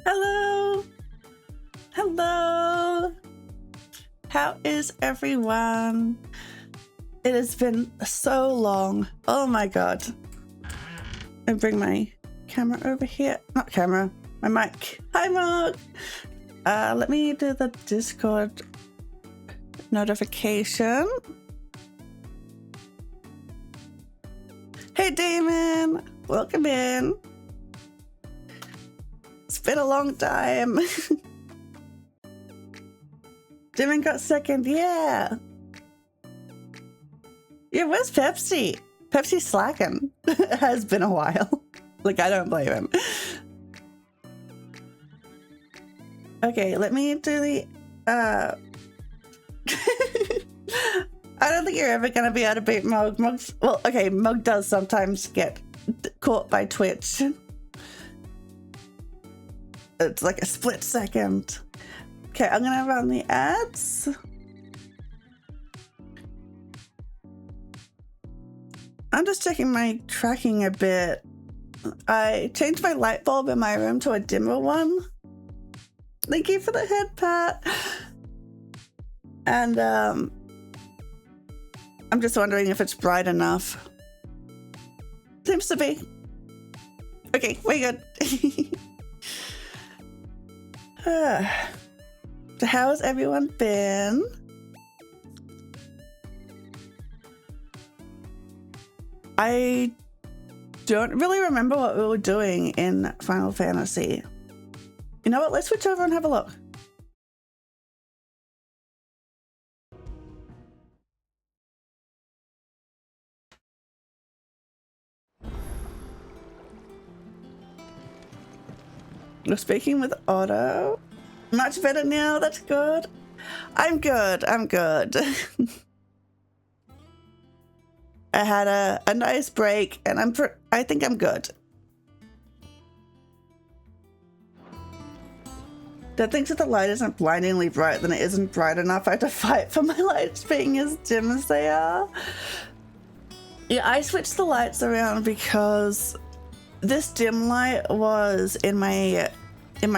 Hello. Hello. How is everyone? It has been so long. Oh my god. I bring my camera over here. Not camera, my mic. Hi, Mark. Let me do the Discord notification. Hey, Damon. Welcome in. It's been a long time. Damon got second. Yeah. Yeah, where's Pepsi? Pepsi's slacking. It has been a while. Like, I don't blame him. Okay, let me do the I don't think you're ever gonna be able to beat Mug. Well, okay, Mug does sometimes get caught by Twitch. It's like a split second. Okay, I'm gonna run the ads. I'm just checking my tracking a bit. I changed my light bulb in my room to a dimmer one. Thank you for the head pat. And I'm just wondering if it's bright enough. Seems to be. Okay, we're good. So how has everyone been? I don't really remember what we were doing in Final Fantasy. You know what? Let's switch over and have a look. We're speaking with Otto. Much better now. That's good. I'm good. I'm good. I had a nice break, and I think I'm good. Dad thinks if the light isn't blindingly bright, then it isn't bright enough. I have to fight for my lights being as dim as they are. Yeah, I switched the lights around because this dim light was in my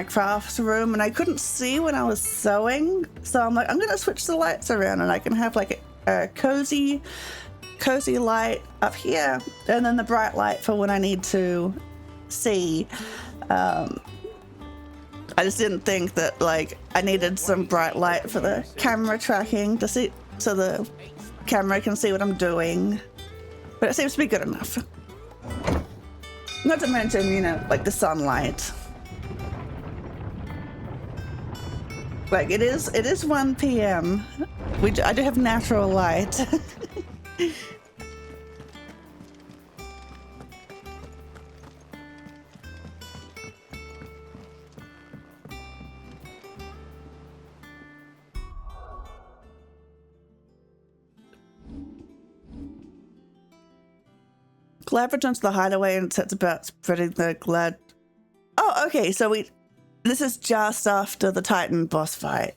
crafts room, and I couldn't see when I was sewing. So I'm like, I'm gonna switch the lights around, and I can have like a cozy light up here, and then the bright light for when I need to see. I just didn't think that like I needed some bright light for the camera tracking to see, so the camera can see what I'm doing. But it seems to be good enough. Not to mention, you know, like the sunlight. Like it is 1 p.m. I do have natural light. Glad returns to the hideaway and sets about spreading the glad. Oh, okay. So this is just after the Titan boss fight.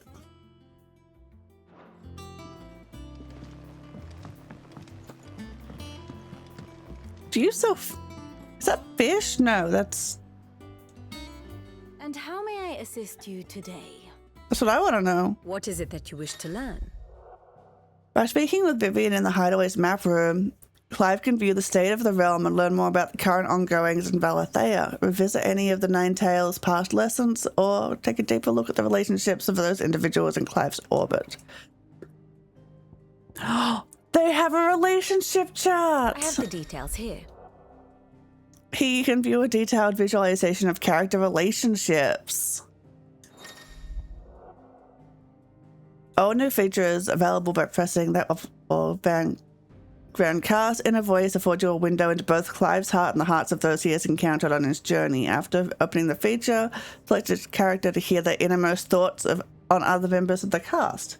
Do you sell? Is that fish? No, that's. And how may I assist you today? That's what I want to know. What is it that you wish to learn? By speaking with Vivian in the hideaway's map room, Clive can view the state of the realm and learn more about the current ongoings in Valathea, revisit any of the Nine Tails' past lessons, or take a deeper look at the relationships of those individuals in Clive's orbit. They have a relationship chart! I have the details here. He can view a detailed visualization of character relationships. All new features available by pressing that or Grand Cast Inner Voice affords you a window into both Clive's heart and the hearts of those he has encountered on his journey. After opening the feature, select a character to hear their innermost thoughts on other members of the cast.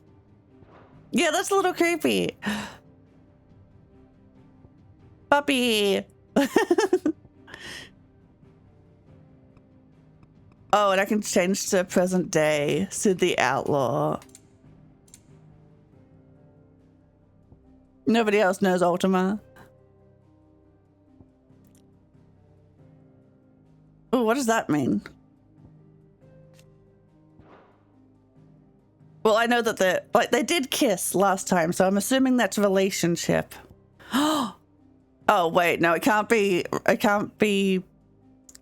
Yeah, that's a little creepy. Puppy. Oh, and I can change to present day, Sid the Outlaw. Nobody else knows Ultima. Oh, what does that mean? Well, I know that they did kiss last time, so I'm assuming that's relationship. Oh wait, no, it can't be.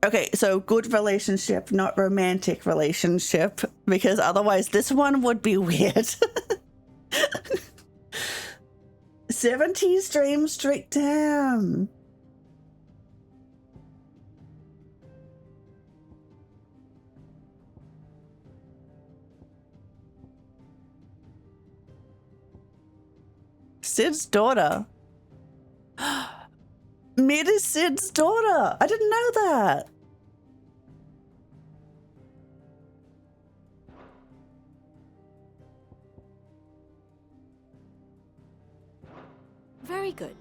Okay, so good relationship, not romantic relationship, because otherwise this one would be weird. 70 stream streak, damn. Sid's daughter. Mid is Sid's daughter. I didn't know that. Very good.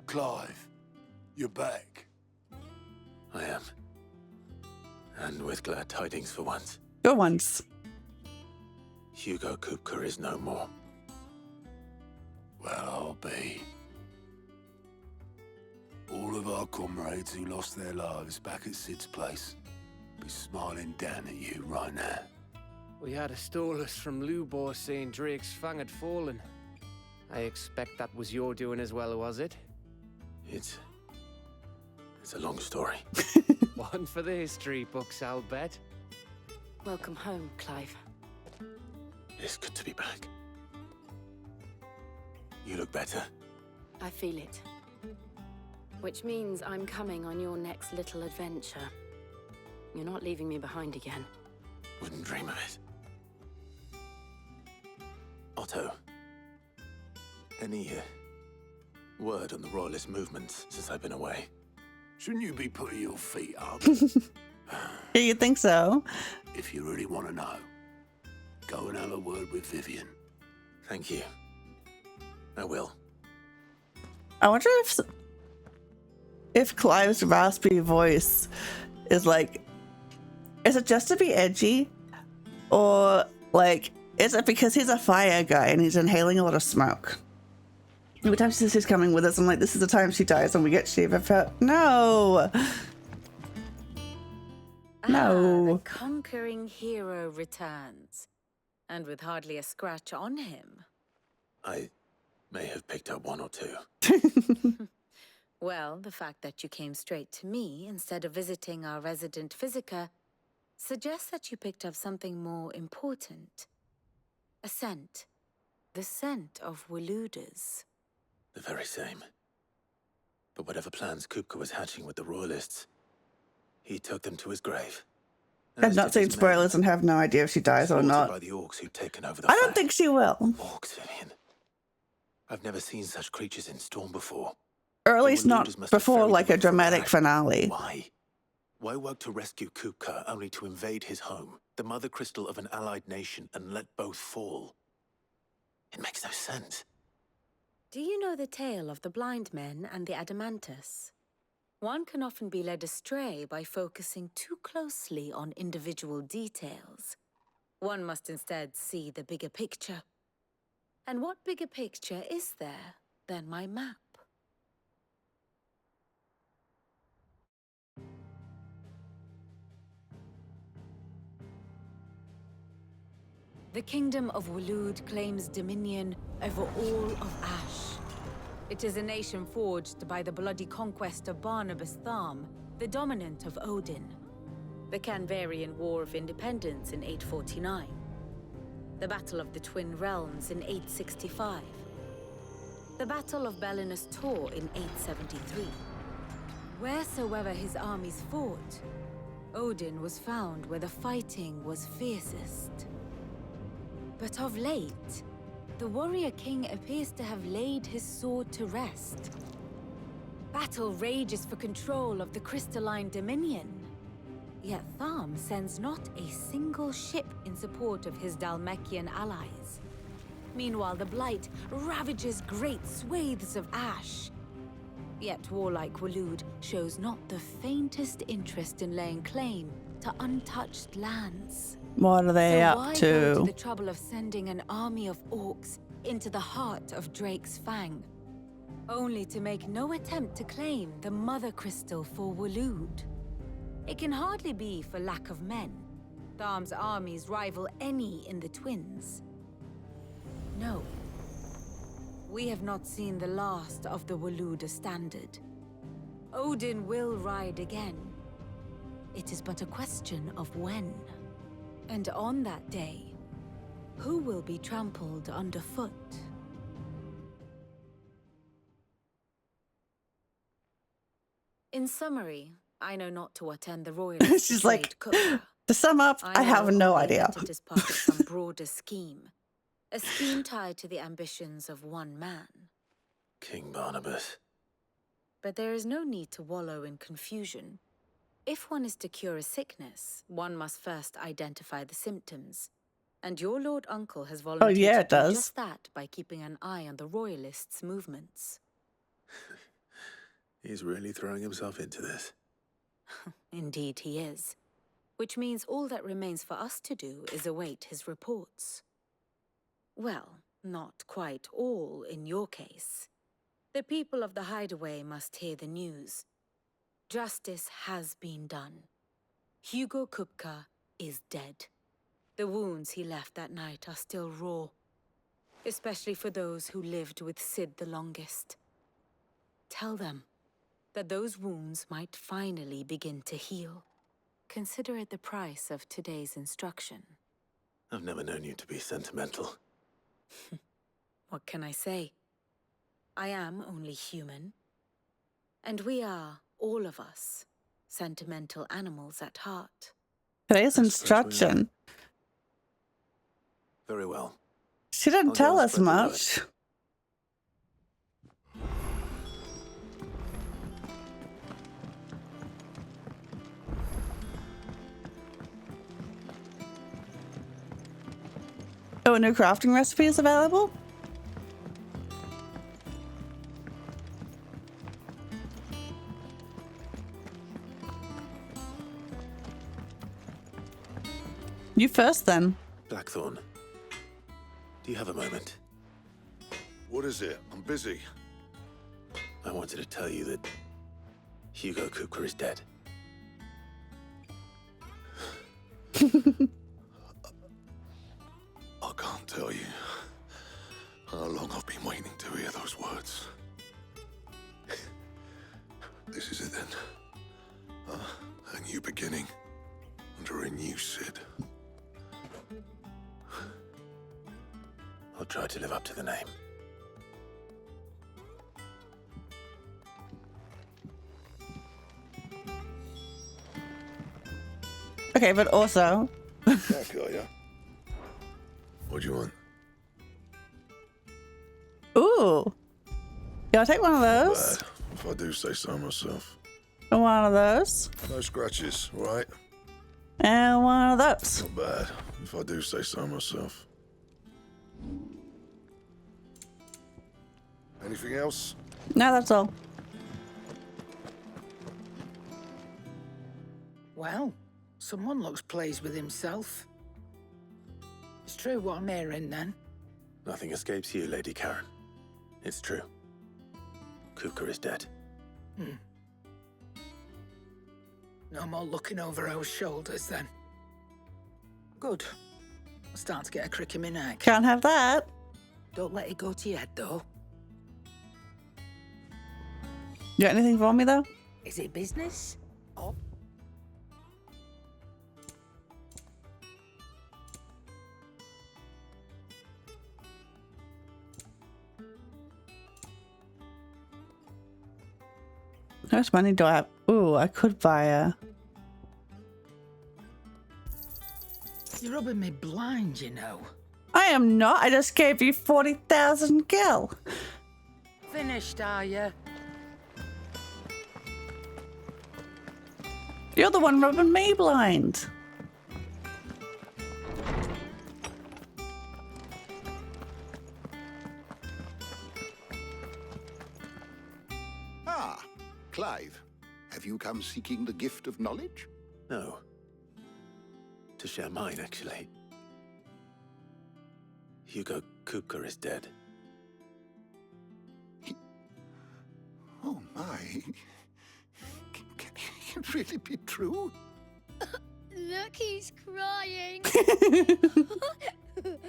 Clive, you're back. I am. And with glad tidings for once. Good ones. Hugo Kupka is no more. Well, I'll be. All of our comrades who lost their lives back at Sid's place be smiling down at you right now. We had a stolus from Lubor saying Drake's fang had fallen. I expect that was your doing as well, was it? It's a long story. One for the history books, I'll bet. Welcome home, Clive. It's good to be back. You look better. I feel it. Which means I'm coming on your next little adventure. You're not leaving me behind again. Wouldn't dream of it. Otto, any word on the Royalist movement since I've been away? Shouldn't you be putting your feet up? Yeah, you think so? If you really want to know, go and have a word with Vivian. Thank you. I will. I wonder if Clive's raspy voice is like, is it just to be edgy? Or like, is it because he's a fire guy and he's inhaling a lot of smoke? Every time she says she's coming with us, I'm like, this is the time she dies and we get Shiva felt. No! No. The conquering hero returns. And with hardly a scratch on him. I may have picked up one or two. Well, the fact that you came straight to me instead of visiting our resident physiker suggests that you picked up something more important. A scent. The scent of Waludas. The very same. But whatever plans Kupka was hatching with the Royalists, he took them to his grave. I've not seen spoilers and have no idea if she dies or not. By the orcs who'd taken over the I don't think she will. Orcs, Vivian. I've never seen such creatures in Storm before. Or at least not before like a dramatic finale. Why? Why work to rescue Kupka only to invade his home, the mother crystal of an allied nation, and let both fall? It makes no sense. Do you know the tale of the blind men and the Adamantus? One can often be led astray by focusing too closely on individual details. One must instead see the bigger picture. And what bigger picture is there than my map? The Kingdom of Waloed claims dominion over all of Ash. It is a nation forged by the bloody conquest of Barnabas Tharm, the dominant of Odin. The Canvarian War of Independence in 849. The Battle of the Twin Realms in 865. The Battle of Belinus Tor in 873. Wheresoever his armies fought, Odin was found where the fighting was fiercest. But of late, the warrior king appears to have laid his sword to rest. Battle rages for control of the crystalline dominion. Yet Tharm sends not a single ship in support of his Dhalmekian allies. Meanwhile, the Blight ravages great swathes of Ash. Yet warlike Waloed shows not the faintest interest in laying claim to untouched lands. What are they So up why go to? to the trouble of sending an army of orcs into the heart of Drake's Fang? only to make no attempt to claim the Mother Crystal for Waloed. It can hardly be for lack of men. Tharm's armies rival any in the Twins. No. We have not seen the last of the Waloed standard. Odin will ride again. It is but a question of when. And on that day, who will be trampled underfoot? In summary, I know not to attend the royal. She's like, to sum up, I have no idea. It is part of some broader scheme. A scheme tied to the ambitions of one man. King Barnabas. But there is no need to wallow in confusion. If one is to cure a sickness, one must first identify the symptoms. And your Lord Uncle has volunteered to do just that by keeping an eye on the Royalists' movements. He's really throwing himself into this. Indeed he is. Which means all that remains for us to do is await his reports. Well, not quite all in your case. The people of the Hideaway must hear the news. Justice has been done. Hugo Kupka is dead. The wounds he left that night are still raw, especially for those who lived with Sid the longest. Tell them that those wounds might finally begin to heal. Consider it the price of today's instruction. I've never known you to be sentimental. What can I say? I am only human. And we are, all of us, sentimental animals at heart. Today's instruction. Very well. She didn't tell us much. Oh, a new crafting recipe is available? You first, then. Blackthorn, do you have a moment? What is it? I'm busy. I wanted to tell you that Hugo Kupka is dead. I can't tell you how long I've been waiting to hear those words. This is it then. A new beginning under a new Sid. I'll try to live up to the name. Okay, but also... Back, are ya? What do you want? Ooh. Yeah, I'll take one of those. Bad, if I do say so myself. And one of those. No scratches, all right? And one of those. Not bad, if I do say so myself. Anything else? No, that's all. Well, someone looks pleased with himself. It's true what I'm hearing, then. Nothing escapes you, Lady Karen. It's true. Kupka is dead. No more looking over our shoulders, then. Good. I'm starting to get a crick in my neck. Can't have that. Don't let it go to your head, though. You got anything for me, though? Is it business? Oh. How much money do I have? Ooh, I could buy a... You're rubbing me blind, you know. I am not. I just gave you 40,000 gil. Finished, are you? You're the one rubbing me blind. Ah, Clive. Have you come seeking the gift of knowledge? No. To share mine, actually. Hugo Kupka is dead. Can it really be true? Look, he's crying.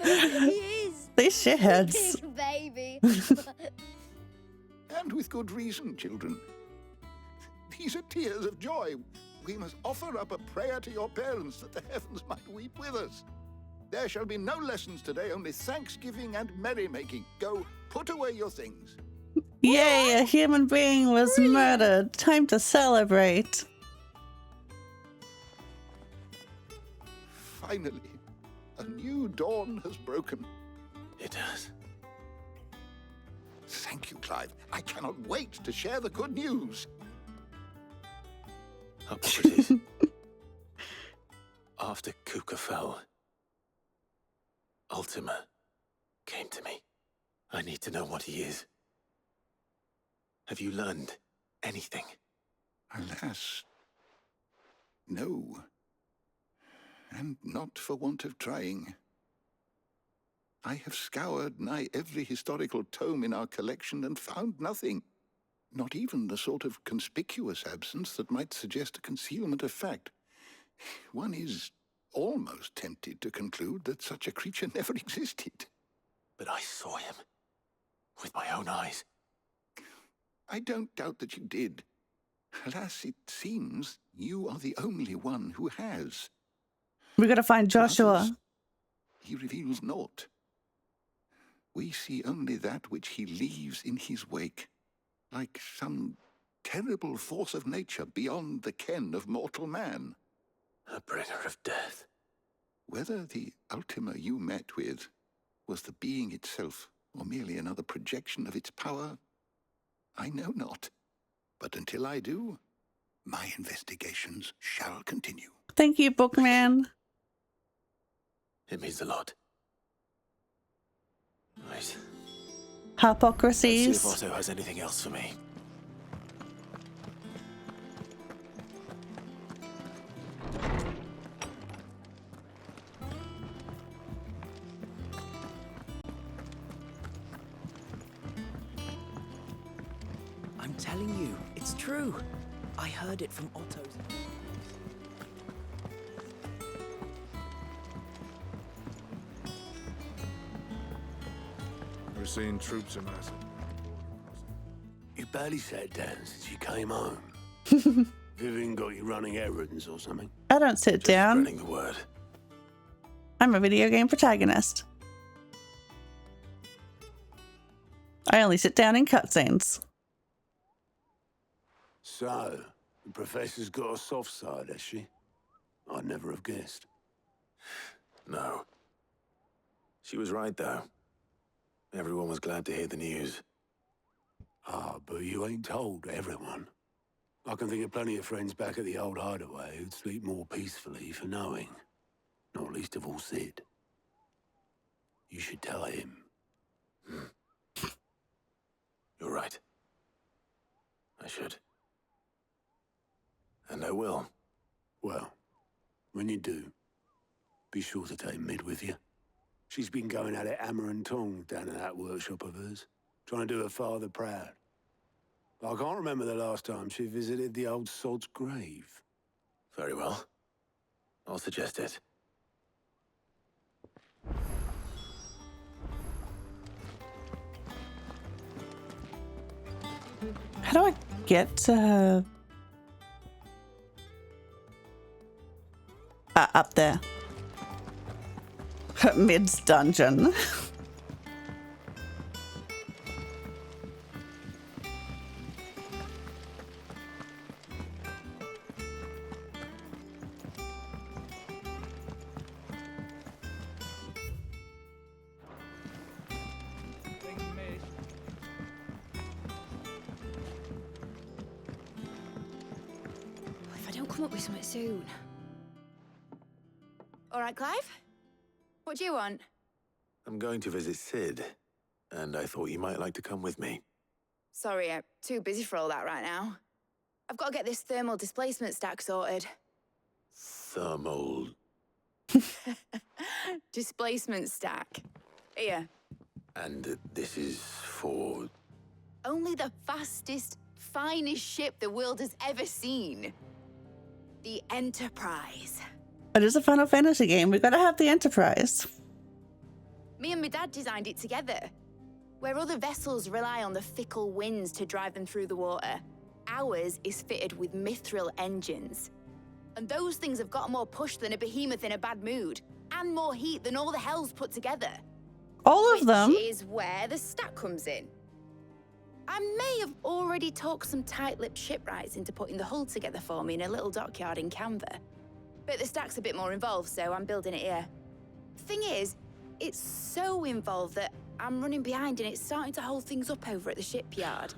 He is. These shitheads. Big baby. And with good reason, children. These are tears of joy. We must offer up a prayer to your parents that the heavens might weep with us. There shall be no lessons today, only thanksgiving and merrymaking. Go, put away your things. Yay, a human being was murdered. Time to celebrate. Finally, a new dawn has broken. It has. Thank you, Clive. I cannot wait to share the good news. Up it is. After Kuka fell, Ultima came to me. I need to know what he is. Have you learned anything? Alas, no. And not for want of trying. I have scoured nigh every historical tome in our collection and found nothing. Not even the sort of conspicuous absence that might suggest a concealment of fact. One is almost tempted to conclude that such a creature never existed. But I saw him with my own eyes. I don't doubt that you did. Alas, it seems you are the only one who has. We gotta find Joshua. Others, he reveals naught. We see only that which he leaves in his wake, like some terrible force of nature beyond the ken of mortal man. A bringer of death. Whether the Ultima you met with was the being itself, or merely another projection of its power, I know not. But until I do, my investigations shall continue. Thank you, Bookman. It means a lot. Right. Let's see Hypocrisies. if Otto has anything else for me. I'm telling you, it's true. I heard it from Otto's. We're seeing troops amassing. You barely sat down since you came home. Vivian got you running errands or something? I don't sit down. Spreading the word. I'm a video game protagonist. I only sit down in cutscenes. So, the professor's got a soft side, has she? I'd never have guessed. No. She was right, though. Everyone was glad to hear the news. Ah, but you ain't told everyone. I can think of plenty of friends back at the old hideaway who'd sleep more peacefully for knowing. Not least of all Sid. You should tell him. You're right. I should. And I will. Well, when you do, be sure to take Mid with you. She's been going at it hammer and tongs down in that workshop of hers, trying to do her father proud. I can't remember the last time she visited the old sod's grave. Very well. I'll suggest it. How do I get up there? Mid's dungeon. If I don't come up with something soon. All right, Clive? What do you want? I'm going to visit Sid, and I thought you might like to come with me. Sorry, I'm too busy for all that right now. I've got to get this thermal displacement stack sorted. Thermal... Displacement stack. Here. And this is for... Only the fastest, finest ship the world has ever seen. The Enterprise. It is a Final Fantasy game. We've got to have the Enterprise. Me and my dad designed it together. Where other vessels rely on the fickle winds to drive them through the water, ours is fitted with mithril engines. And those things have got more push than a behemoth in a bad mood, and more heat than all the hells put together. All of them? Which is where the stack comes in. I may have already talked some tight-lipped shipwrights into putting the hull together for me in a little dockyard in Canva. But the stack's a bit more involved, so I'm building it here. Thing is, it's so involved that I'm running behind and it's starting to hold things up over at the shipyard.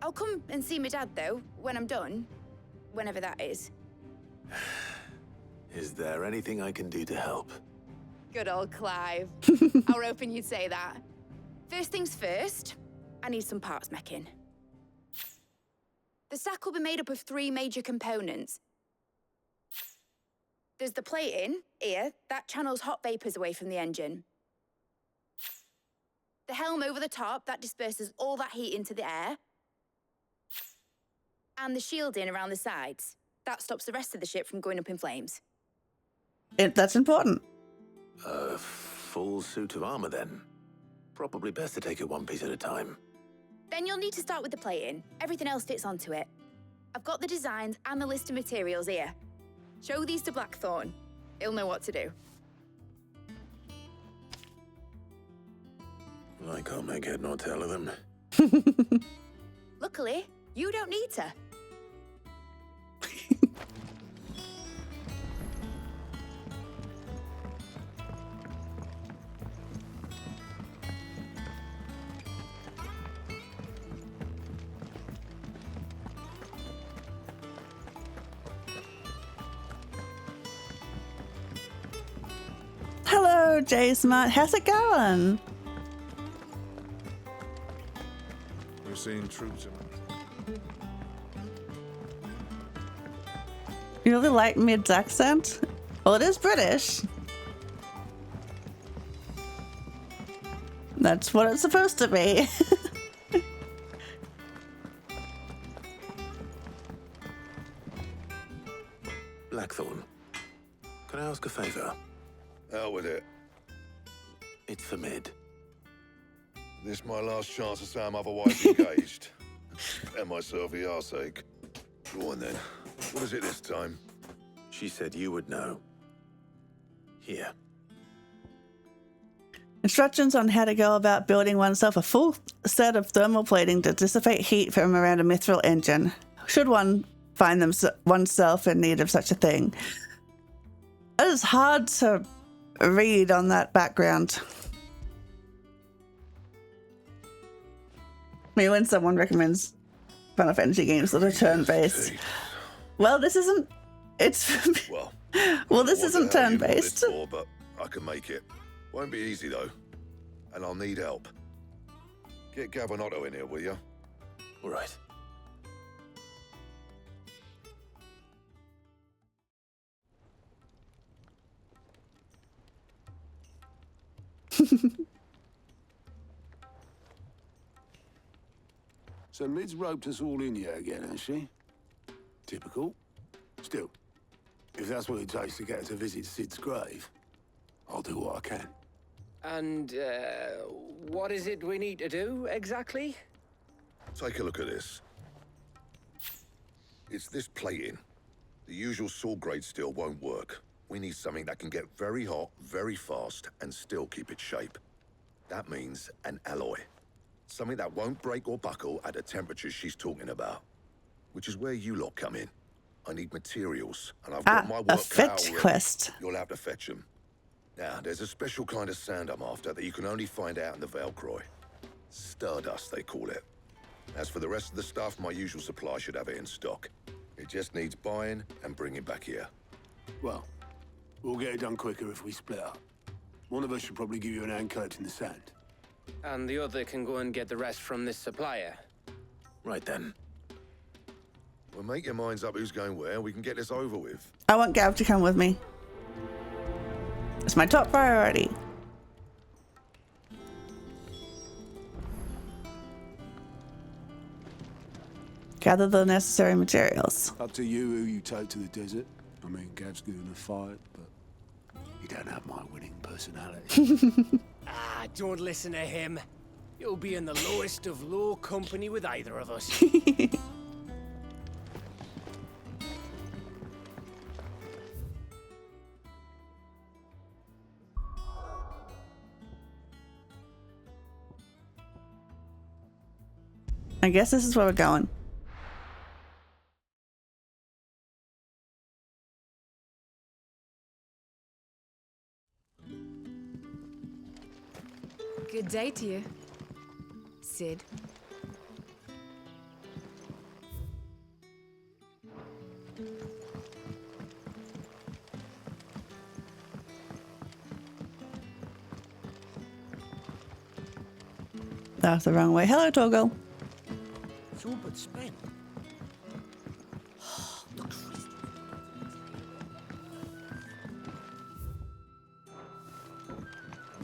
I'll come and see my dad, though, when I'm done. Whenever that is. Is there anything I can do to help? Good old Clive. I was hoping you'd say that. First things first, I need some parts meching. The stack will be made up of 3 major components. There's the plating, here, that channels hot vapors away from the engine. The helm over the top, that disperses all that heat into the air. And the shielding around the sides. That stops the rest of the ship from going up in flames. That's important. A full suit of armor, then. Probably best to take it one piece at a time. Then you'll need to start with the plating. Everything else fits onto it. I've got the designs and the list of materials here. Show these to Blackthorn. He'll know what to do. I can't make head nor tail of them. Luckily, you don't need to. Hello, J Smart. How's it going? We're seeing troops in. You really like Mid's accent? Well, it is British. That's what it's supposed to be. Blackthorn, can I ask a favor? Out with it. It's for Mid. This my last chance to say I'm otherwise engaged. Spare myself the arseache. Go on then. What is it this time? She said you would know. Here. Instructions on how to go about building oneself a full set of thermal plating to dissipate heat from around a mithril engine. Should one find oneself in need of such a thing. It is hard to read on that background. I mean, when someone recommends Final Fantasy games that are turn-based. Well, this isn't. It's. Well, this isn't turn-based. But I can make it. Won't be easy though, and I'll need help. Get Gavin-Otto in here, will you? All right. So Mid's roped us all in here again, has she? Typical. Still, if that's what it takes to get her to visit Sid's grave, I'll do what I can. And, what is it we need to do, exactly? Take a look at this. It's this plating. The usual sword-grade steel won't work. We need something that can get very hot, very fast, and still keep its shape. That means an alloy. Something that won't break or buckle at the temperatures she's talking about. Which is where you lot come in. I need materials, and I've got my work a cut out fetch already. quest. You'll have to fetch them. Now, there's a special kind of sand I'm after that you can only find out in the Valcroy. Stardust, they call it. As for the rest of the stuff, my usual supply should have it in stock. It just needs buying and bringing back here. Well, we'll get it done quicker if we split up. One of us should probably give you an hand collecting the sand. And the other can go and get the rest from this supplier. Right then. Well, make your minds up who's going where, we can get this over with. I want Gav to come with me. It's my top priority. Gather the necessary materials. Up to you who you take to the desert. I mean, Gav's good in a fight, but you don't have my winning personality. Ah, don't listen to him. You'll be in the lowest of low company with either of us. I guess this is where we're going. Good day to you, Sid. That was the wrong way. Hello, Toggle. It's all but spent.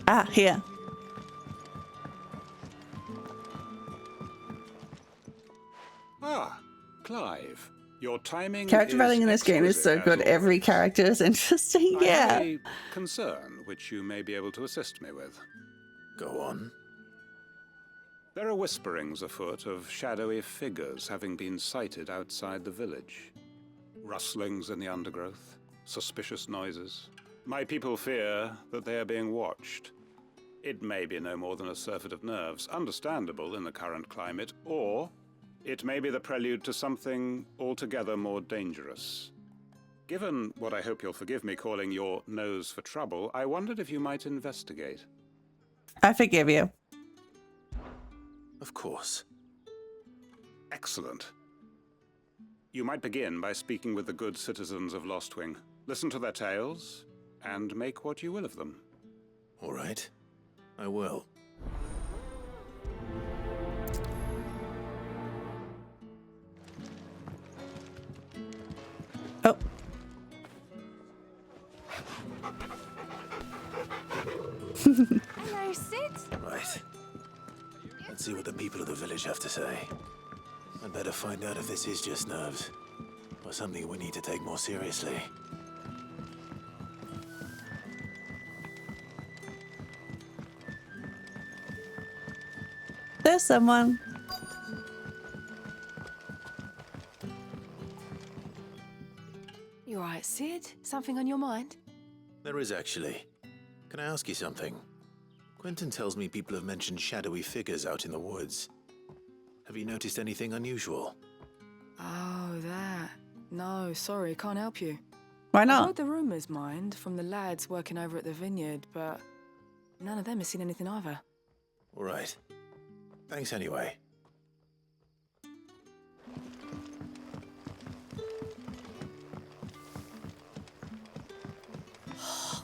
Ah, here. Ah, Clive. Your timing Character is writing in this game is so exquisite, good. as Every always. character is interesting. I Yeah. have a concern which you may be able to assist me with. Go on. There are whisperings afoot of shadowy figures having been sighted outside the village. Rustlings in the undergrowth, suspicious noises. My people fear that they are being watched. It may be no more than a surfeit of nerves, understandable in the current climate, or it may be the prelude to something altogether more dangerous. Given what I hope you'll forgive me calling your nose for trouble, I wondered if you might investigate. I forgive you. Of course. Excellent. You might begin by speaking with the good citizens of Lostwing. Listen to their tales, and make what you will of them. All right. I will. Oh. Hello, Sid. Right. Let's see what the people of the village have to say. I'd better find out if this is just nerves, or something we need to take more seriously. There's someone. You alright, Sid? Something on your mind? There is actually. Can I ask you something? Quentin tells me people have mentioned shadowy figures out in the woods. Have you noticed anything unusual? Oh, that. No, sorry, can't help you. Why I not? heard the rumours, mind, from the lads working over at the vineyard, but none of them has seen anything either. All right. Thanks anyway.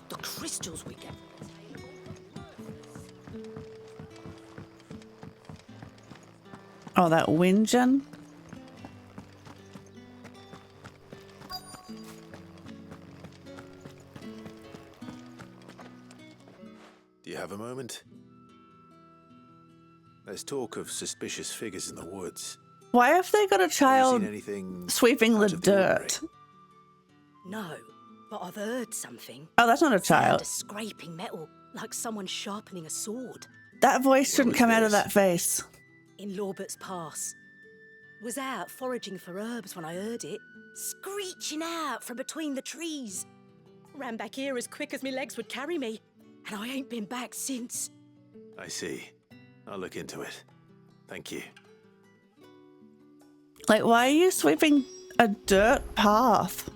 The crystals we get. Oh, that wind gen? Do you have a moment? There's talk of suspicious figures in the woods. Why have they got a Have you child seen anything sweeping the out of the ordinary? dirt? No, but I've heard something. Oh, that's not a Sound child. of scraping metal, like someone sharpening a sword. That voice What shouldn't was come out of this? that face. In Lorbert's Pass. Was out foraging for herbs when I heard it, screeching out from between the trees. Ran back here as quick as my legs would carry me, and I ain't been back since. I see. I'll look into it. Thank you. Like, why are you sweeping a dirt path?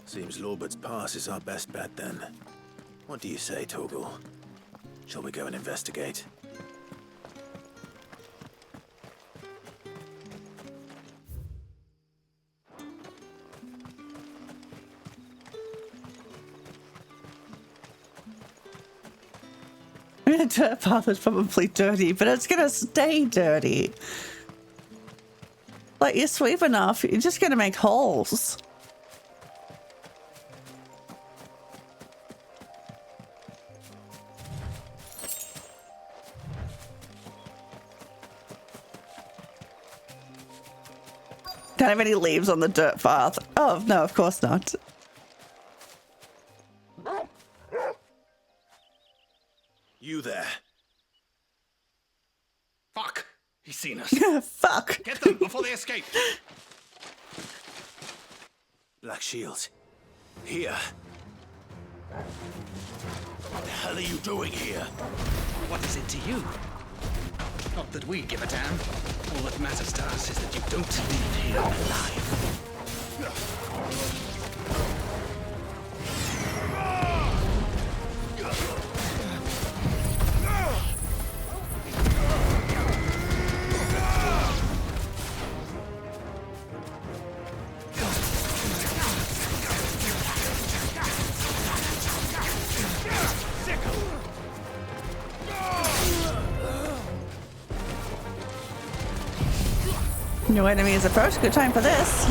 Seems Lorbert's Pass is our best bet then. What do you say, Torgal? Shall we go and investigate? A dirt path is probably dirty, but it's gonna stay dirty. Like, you sweep enough, you're just gonna make holes. Don't have any leaves on the dirt path. Oh, no, of course not. You there. Fuck! He's seen us. Fuck! Get them before they escape! Black Shields. Here. What the hell are you doing here? What is it to you? Not that we give a damn. All that matters to us is that you don't leave here alive. New enemies approach. Good time for this.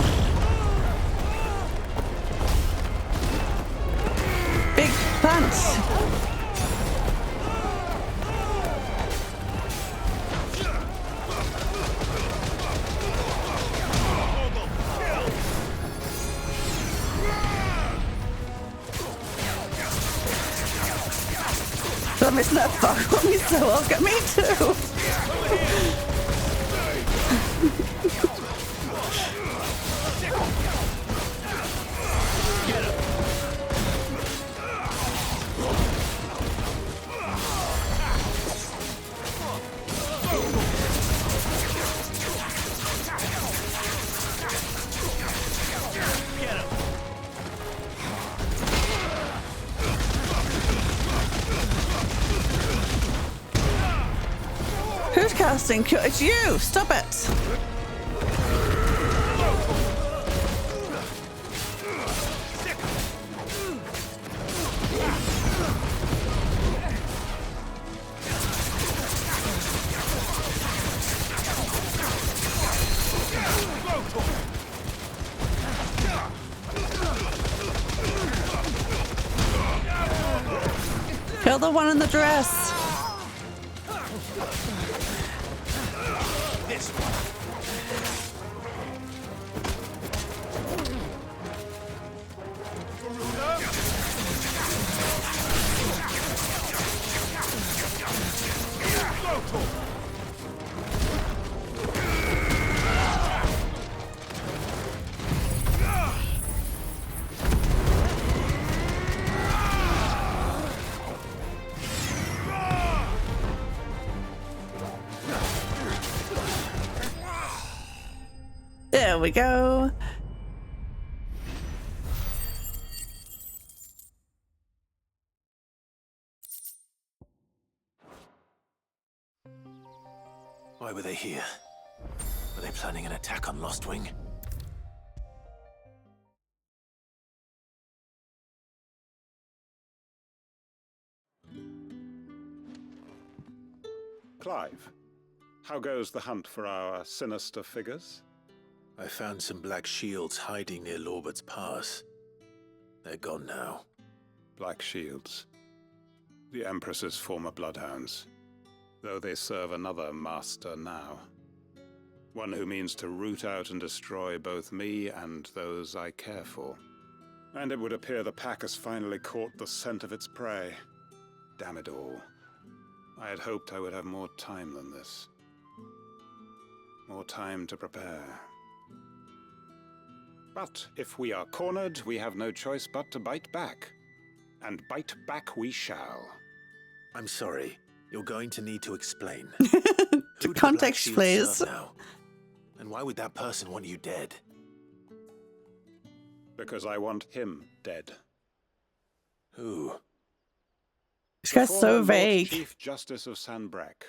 Big punch. Let me snap fuck. Let me so well get me too. Who's casting? It's you! Stop it! Kill the one in the dress! There we go. Why were they here? Were they planning an attack on Lostwing? Clive, how goes the hunt for our sinister figures? I found some Black Shields hiding near Lorbert's Pass. They're gone now. Black Shields. The Empress's former bloodhounds. Though they serve another master now. One who means to root out and destroy both me and those I care for. And it would appear the pack has finally caught the scent of its prey. Damn it all. I had hoped I would have more time than this. More time to prepare. But if we are cornered, we have no choice but to bite back. And bite back we shall. I'm sorry. You're going to need to explain. Context, please. Now? And why would that person want you dead? Because I want him dead. Who? This guy's so Lord vague. Chief Justice of Sanbreque.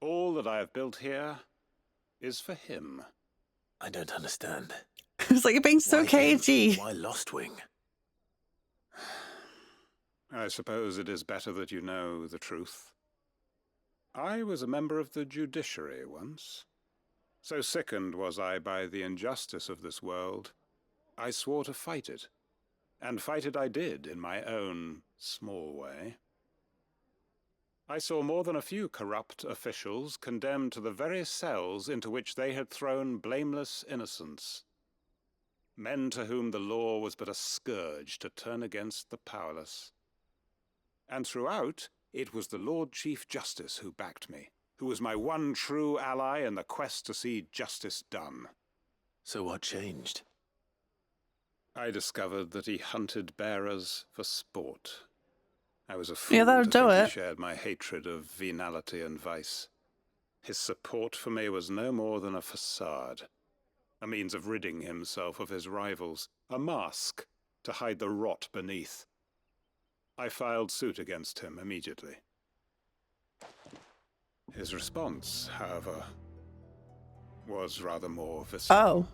All that I have built here is for him. I don't understand. It's like you're being so cagey. Why Lostwing? I suppose it is better that you know the truth. I was a member of the judiciary once. So sickened was I by the injustice of this world, I swore to fight it. And fight it I did in my own small way. I saw more than a few corrupt officials condemned to the very cells into which they had thrown blameless innocents. Men to whom the law was but a scourge to turn against the powerless. And throughout, it was the Lord Chief Justice who backed me, who was my one true ally in the quest to see justice done. So what changed? I discovered that he hunted bearers for sport. I was a fool Yeah, that'll to do think it. he shared my hatred of venality and vice. His support for me was no more than a facade, a means of ridding himself of his rivals, a mask to hide the rot beneath. I filed suit against him immediately. His response, however, was rather more visceral. Oh.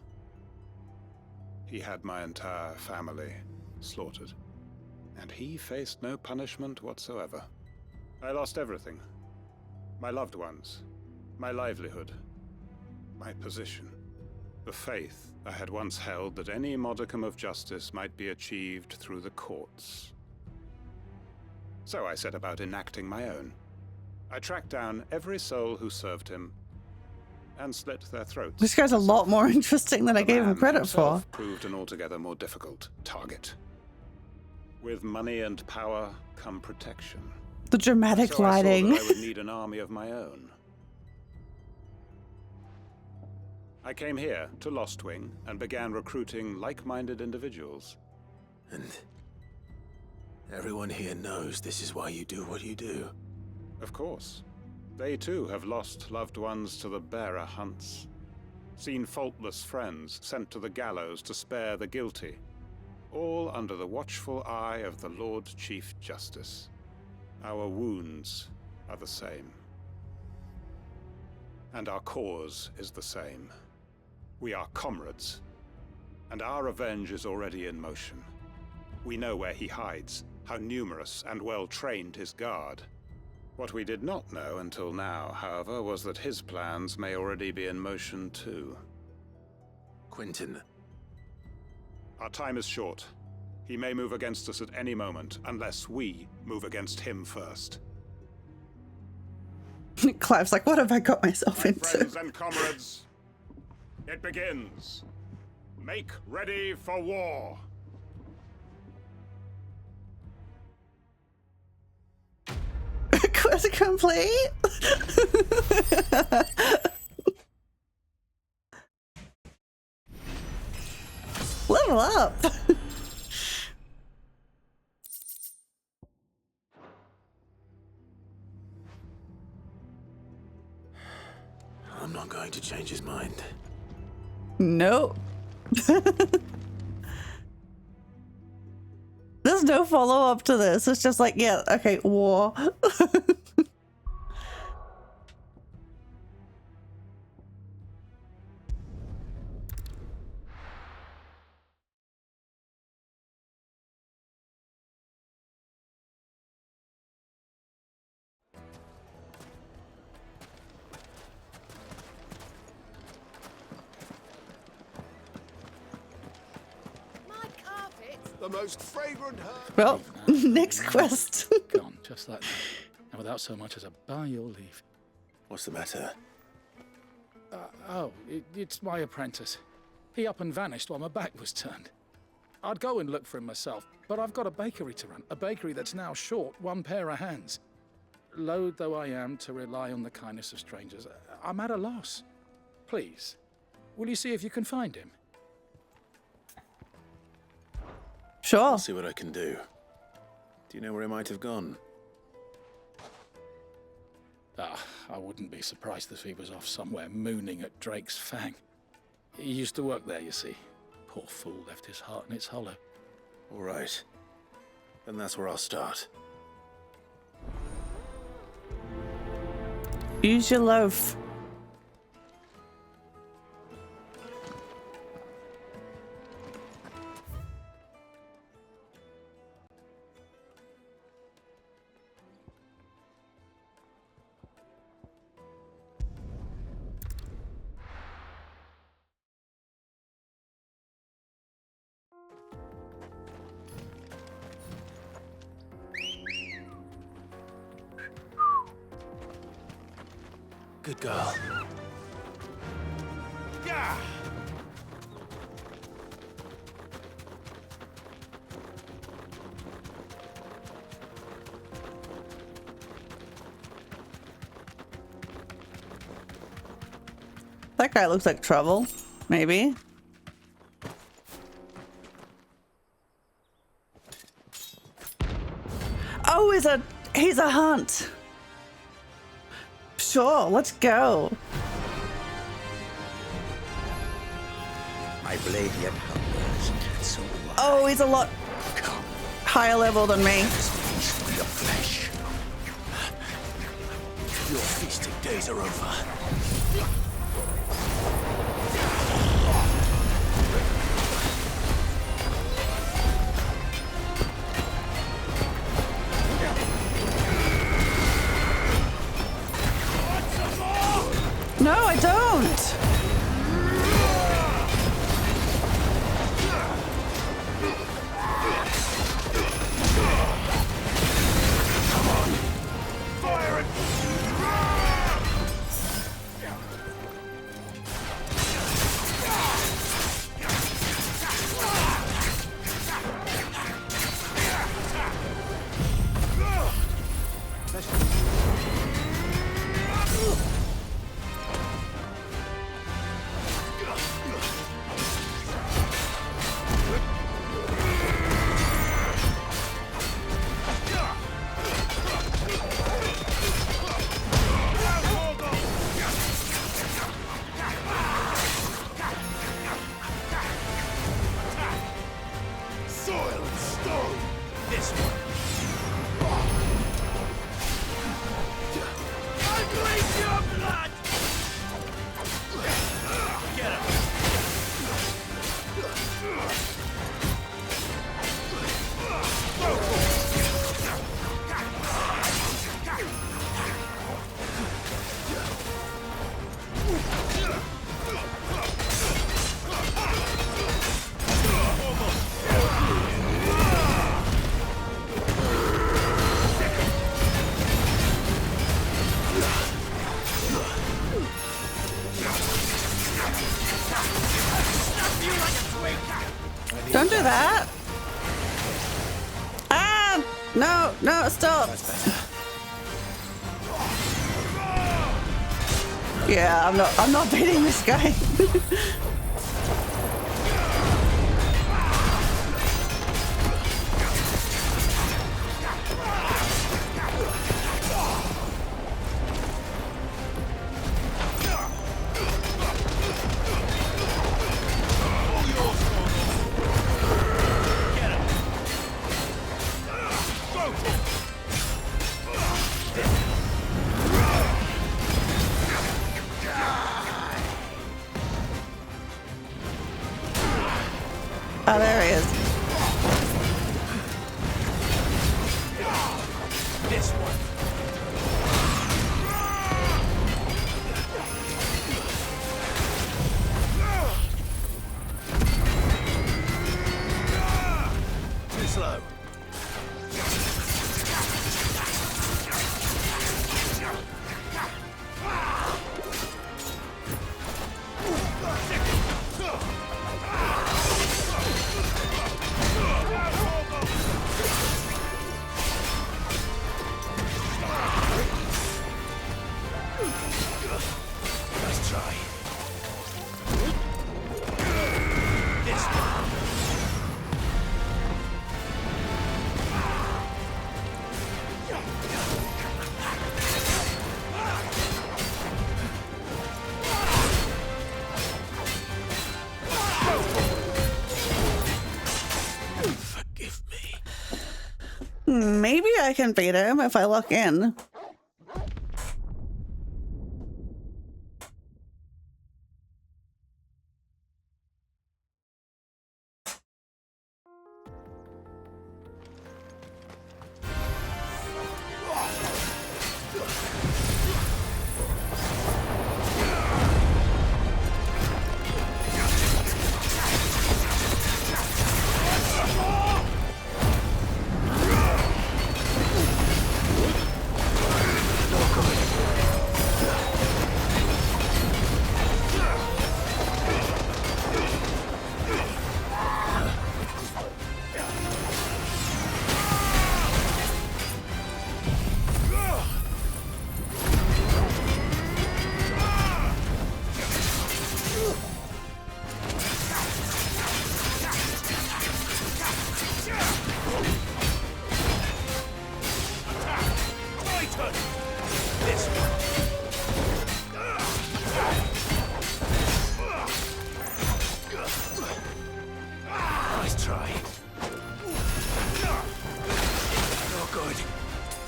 He had my entire family slaughtered, and he faced no punishment whatsoever. I lost everything. My loved ones, my livelihood, my position, the faith I had once held that any modicum of justice might be achieved through the courts. So I set about enacting my own. I tracked down every soul who served him and slit their throats. This guy's a lot more interesting than I gave him credit for. Proved an altogether more difficult target. With money and power come protection. The dramatic So I saw lighting. that I would need an army of my own. I came here to Lostwing and began recruiting like-minded individuals. And everyone here knows this is why you do what you do. Of course. They too have lost loved ones to the bearer hunts. Seen faultless friends sent to the gallows to spare the guilty. All under the watchful eye of the Lord Chief Justice. Our wounds are the same. And our cause is the same. We are comrades. And our revenge is already in motion. We know where he hides, how numerous and well-trained his guard. What we did not know until now, however, was that his plans may already be in motion too. Quentin. Our time is short. He may move against us at any moment, unless we move against him first. Clive's like, what have I got myself into? Friends and comrades, it begins. Make ready for war. Quest complete. Level up. I'm not going to change his mind. Nope. There's no follow-up to this. It's just like, yeah, okay, war. The most fragrant herb. Well, next quest. Gone, just like that. And without so much as a by your leave. What's the matter? It's my apprentice. He up and vanished while my back was turned. I'd go and look for him myself, but I've got a bakery to run. A bakery that's now short one pair of hands. Loath though I am to rely on the kindness of strangers, I'm at a loss. Please, will you see if you can find him? Sure. I'll see what I can do. Do you know where he might have gone? I wouldn't be surprised if he was off somewhere mooning at Drake's Fang. He used to work there, you see. Poor fool left his heart in its hollow. All right. Then that's where I'll start. Use your loaf. Good girl. Yeah. That guy looks like trouble. Maybe. Oh, he's a hunt. Sure, let's go. My blade yet hungers, so Oh, he's a lot higher level than me. feast your flesh. Your feasting days are over. No, I don't. Don't do that. Ah! No, no, stop. Yeah, I'm not beating this guy. Oh, there he is. This one. Too slow. Nice try. This one. Forgive me. Maybe I can beat him if I lock in.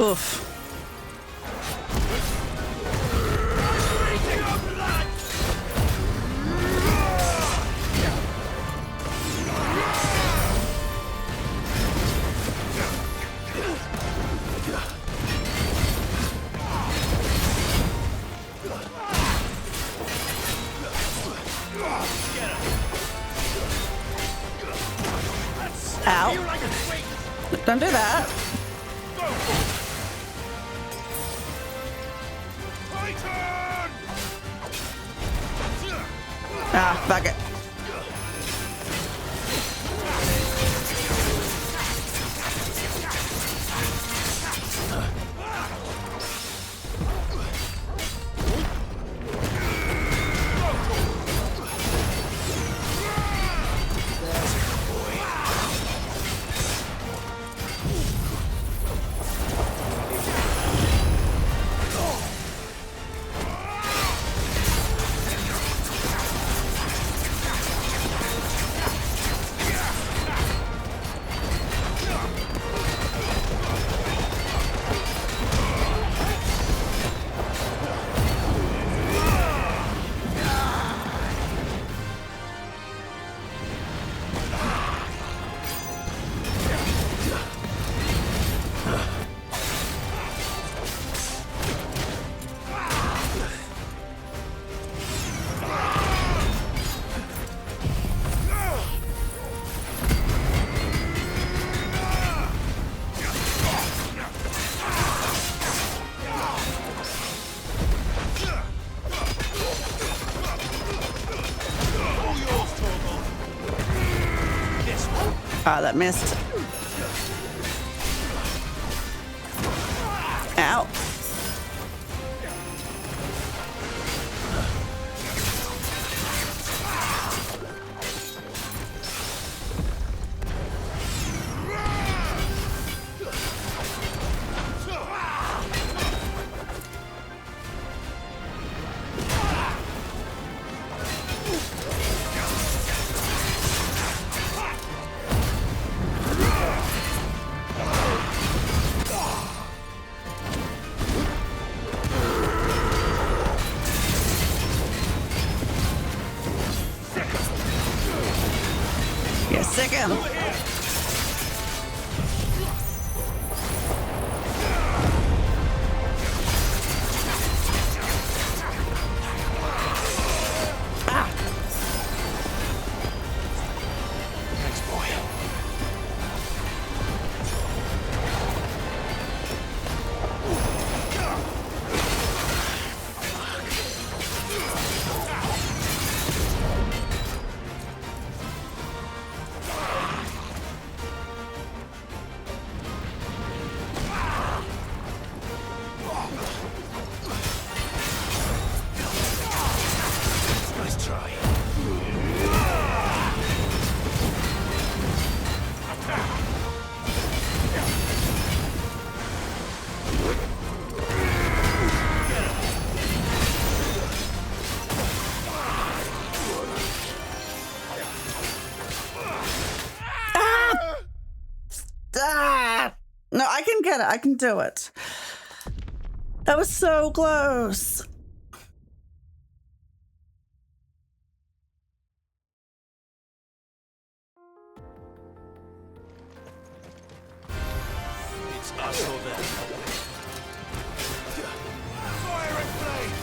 Oof. Ow. Don't do that. Ah, fuck it. Ah, that missed. Ow. Yeah, sick him. Ah. Thanks, boy. Nice try. Ah! No, I can get it. I can do it. That was so close. It's us or them. Fire and flame!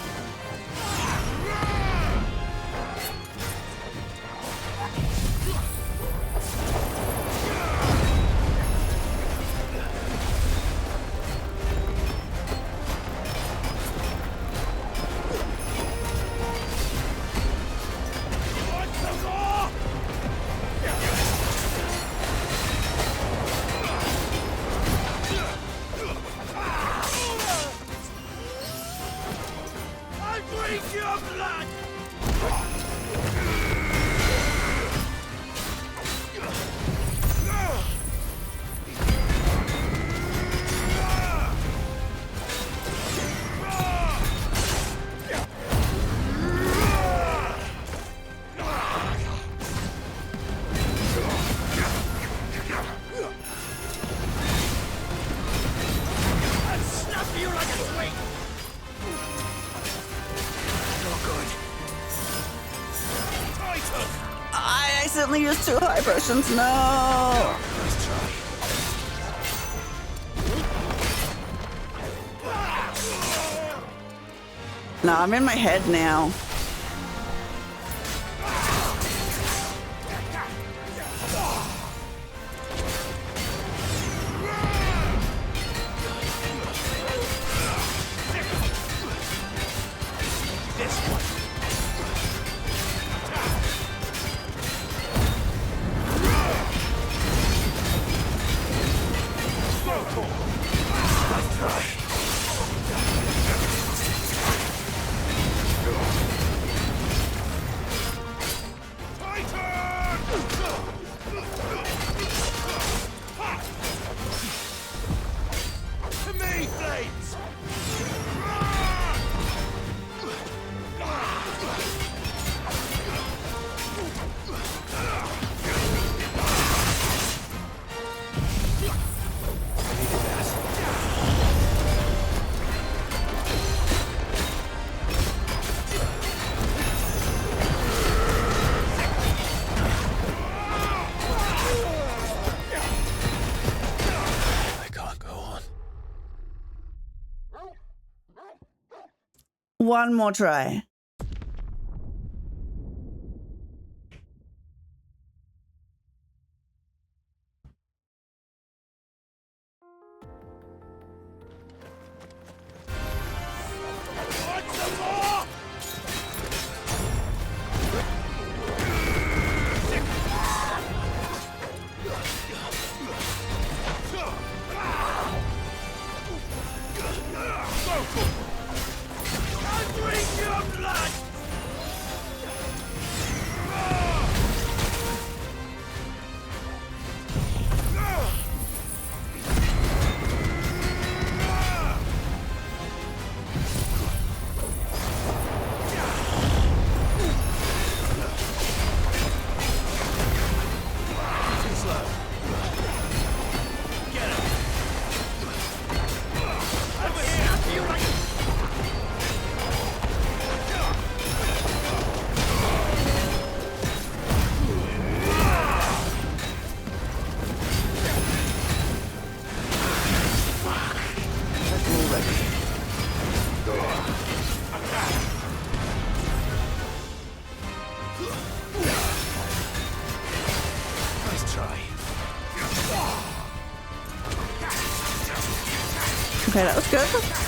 accidentally used 2 high potions. No. No, I'm in my head now. One more try. Okay, that was good.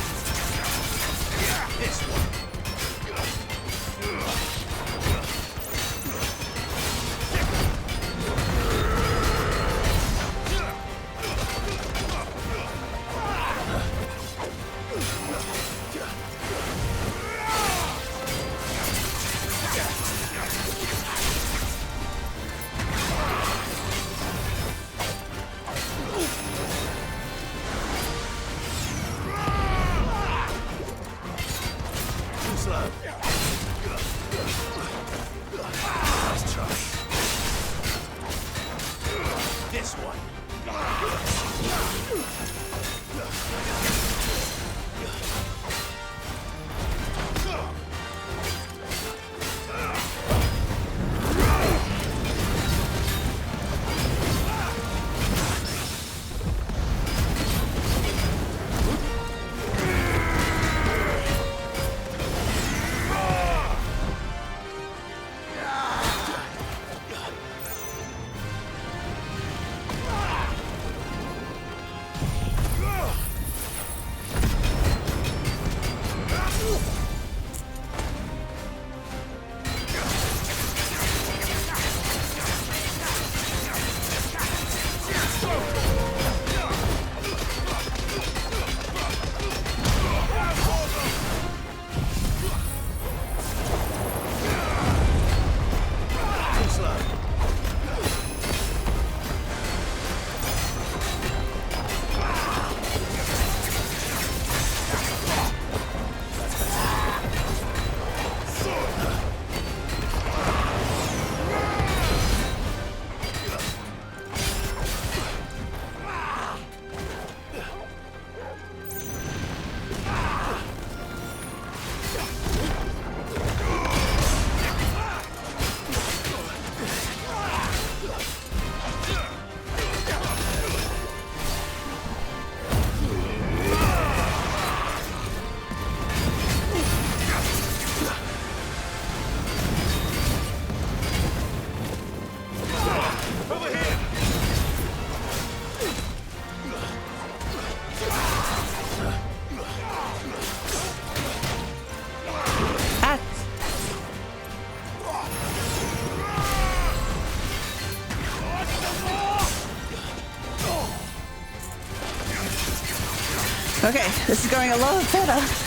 Okay, this is going a lot better.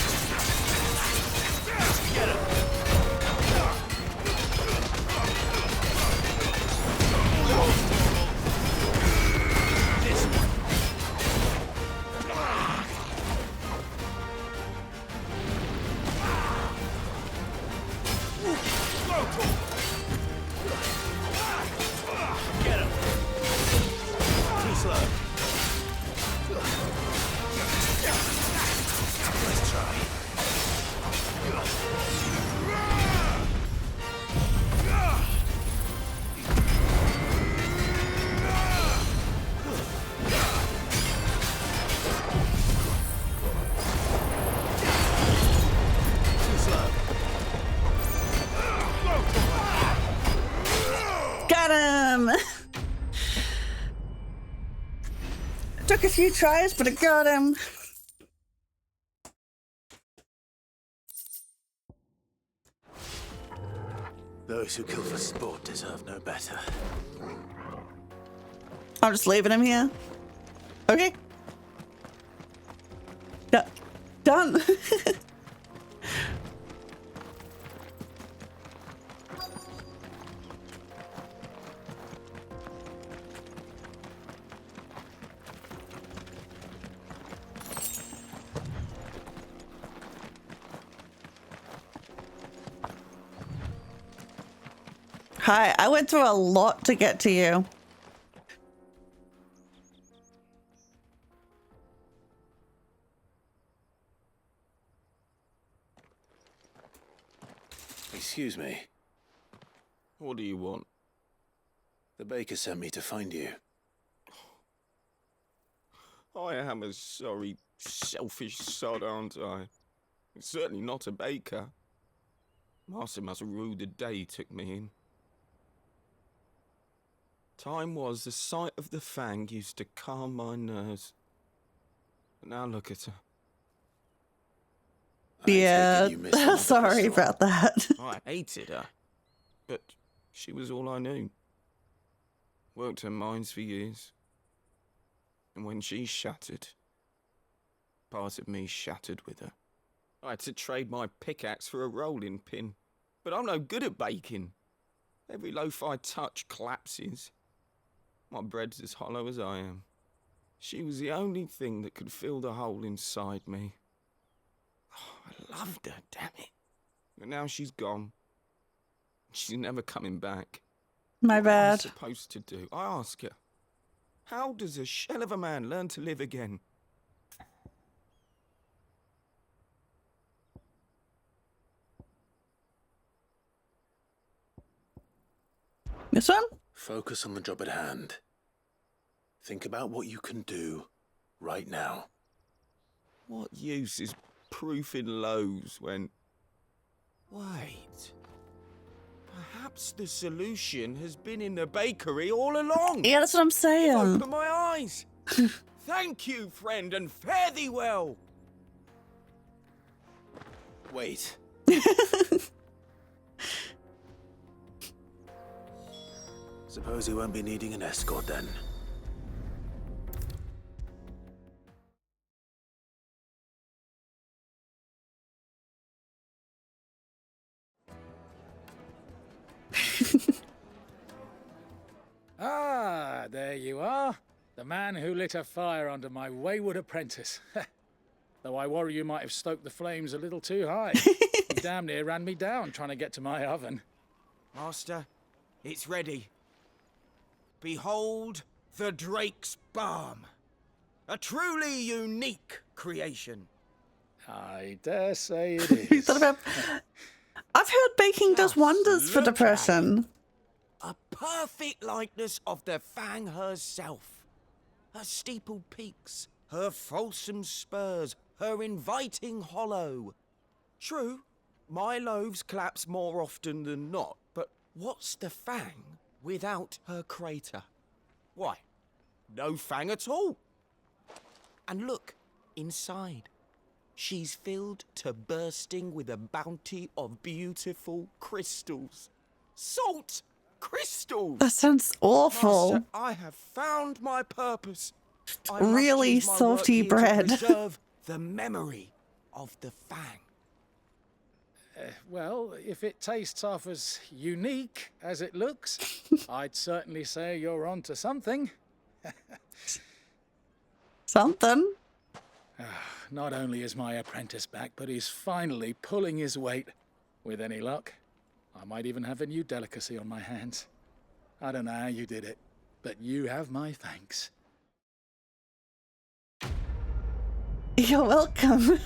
Got him! Took a few tries, but I got him. Those who kill for sport deserve no better. I'm just leaving him here. Okay. Done. Hi, I went through a lot to get to you. Excuse me. What do you want? The baker sent me to find you. I am a sorry, selfish sod, aren't I? Certainly not a baker. Master must have ruled the day he took me in. Time was the sight of the fang used to calm my nerves. But now look at her. Yeah, sorry about that. I hated her, but she was all I knew. Worked her mines for years. And when she shattered, part of me shattered with her. I had to trade my pickaxe for a rolling pin, but I'm no good at baking. Every loaf I touch collapses. My bread's as hollow as I am. She was the only thing that could fill the hole inside me. Oh, I loved her, damn it. But now she's gone. She's never coming back. My bad. What am I supposed to do? I ask her. How does a shell of a man learn to live again? This one? Focus on the job at hand. Think about what you can do right now. What use is proofing loaves when... Wait. Perhaps the solution has been in the bakery all along. Yeah, that's what I'm saying. Open my eyes. Thank you, friend, and fare thee well. Wait. Suppose he won't be needing an escort then. Ah, there you are. The man who lit a fire under my wayward apprentice. Though I worry you might have stoked the flames a little too high. You damn near ran me down trying to get to my oven. Master, it's ready. Behold the Drake's Balm. A truly unique creation. I dare say it is. I've heard baking does wonders for depression. A perfect likeness of the Fang herself. Her steepled peaks, her fulsome spurs, her inviting hollow. True, my loaves collapse more often than not, but what's the Fang without her crater? Why, no Fang at all. And look, inside. She's filled to bursting with a bounty of beautiful crystals. Salt crystals! That sounds awful. Master, I have found my purpose. I Really must use my salty work here to bread. preserve the memory of the Fang. Well, if it tastes half as unique as it looks, I'd certainly say you're onto something. Something? Not only is my apprentice back, but he's finally pulling his weight. With any luck, I might even have a new delicacy on my hands. I don't know how you did it, but you have my thanks. You're welcome.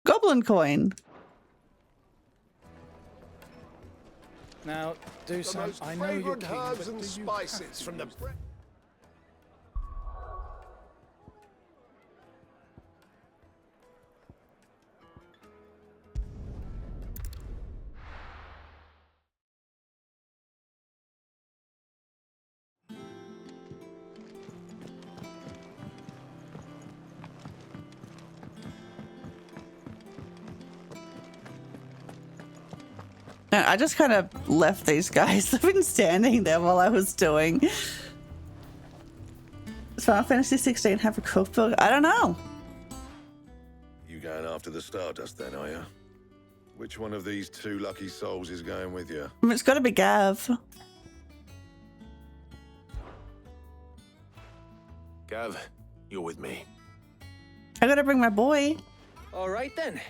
Goblin coin. Now, do some. I know you're king, herbs but and do you spices from the. I just kind of left these guys. They've been standing there while I was doing. Does Final Fantasy XVI have a cookbook? I don't know. You going after the Stardust then, are you? Which one of these two lucky souls is going with you? I mean, it's got to be Gav. Gav, you're with me. I gotta bring my boy. All right then.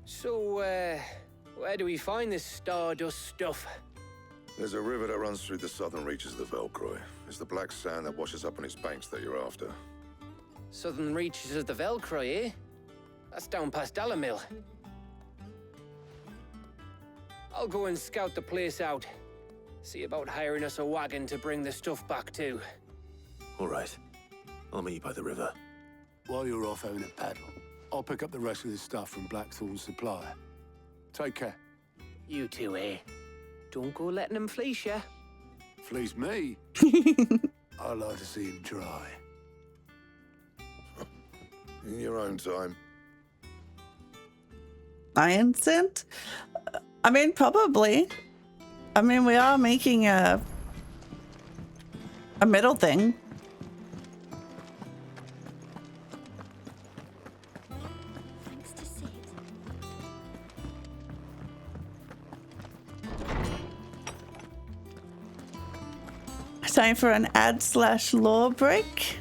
So, where do we find this Stardust stuff? There's a river that runs through the southern reaches of the Velcroy. It's the black sand that washes up on its banks that you're after. Southern reaches of the Velcroy, eh? That's down past Alamil. I'll go and scout the place out. See about hiring us a wagon to bring the stuff back to. All right. I'll meet you by the river. While you're off having a paddle, I'll pick up the rest of this stuff from Blackthorn's supply. Take care. You two, eh? Don't go letting them fleece ya. Fleece me? I like to see him try. In your own time. Iron scent? I mean, probably. I mean, we are making a metal thing. Time for an ad/law break.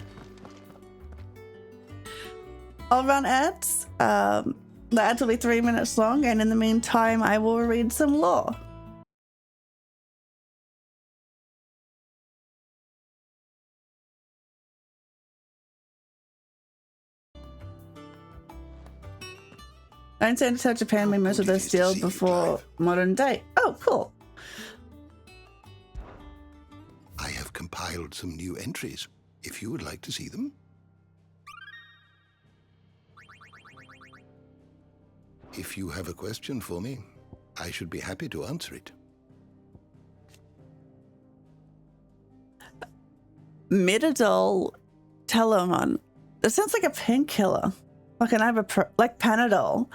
I'll run ads. The ads will be 3 minutes long, and in the meantime, I will read some law. I intend to tell Japan we most of their steel before modern day. Oh, cool. I have compiled some new entries, if you would like to see them. If you have a question for me, I should be happy to answer it. Midodol Telemon. It sounds like a painkiller, like an like Panadol.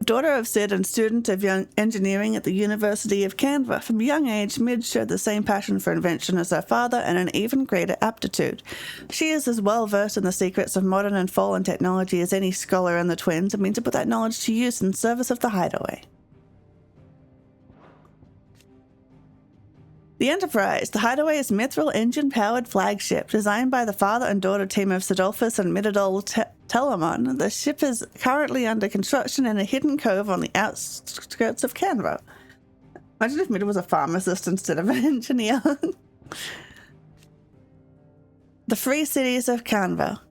Daughter of Sid and student of young engineering at the University of Canberra. From a young age, Mid showed the same passion for invention as her father and an even greater aptitude. She is as well versed in the secrets of modern and fallen technology as any scholar in the twins and means to put that knowledge to use in service of the Hideaway. The Enterprise. The Hideaway is Mithril engine-powered flagship, designed by the father and daughter team of Sidolphus and Midodol Telemon. The ship is currently under construction in a hidden cove on the outskirts of Canberra. Imagine if Mid was a pharmacist instead of an engineer. The Free Cities of Canberra.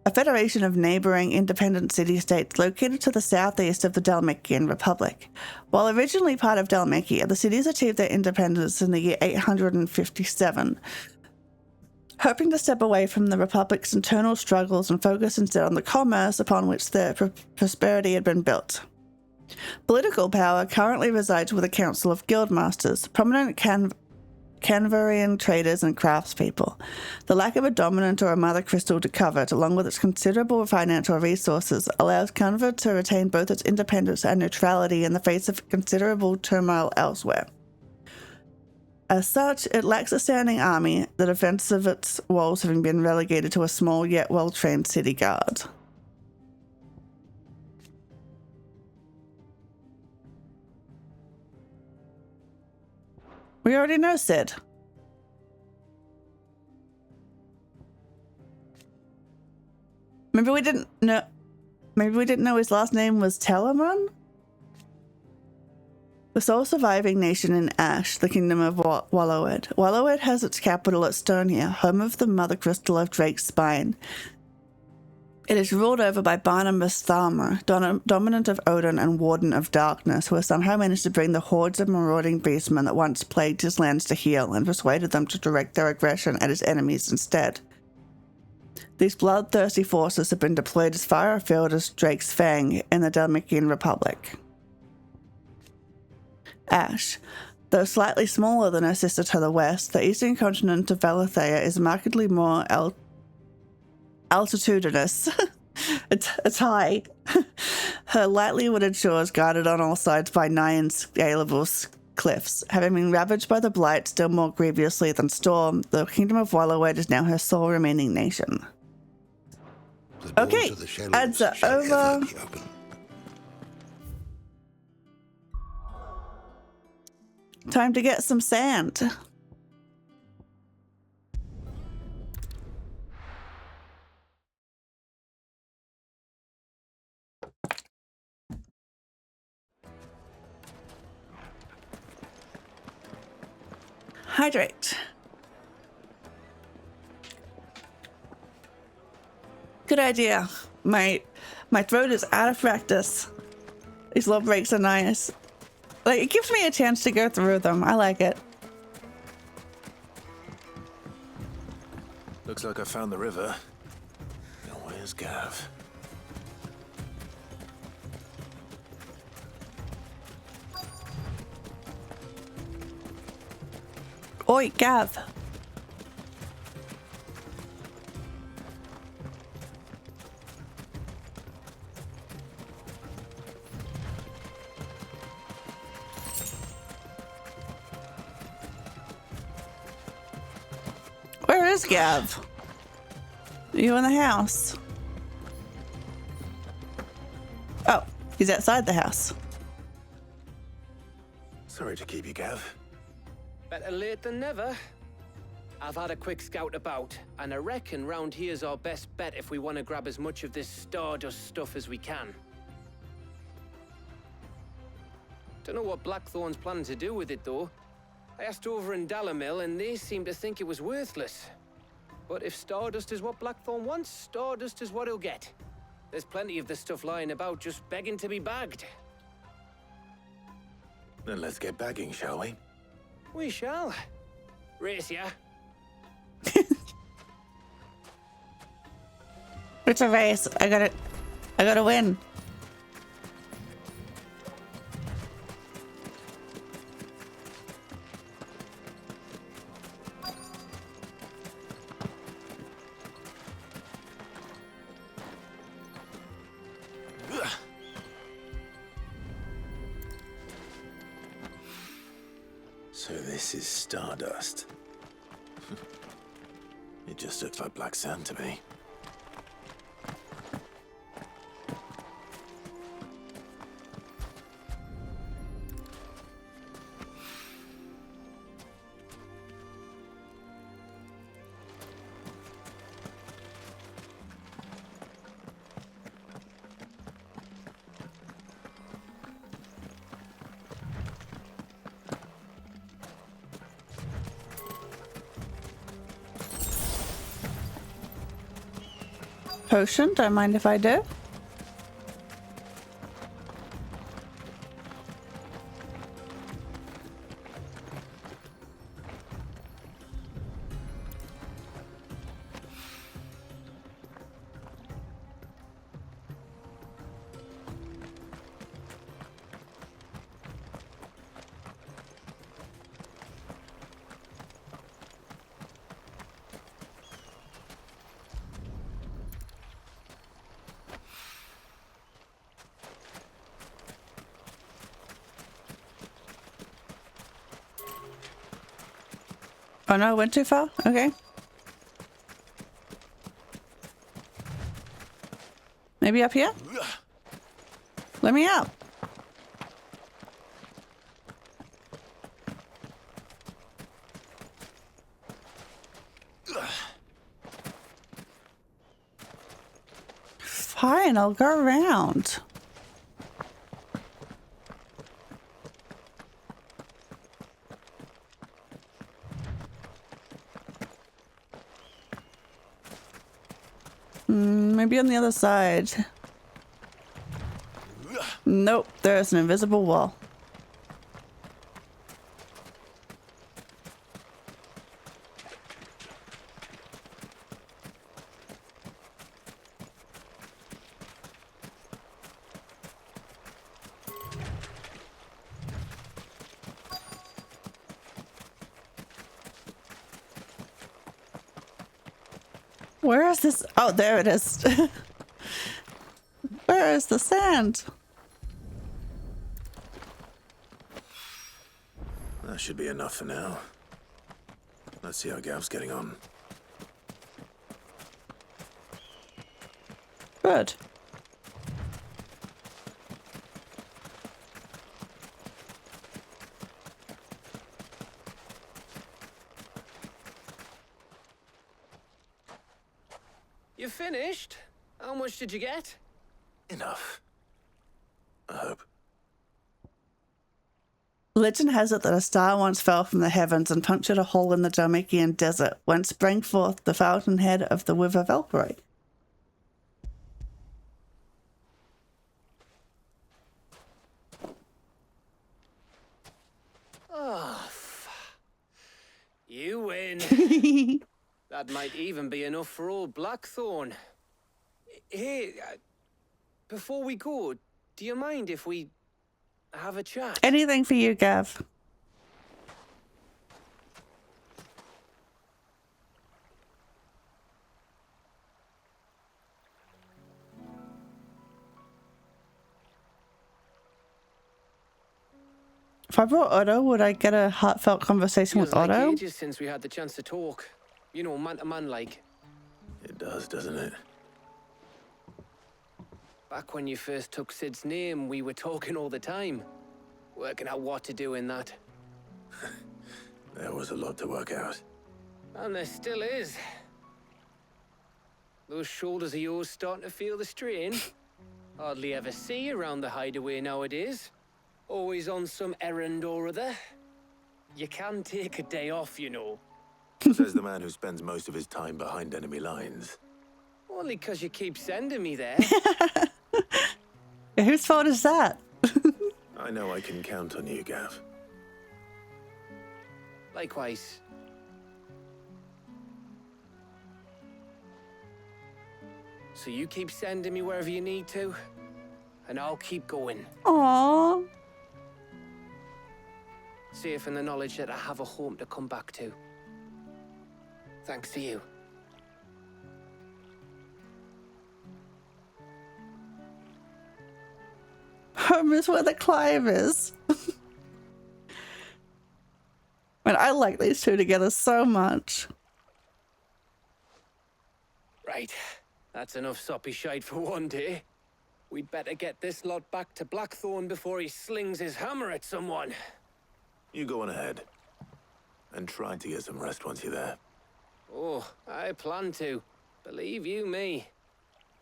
A federation of neighbouring independent city-states located to the southeast of the Dhalmekian Republic. While originally part of Dhalmekia, the cities achieved their independence in the year 857, hoping to step away from the Republic's internal struggles and focus instead on the commerce upon which their prosperity had been built. Political power currently resides with a council of guildmasters. Prominent Canvarian traders and craftspeople. The lack of a dominant or a mother crystal to cover it, along with its considerable financial resources, allows Canva to retain both its independence and neutrality in the face of considerable turmoil elsewhere. As such, it lacks a standing army, the defense of its walls having been relegated to a small yet well-trained city guard. We already know Sid. Maybe we didn't know his last name was Telemon? The sole surviving nation in Ash, the kingdom of Wallowed. Wallowed has its capital at Stonia, home of the mother crystal of Drake's spine. It is ruled over by Barnabas Thalmer, dominant of Odin and warden of darkness, who has somehow managed to bring the hordes of marauding beastmen that once plagued his lands to heel and persuaded them to direct their aggression at his enemies instead. These bloodthirsty forces have been deployed as far afield as Drake's Fang in the Dalmatian Republic. Ash. Though slightly smaller than her sister to the west, the eastern continent of Velathea is markedly more altitudinous. It's high. Her lightly wooded shores guarded on all sides by nigh unscalable cliffs. Having been ravaged by the blight still more grievously than storm, the kingdom of Wallowed is now her sole remaining nation. Okay, ads are over. Time to get some sand. Hydrate. Good idea. My throat is out of practice. These little breaks are nice. Like, it gives me a chance to go through them. I like it. Looks like I found the river. Now where's Gav? Oi, Gav. Where is Gav? Are you in the house? Oh, he's outside the house. Sorry to keep you, Gav. Better late than never. I've had a quick scout about, and I reckon round here's our best bet if we want to grab as much of this Stardust stuff as we can. Don't know what Blackthorn's planning to do with it, though. I asked over in Dalamil, and they seem to think it was worthless. But if Stardust is what Blackthorn wants, Stardust is what he'll get. There's plenty of this stuff lying about, just begging to be bagged. Then let's get bagging, shall we? We shall. Race ya. It's a race. I gotta win. So this is Stardust. It just looks like black sand to me. Potion, don't mind if I do. Oh no, I went too far? Okay. Maybe up here? Let me up. Fine, I'll go around. Maybe on the other side. Nope, there's an invisible wall. Where is this? Oh, there it is. Where is the sand? That should be enough for now. Let's see how Gav's getting on. Good. You finished? How much did you get? Enough. I hope. Legend has it that a star once fell from the heavens and punctured a hole in the Dharmekian desert, whence sprang forth the fountainhead of the River Valkyrie. Oh, you win. That might even be enough for old Blackthorn. Hey, before we go, do you mind if we have a chat? Anything for you, Gav. If I brought Otto, would I get a heartfelt conversation with Feels like Otto? ages since we had the chance to talk. You know, man to man like. It does, doesn't it? Back when you first took Sid's name, we were talking all the time. Working out what to do in that. There was a lot to work out. And there still is. Those shoulders of yours starting to feel the strain. Hardly ever see you around the hideaway nowadays. Always on some errand or other. You can take a day off, you know. Says the man who spends most of his time behind enemy lines. Only 'cause you keep sending me there. Yeah, whose fault is that? I know I can count on you, Gav. Likewise. So you keep sending me wherever you need to, and I'll keep going. Aww. Safe in the knowledge that I have a home to come back to. Thanks to you. Home is where the climb is. Man, I like these two together so much. Right. That's enough soppy shite for one day. We'd better get this lot back to Blackthorn before he slings his hammer at someone. You go on ahead. And try to get some rest once you're there. Oh, I plan to. Believe you me.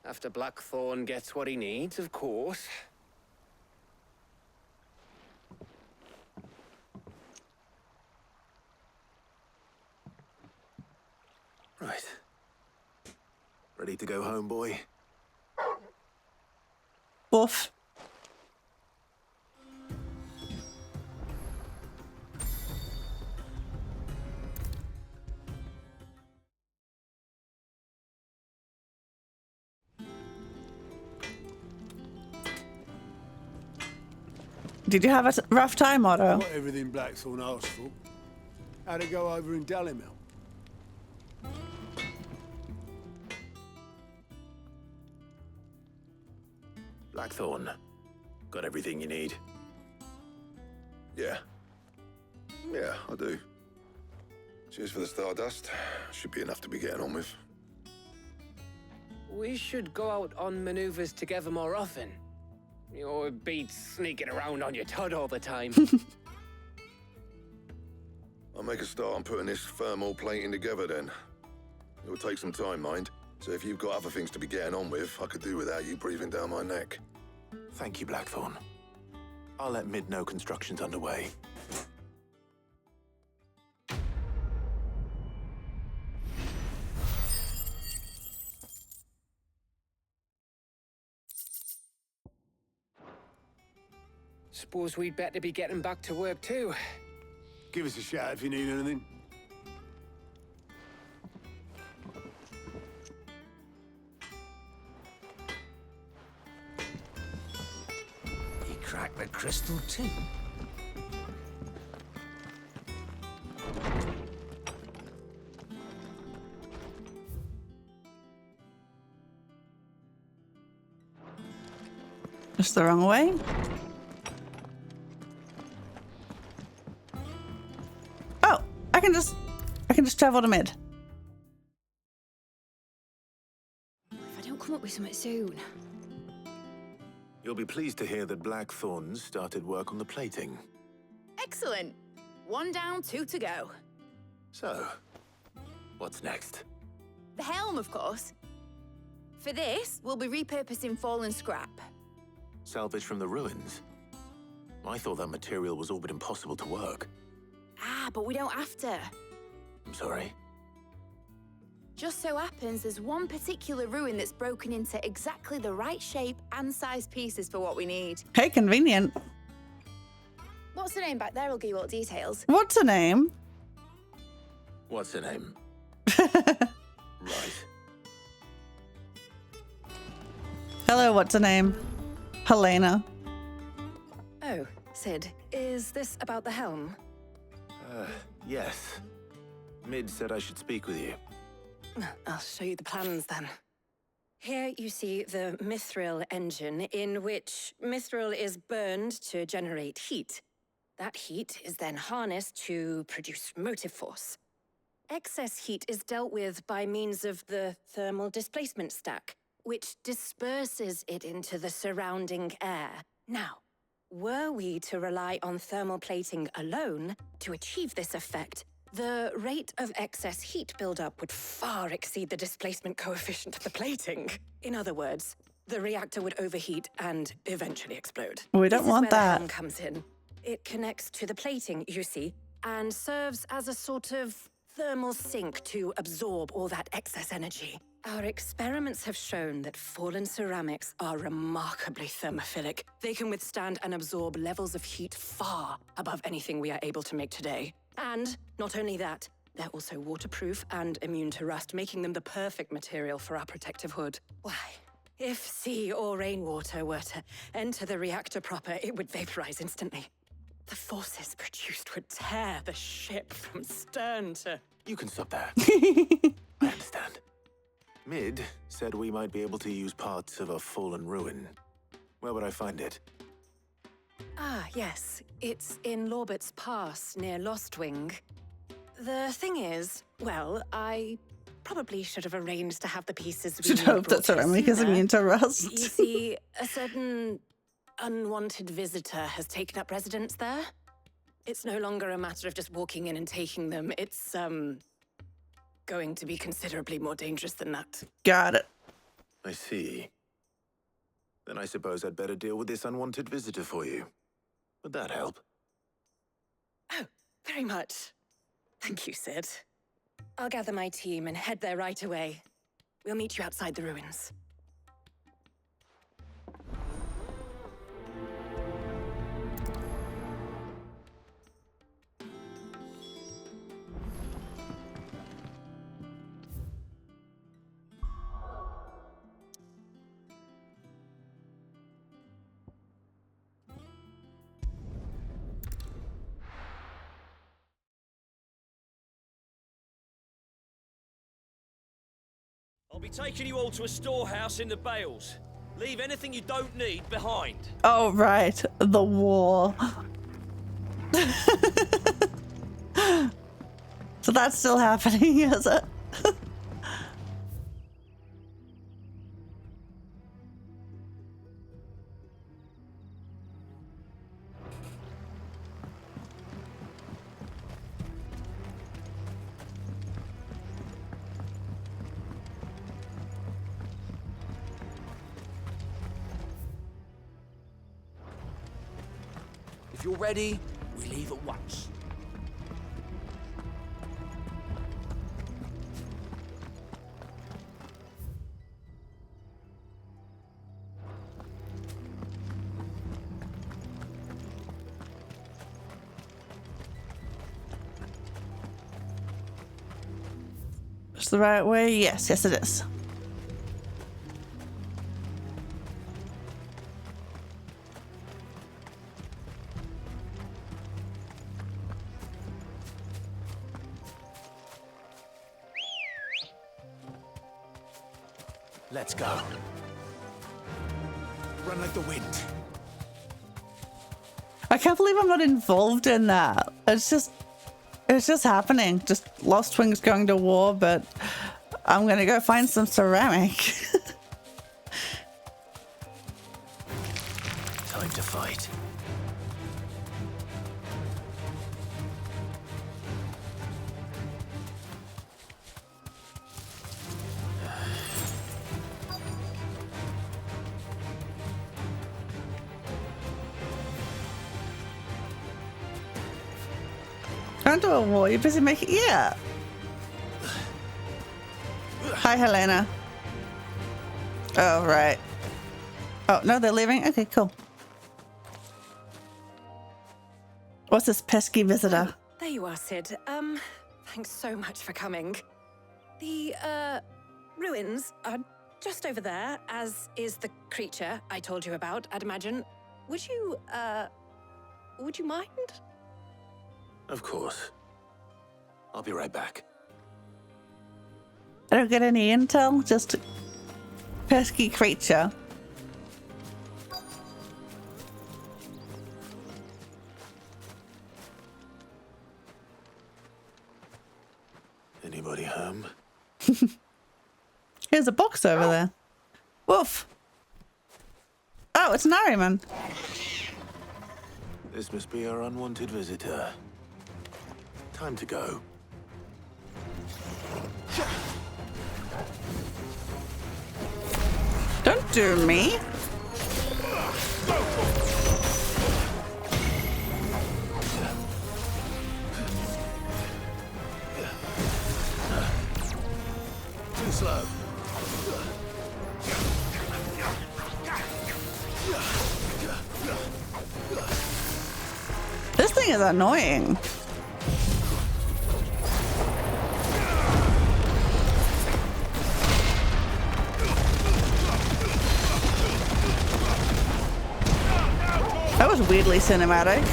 After Blackthorn gets what he needs, of course. Right. Ready to go home, boy? Woof. Did you have a rough time, Otto? Got everything Blackthorn asked for. How'd it go over in Dalimil? Blackthorn. Got everything you need? Yeah. Yeah, I do. Cheers for the stardust. Should be enough to be getting on with. We should go out on maneuvers together more often. Or beat sneaking around on your Todd all the time. I'll make a start on putting this thermal plating together then. It'll take some time, mind. So if you've got other things to be getting on with, I could do without you breathing down my neck. Thank you, Blackthorn. I'll let Mid know construction's underway. Suppose we'd better be getting back to work too. Give us a shout if you need anything. He cracked the crystal too. Just the wrong way. Oh, I can just travel to mid. If I don't come up with something soon. You'll be pleased to hear that Blackthorn's started work on the plating. Excellent. 1 down, 2 to go. So, what's next? The helm, of course. For this, we'll be repurposing fallen scrap. Salvage from the ruins? I thought that material was all but impossible to work. Ah, but we don't have to. I'm sorry. Just so happens there's one particular ruin that's broken into exactly the right shape and size pieces for what we need. Hey, convenient. What's the name back there? I'll give you all the details. What's her name? What's her name? Right. Hello, what's her name? Helena. Oh, Sid, is this about the helm? Yes. Mid said I should speak with you. I'll show you the plans then. Here you see the mithril engine, in which mithril is burned to generate heat. That heat is then harnessed to produce motive force. Excess heat is dealt with by means of the thermal displacement stack, which disperses it into the surrounding air. Now, were we to rely on thermal plating alone to achieve this effect, the rate of excess heat buildup would far exceed the displacement coefficient of the plating. In other words, the reactor would overheat and eventually explode. We don't want This is where that. the helm comes in. It connects to the plating, you see, and serves as a sort of thermal sink to absorb all that excess energy. Our experiments have shown that fallen ceramics are remarkably thermophilic. They can withstand and absorb levels of heat far above anything we are able to make today. And not only that, they're also waterproof and immune to rust, making them the perfect material for our protective hood. Why, if sea or rainwater were to enter the reactor proper, it would vaporize instantly. The forces produced would tear the ship from stern to... You can stop there. I understand. Mid said we might be able to use parts of a fallen ruin. Where would I find it? Ah, yes. It's in Lorbert's Pass, near Lostwing. The thing is, well, I probably should have arranged to have the pieces we Should hope that ceramic is immune to rust. You see, a certain unwanted visitor has taken up residence there. It's no longer a matter of just walking in and taking them. It's, going to be considerably more dangerous than that. Got it. I see. Then I suppose I'd better deal with this unwanted visitor for you. Would that help? Oh, very much. Thank you, Sid. I'll gather my team and head there right away. We'll meet you outside the ruins. I'll be taking you all to a storehouse in the Bales. Leave anything you don't need behind. Oh, right. The war. So that's still happening, is it? If you're ready, we leave at once. It's the right way? Yes, yes it is. Let's go. Run like the wind. I can't believe I'm not involved in that. It's just happening. Just Lost Wings going to war, but I'm gonna go find some ceramic. Time to fight. Going to a war, you're busy making... Yeah. Hi, Helena. Oh, right. Oh, no, they're leaving? Okay, cool. What's this pesky visitor? There you are, Sid. Thanks so much for coming. The, ruins are just over there, as is the creature I told you about, I'd imagine. Would you mind? Of course. I'll be right back. I don't get any intel, just pesky creature. Anybody home? Here's a box over there. Woof. Oh, it's Nariman. This must be our unwanted visitor. Time to go. Don't do me. Too slow. This thing is annoying. That was weirdly cinematic.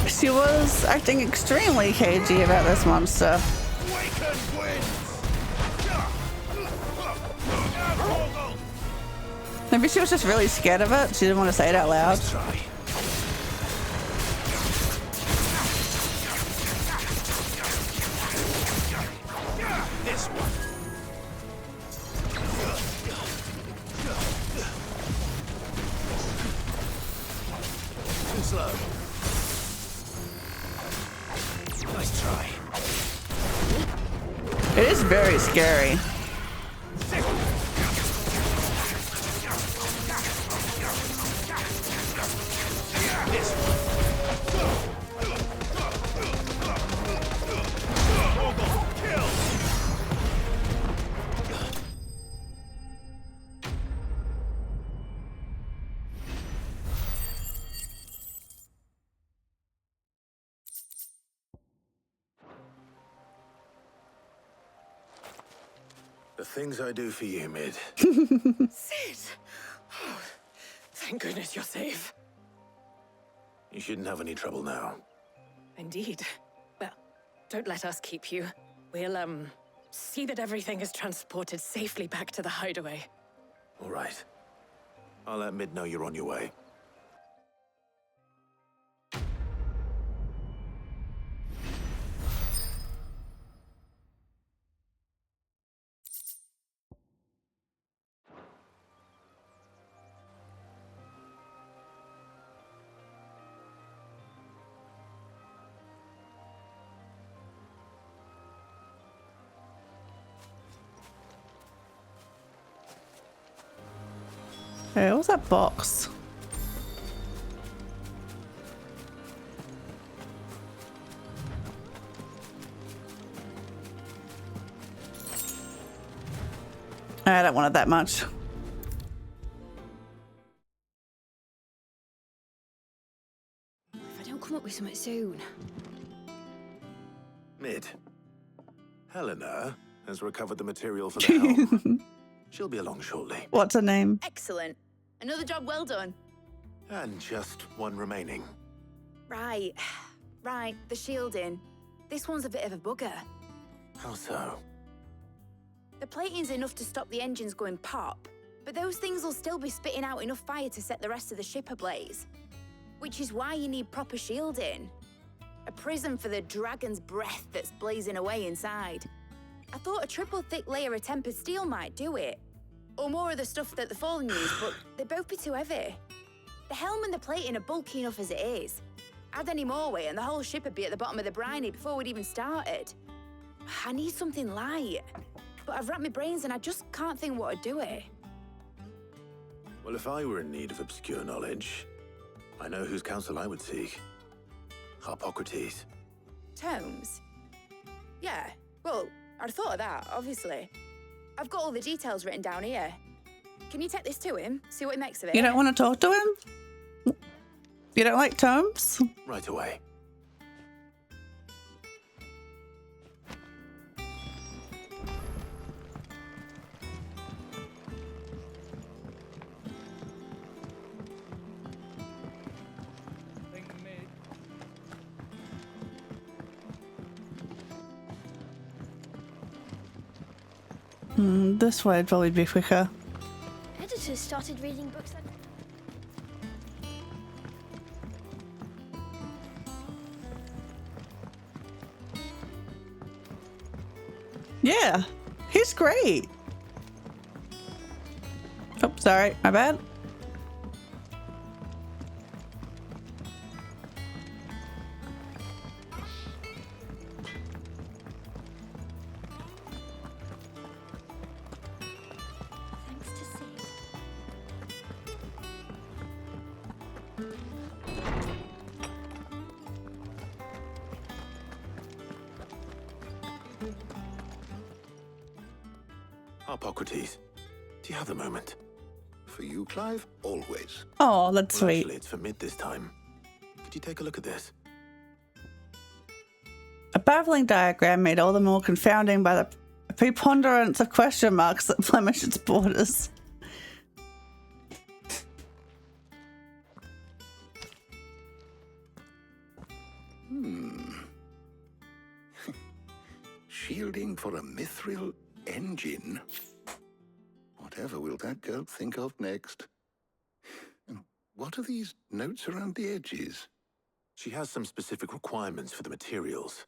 She was acting extremely cagey about this monster. Maybe she was just really scared of it. She didn't want to say it out loud. Too slow. Nice try. It is very scary. The things I do for you, Mid. Sid! Oh, thank goodness you're safe. You shouldn't have any trouble now. Indeed. Well, don't let us keep you. We'll, see that everything is transported safely back to the hideaway. All right. I'll let Mid know you're on your way. Hey, what was that box? I don't want it that much. If I don't come up with something soon. Mid. Helena has recovered the material for the helm. She'll be along shortly. What's her name? Excellent. Another job well done. And just one remaining. Right. Right, the shielding. This one's a bit of a bugger. How so? The plating's enough to stop the engines going pop, but those things will still be spitting out enough fire to set the rest of the ship ablaze. Which is why you need proper shielding. A prison for the dragon's breath that's blazing away inside. I thought a triple thick layer of tempered steel might do it. Or more of the stuff that the Fallen use, but they'd both be too heavy. The helm and the plating are bulky enough as it is. Add any more weight and the whole ship would be at the bottom of the briny before we'd even started. I need something light. But I've racked my brains and I just can't think what would do it. Well, if I were in need of obscure knowledge, I know whose counsel I would seek. Harpocrates. Tomes? Yeah, well, I'd thought of that, obviously. I've got all the details written down here. Can you take this to him? See what he makes of it? You don't want to talk to him? You don't like tomes? Right away. This way would probably be quicker. Editors started reading books like... Yeah, he's great. Oh, sorry, my bad. Harpocrates, do you have a moment? For you, Clive, always. Oh, that's Well, sweet. actually, it's for Mid this time. Could you take a look at this? A baffling diagram made all the more confounding by the preponderance of question marks that blemish its borders. Shielding for a mithril engine? Whatever will that girl think of next? And what are these notes around the edges? She has some specific requirements for the materials.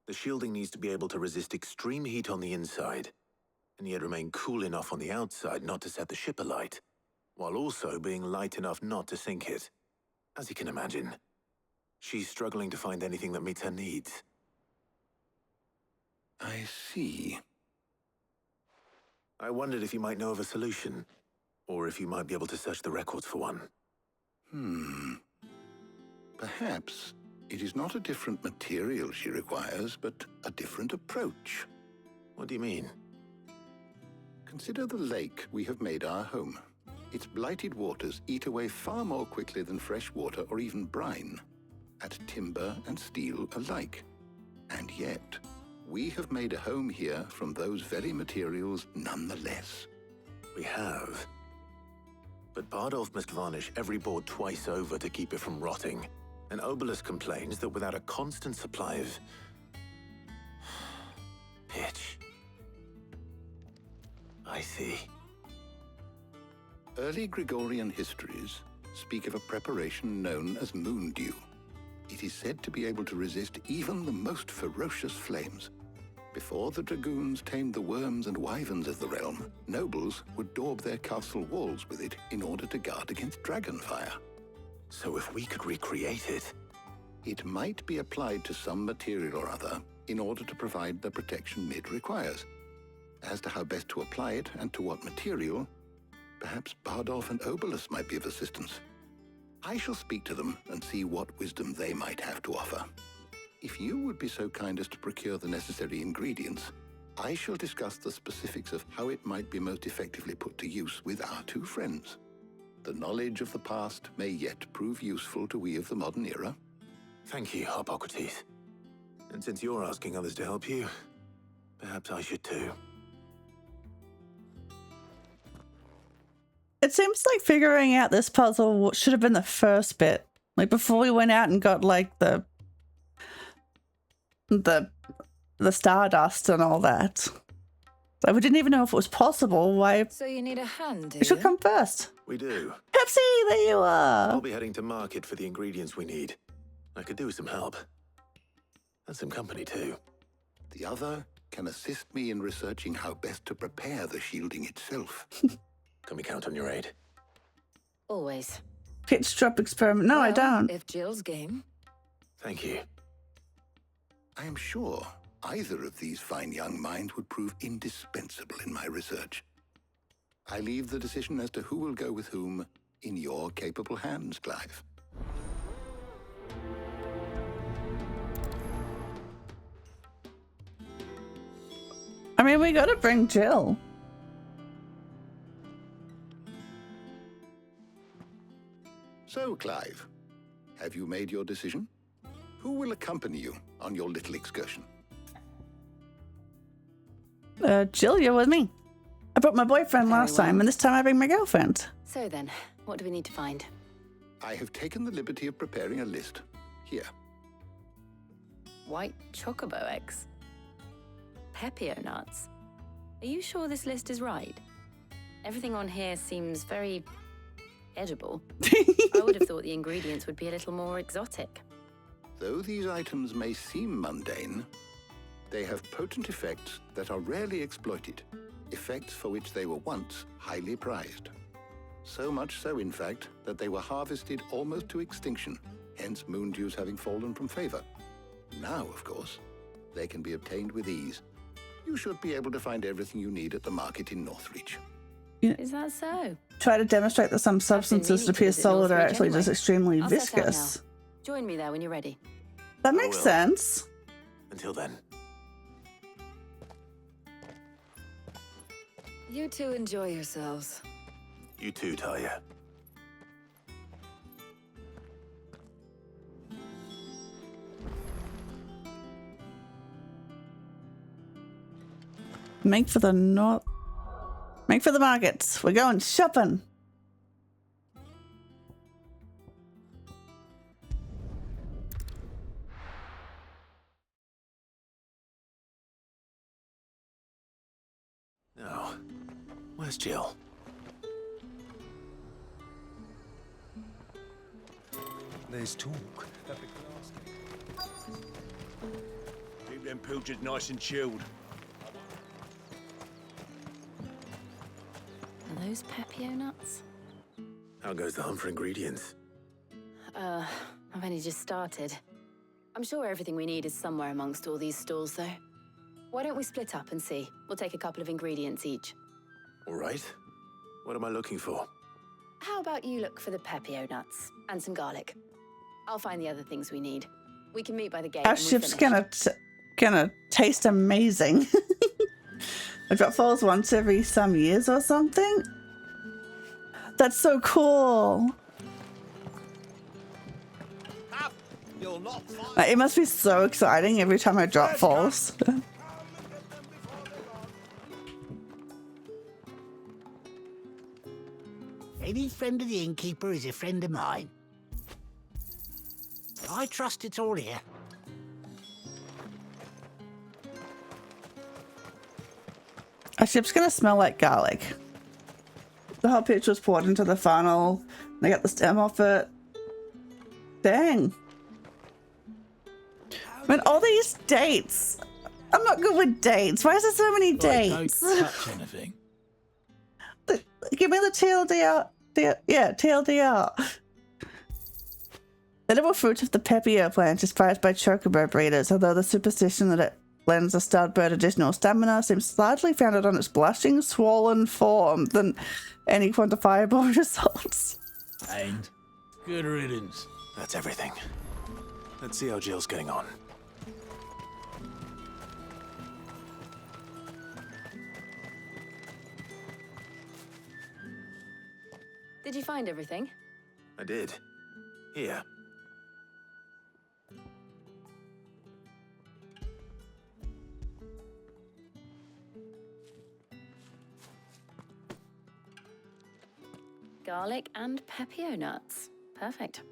The shielding needs to be able to resist extreme heat on the inside, and yet remain cool enough on the outside not to set the ship alight, while also being light enough not to sink it. As you can imagine, she's struggling to find anything that meets her needs. I see. I wondered if you might know of a solution, or if you might be able to search the records for one. Perhaps it is not a different material she requires, but a different approach. What do you mean? Consider the lake we have made our home. Its blighted waters eat away far more quickly than fresh water or even brine, at timber and steel alike. And yet, we have made a home here from those very materials nonetheless. We have. But Bardolph must varnish every board twice over to keep it from rotting. And Obelus complains that without a constant supply of pitch. I see. Early Gregorian histories speak of a preparation known as moon dew. It is said to be able to resist even the most ferocious flames. Before the dragoons tamed the worms and wyverns of the realm, nobles would daub their castle walls with it in order to guard against dragon fire. So if we could recreate it... It might be applied to some material or other in order to provide the protection Mid requires. As to how best to apply it and to what material, perhaps Bardolph and Obelus might be of assistance. I shall speak to them and see what wisdom they might have to offer. If you would be so kind as to procure the necessary ingredients, I shall discuss the specifics of how it might be most effectively put to use with our two friends. The knowledge of the past may yet prove useful to we of the modern era. Thank you, Hippocrates. And since you're asking others to help you, perhaps I should too. It seems like figuring out this puzzle should have been the first bit. Like before we went out and got like the stardust and all that. Like we didn't even know if it was possible. Why? So you need a hand, do It should you? come first. We do. Pepsi, there you are. I'll be heading to market for the ingredients we need. I could do with some help. And some company too. The other can assist me in researching how best to prepare the shielding itself. Can we count on your aid? Always. Pitch drop experiment. No, I don't. If Jill's game. Thank you. I am sure either of these fine young minds would prove indispensable in my research. I leave the decision as to who will go with whom in your capable hands, Clive. I mean, we gotta bring Jill. So, Clive, have you made your decision? Who will accompany you on your little excursion? Jill, you're with me. I brought my boyfriend last time, and this time I bring my girlfriend. So then, what do we need to find? I have taken the liberty of preparing a list. Here. White chocobo eggs. Pepio nuts. Are you sure this list is right? Everything on here seems very edible. I would have thought the ingredients would be a little more exotic. Though these items may seem mundane, they have potent effects that are rarely exploited, effects for which they were once highly prized. So much so, in fact, that they were harvested almost to extinction, hence moon dews having fallen from favor. Now, of course, they can be obtained with ease. You should be able to find everything you need at the market in Northreach. Is that so? Try to demonstrate that some substances that appear solid are actually just extremely I'll set out viscous. now. Join me there when you're ready. That makes sense. Until then. You two enjoy yourselves. You too, Talia. Make for the markets. We're going shopping. Now, where's Jill? There's talk that the class... Keep them pilchards nice and chilled. Are those Pepio nuts? How goes the hunt for ingredients? I've only just started. I'm sure everything we need is somewhere amongst all these stalls, though. Why don't we split up and see? We'll take a couple of ingredients each. All right. What am I looking for? How about you look for the Pepio nuts and some garlic? I'll find the other things we need. We can meet by the gate. Our ship's gonna taste amazing. I drop falls once every some years or something. That's so cool. You'll not find... It must be so exciting every time I drop falls. Any friend of the innkeeper is a friend of mine. I trust it's all here. Our ship's gonna smell like garlic. The hot pitch was poured into the funnel. They got the stem off it. Dang. Man, all these dates. I'm not good with dates. Why is there so many dates? Don't touch anything. Give me the TLDR. TLDR. The edible fruit of the pepio plant is prized by chocobo breeders, although the superstition that it lends a stud bird additional stamina seems largely founded on its blushing, swollen form than any quantifiable results. And good riddance. That's everything. Let's see how Jill's getting on. Did you find everything? I did. Here. Garlic and pepio nuts. Perfect.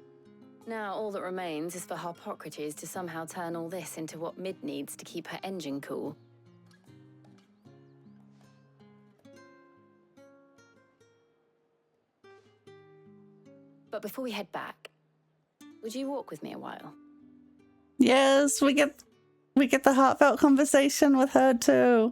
Now all that remains is for Harpocrates to somehow turn all this into what Mid needs to keep her engine cool. But before we head back, would you walk with me a while? Yes, we get the heartfelt conversation with her too.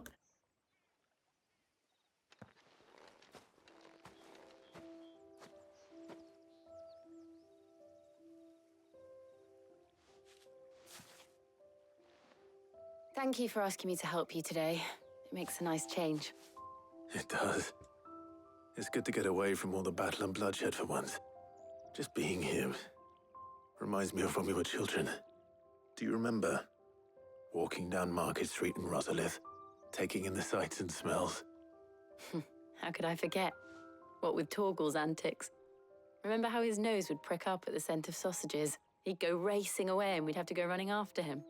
Thank you for asking me to help you today. It makes a nice change. It does. It's good to get away from all the battle and bloodshed for once. Just being here reminds me of when we were children. Do you remember walking down Market Street in Rosalith, taking in the sights and smells? How could I forget? What with Torgal's antics. Remember how his nose would prick up at the scent of sausages? He'd go racing away and we'd have to go running after him.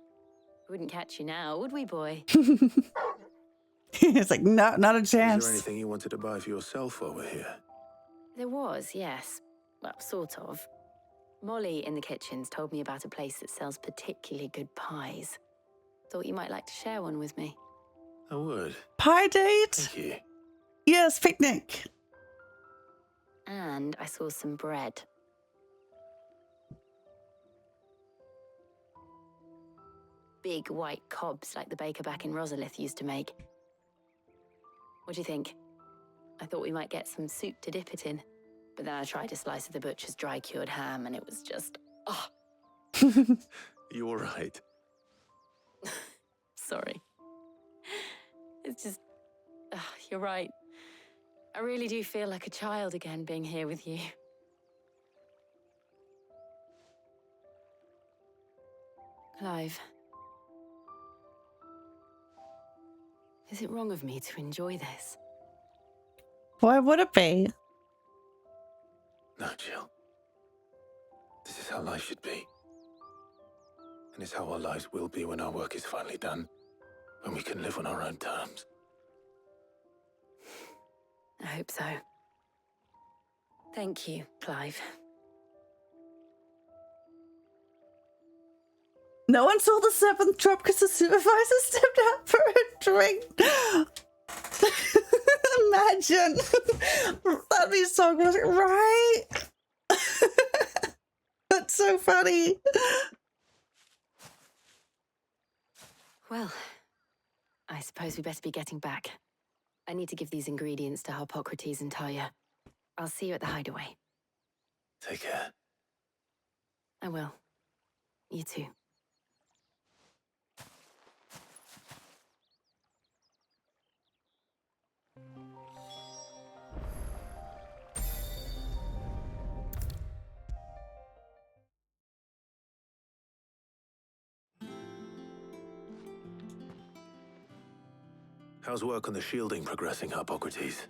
We wouldn't catch you now, would we, boy? It's like, not a chance. Is there anything you wanted to buy for yourself while we're here? There was, yes. Well, sort of. Molly in the kitchens told me about a place that sells particularly good pies. Thought you might like to share one with me. I would. Pie date? Thank you. Yes, picnic. And I saw some bread. Big white cobs like the baker back in Rosalith used to make. What do you think? I thought we might get some soup to dip it in. But then I tried a slice of the butcher's dry-cured ham and it was just... oh. You all right? Sorry. It's just... you're right. I really do feel like a child again being here with you. Clive. Is it wrong of me to enjoy this? Why would it be? No, Jill. This is how life should be. And it's how our lives will be when our work is finally done. When we can live on our own terms. I hope so. Thank you, Clive. No one saw the seventh drop because the supervisor stepped out for a drink. Imagine. That'd be so good, right? That's so funny. Well, I suppose we better be getting back. I need to give these ingredients to Harpocrates and Talia. I'll see you at the hideaway. Take care. I will. You too. How's work on the shielding progressing, Harpocrates?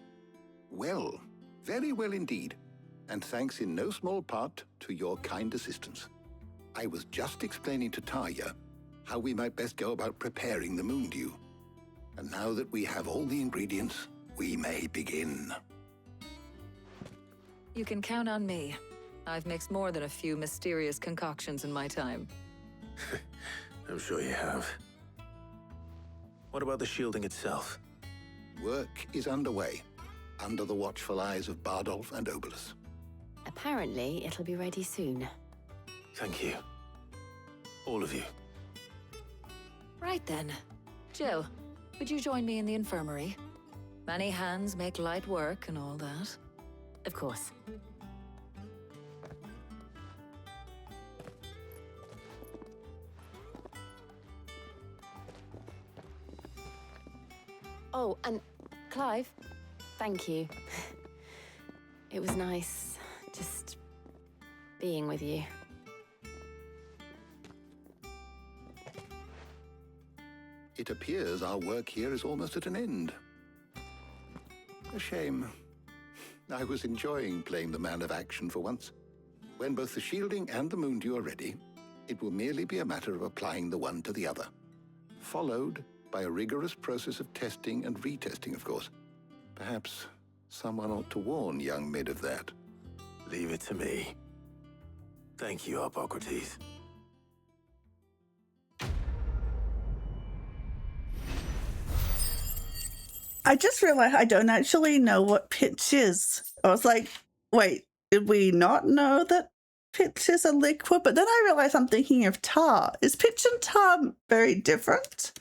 Well, very well indeed. And thanks in no small part to your kind assistance. I was just explaining to Talia how we might best go about preparing the Moondew. And now that we have all the ingredients, we may begin. You can count on me. I've mixed more than a few mysterious concoctions in my time. I'm sure you have. What about the shielding itself? Work is underway, under the watchful eyes of Bardolph and Obolus. Apparently, it'll be ready soon. Thank you. All of you. Right then. Jill, would you join me in the infirmary? Many hands make light work and all that. Of course. Oh, and Clive, thank you. It was nice just being with you. It appears our work here is almost at an end. A shame. I was enjoying playing the man of action for once. When both the shielding and the Moondew are ready, it will merely be a matter of applying the one to the other. Followed by a rigorous process of testing and retesting, of course. Perhaps someone ought to warn young Mid of that. Leave it to me. Thank you, Hippocrates. I just realized I don't actually know what pitch is. I was like, wait, did we not know that pitch is a liquid? But then I realized I'm thinking of tar. Is pitch and tar very different?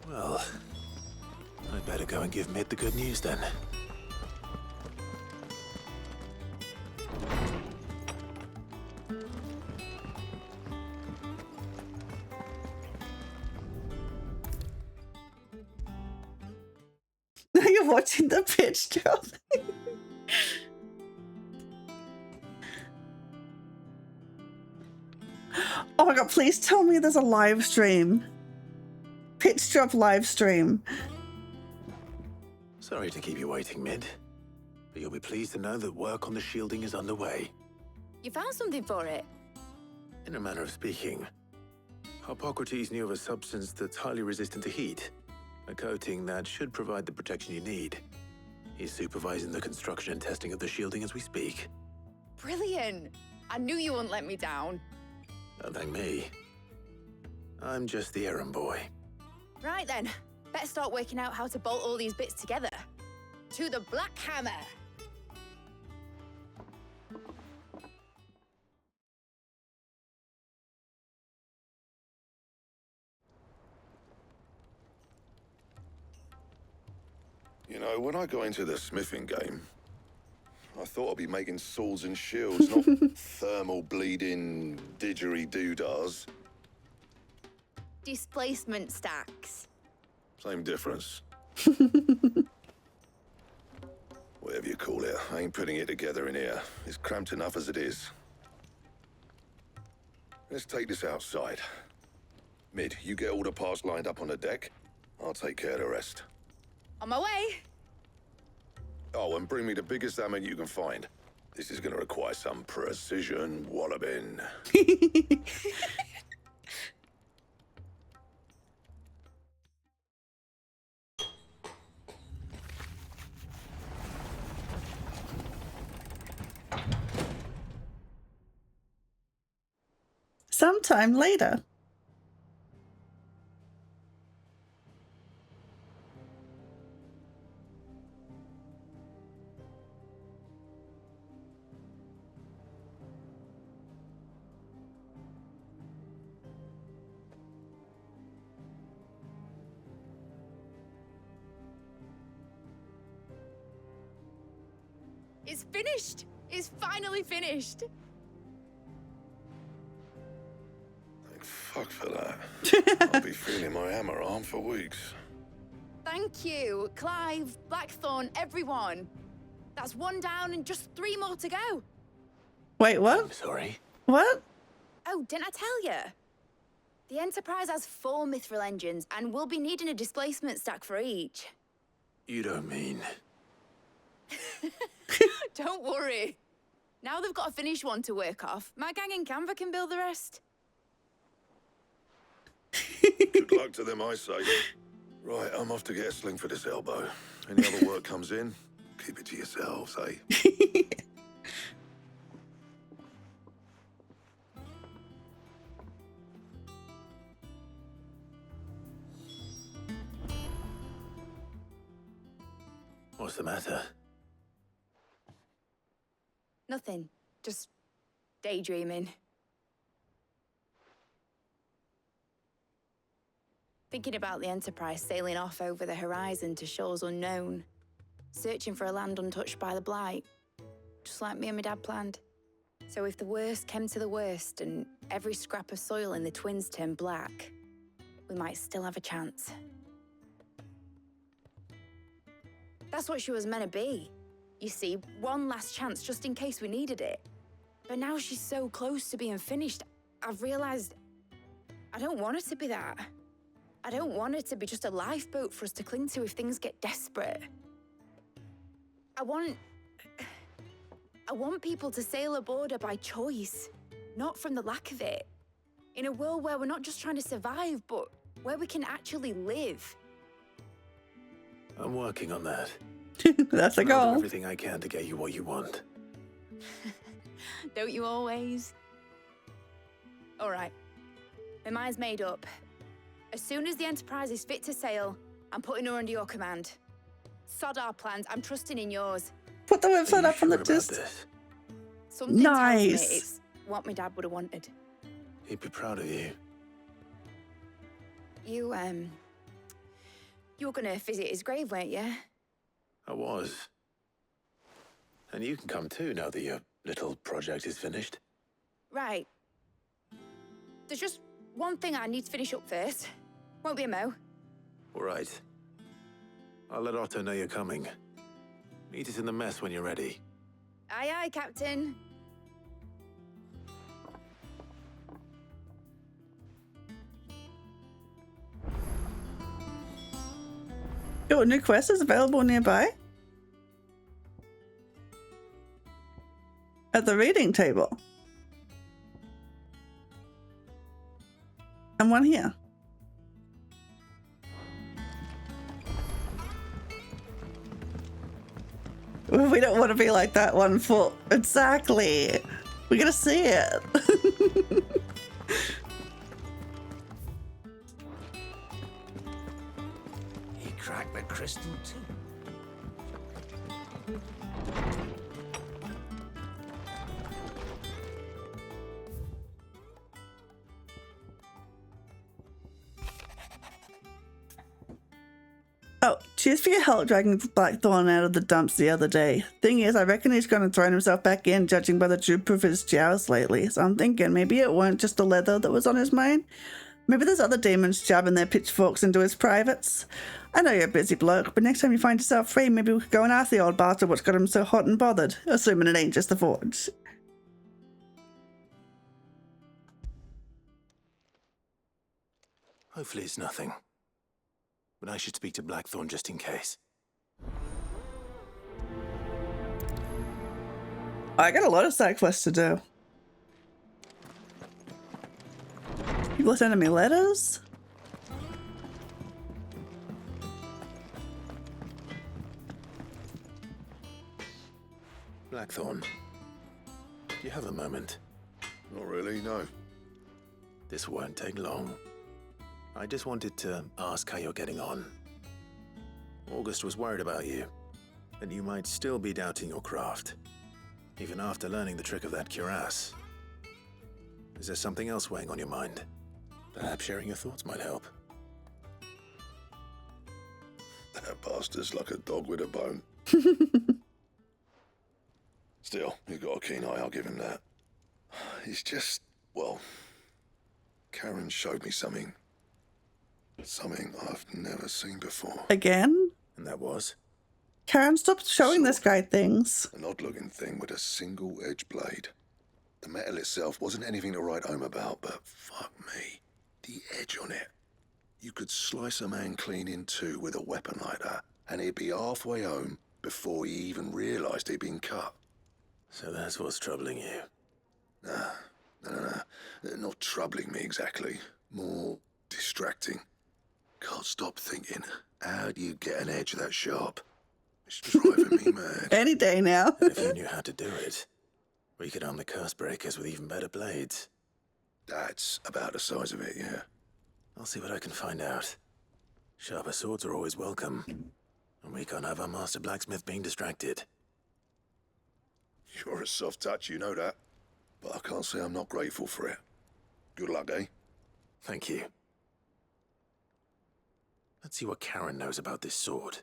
Well, I'd better go and give Mid the good news then. Now you're watching the pitch drop. Oh my god, please tell me there's a live stream. Pitch drop live stream. Sorry to keep you waiting, Mid. But you'll be pleased to know that work on the shielding is underway. You found something for it? In a manner of speaking, Hippocrates knew of a substance that's highly resistant to heat. A coating that should provide the protection you need. He's supervising the construction and testing of the shielding as we speak. Brilliant! I knew you wouldn't let me down. Don't thank me. I'm just the errand boy. Right then, better start working out how to bolt all these bits together. To the Black Hammer! You know, when I got into the smithing game, I thought I'd be making swords and shields, not thermal bleeding didgeridoo-dahs. Displacement stacks. Same difference. Whatever you call it, I ain't putting it together in here. It's cramped enough as it is. Let's take this outside. Mid, you get all the parts lined up on the deck. I'll take care of the rest. On my way! Oh, and bring me the biggest hammer you can find. This is gonna require some precision walloping. Sometime later. It's finished! It's finally finished! Thank fuck for that. I'll be feeling my hammer arm for weeks. Thank you, Clive, Blackthorn, everyone. That's one down and just 3 more to go. Wait, what? I'm sorry. What? Oh, didn't I tell you? The Enterprise has 4 mithril engines, and we'll be needing a displacement stack for each. You don't mean... Don't worry. Now they've got a finished one to work off. My gang in Canva can build the rest. Good luck to them, I say. Right, I'm off to get a sling for this elbow. Any other work comes in, Keep it to yourselves, eh? What's the matter? Nothing. Just daydreaming. Thinking about the Enterprise sailing off over the horizon to shores unknown, searching for a land untouched by the Blight, just like me and my dad planned. So if the worst came to the worst and every scrap of soil in the Twins turned black, we might still have a chance. That's what she was meant to be. You see, one last chance just in case we needed it. But now she's so close to being finished, I've realized I don't want her to be that. I don't want her to be just a lifeboat for us to cling to if things get desperate. I want people to sail aboard her by choice, not from the lack of it. In a world where we're not just trying to survive, but where we can actually live. I'm working on that. That's a I'll do goal. everything I can to get you what you want. Don't you always? All right. My mind's made up. As soon as the Enterprise is fit to sail, I'm putting her under your command. Sod our plans. I'm trusting in yours. Put the website up on the disc. Something tells me Nice. it's what my dad would have wanted. He'd be proud of you. You were gonna visit his grave, weren't you? I was. And you can come too now that your little project is finished. Right. There's just one thing I need to finish up first. Won't be a mo. All right. I'll let Otto know you're coming. Meet us in the mess when you're ready. Aye, aye, Captain. Your new quest is available nearby. At the reading table. And one here. We don't want to be like that 1 foot. Exactly. We're gonna see it. He cracked the crystal too. Oh, cheers for your help dragging Blackthorn out of the dumps the other day. Thing is, I reckon he's gonna throw himself back in, judging by the droop of his jowls lately. So I'm thinking maybe it weren't just the leather that was on his mind. Maybe there's other demons jabbing their pitchforks into his privates. I know you're a busy bloke, but next time you find yourself free, maybe we could go and ask the old bastard what's got him so hot and bothered, assuming it ain't just the forge. Hopefully it's nothing. But I should speak to Blackthorn just in case. I got a lot of side quests to do. People are sending me letters. Blackthorn, do you have a moment? Not really, no. This won't take long. I just wanted to ask how you're getting on. August was worried about you, and you might still be doubting your craft, even after learning the trick of that cuirass. Is there something else weighing on your mind? Perhaps sharing your thoughts might help. That bastard's like a dog with a bone. Still, he's got a keen eye, I'll give him that. He's just, well, Karen showed me something. Something I've never seen before. Again? And that was? Karen, stop showing this guy things. An odd-looking thing with a single-edged blade. The metal itself wasn't anything to write home about, but fuck me, the edge on it. You could slice a man clean in two with a weapon like that, and he'd be halfway home before he even realised he'd been cut. So that's what's troubling you? Nah, not troubling me exactly. More distracting. Can't stop thinking, how do you get an edge that sharp? It's driving me mad. Any day now. And if you knew how to do it, we could arm the curse breakers with even better blades. That's about the size of it, yeah. I'll see what I can find out. Sharper swords are always welcome. And we can't have our master blacksmith being distracted. You're a soft touch, you know that. But I can't say I'm not grateful for it. Good luck, eh? Thank you. Let's see what Karen knows about this sword.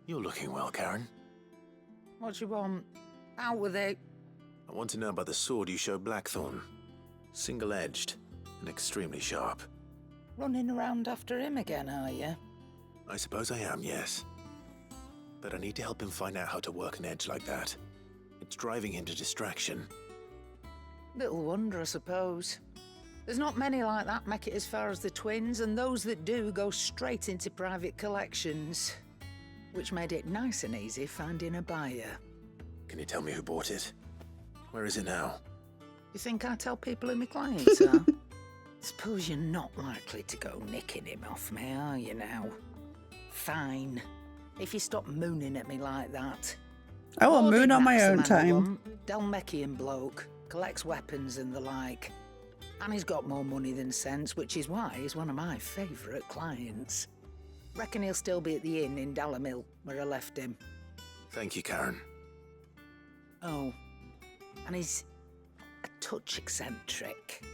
You're looking well, Karen. What you want? Out with it. I want to know about the sword you showed Blackthorn. Single-edged and extremely sharp. Running around after him again, are you? I suppose I am, yes. But I need to help him find out how to work an edge like that. It's driving him to distraction. Little wonder, I suppose. There's not many like that make it as far as the twins, and those that do go straight into private collections. Which made it nice and easy finding a buyer. Can you tell me who bought it? Where is it now? You think I tell people who my clients are? Suppose you're not likely to go nicking him off me, are you now? Fine. If you stop mooning at me like that. I will moon on my own time. Dalmekian bloke, collects weapons and the like. And he's got more money than sense, which is why he's one of my favourite clients. Reckon he'll still be at the inn in Dalamil, where I left him. Thank you, Karen. Oh, and he's a touch eccentric,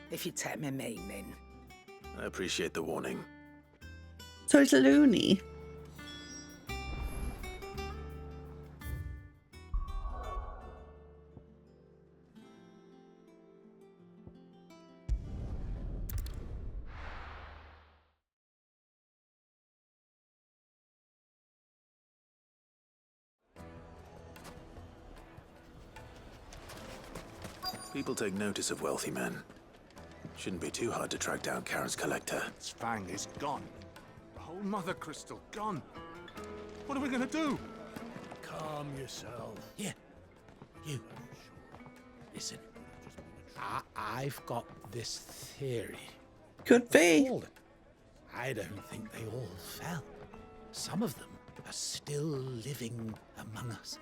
if you take my meaning. I appreciate the warning. So it's loony. People take notice of wealthy men. Shouldn't be too hard to track down Karen's collector. Its fang is gone. The whole mother crystal gone. What are we gonna do? Calm yourself. Here, you. Listen, I've got this theory. Could be. I don't think they all fell. Some of them are still living among us.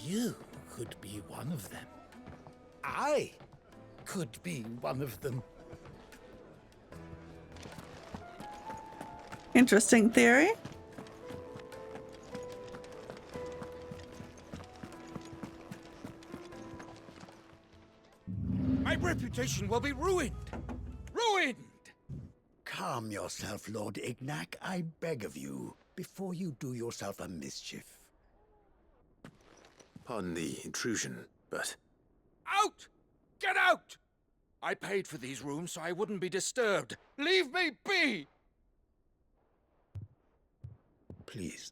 You could be one of them. I could be one of them. Interesting theory. My reputation will be ruined. Ruined! Calm yourself, Lord Ignac, I beg of you, before you do yourself a mischief. Pardon the intrusion, but... Out! Get out! I paid for these rooms so I wouldn't be disturbed. Leave me be! Please,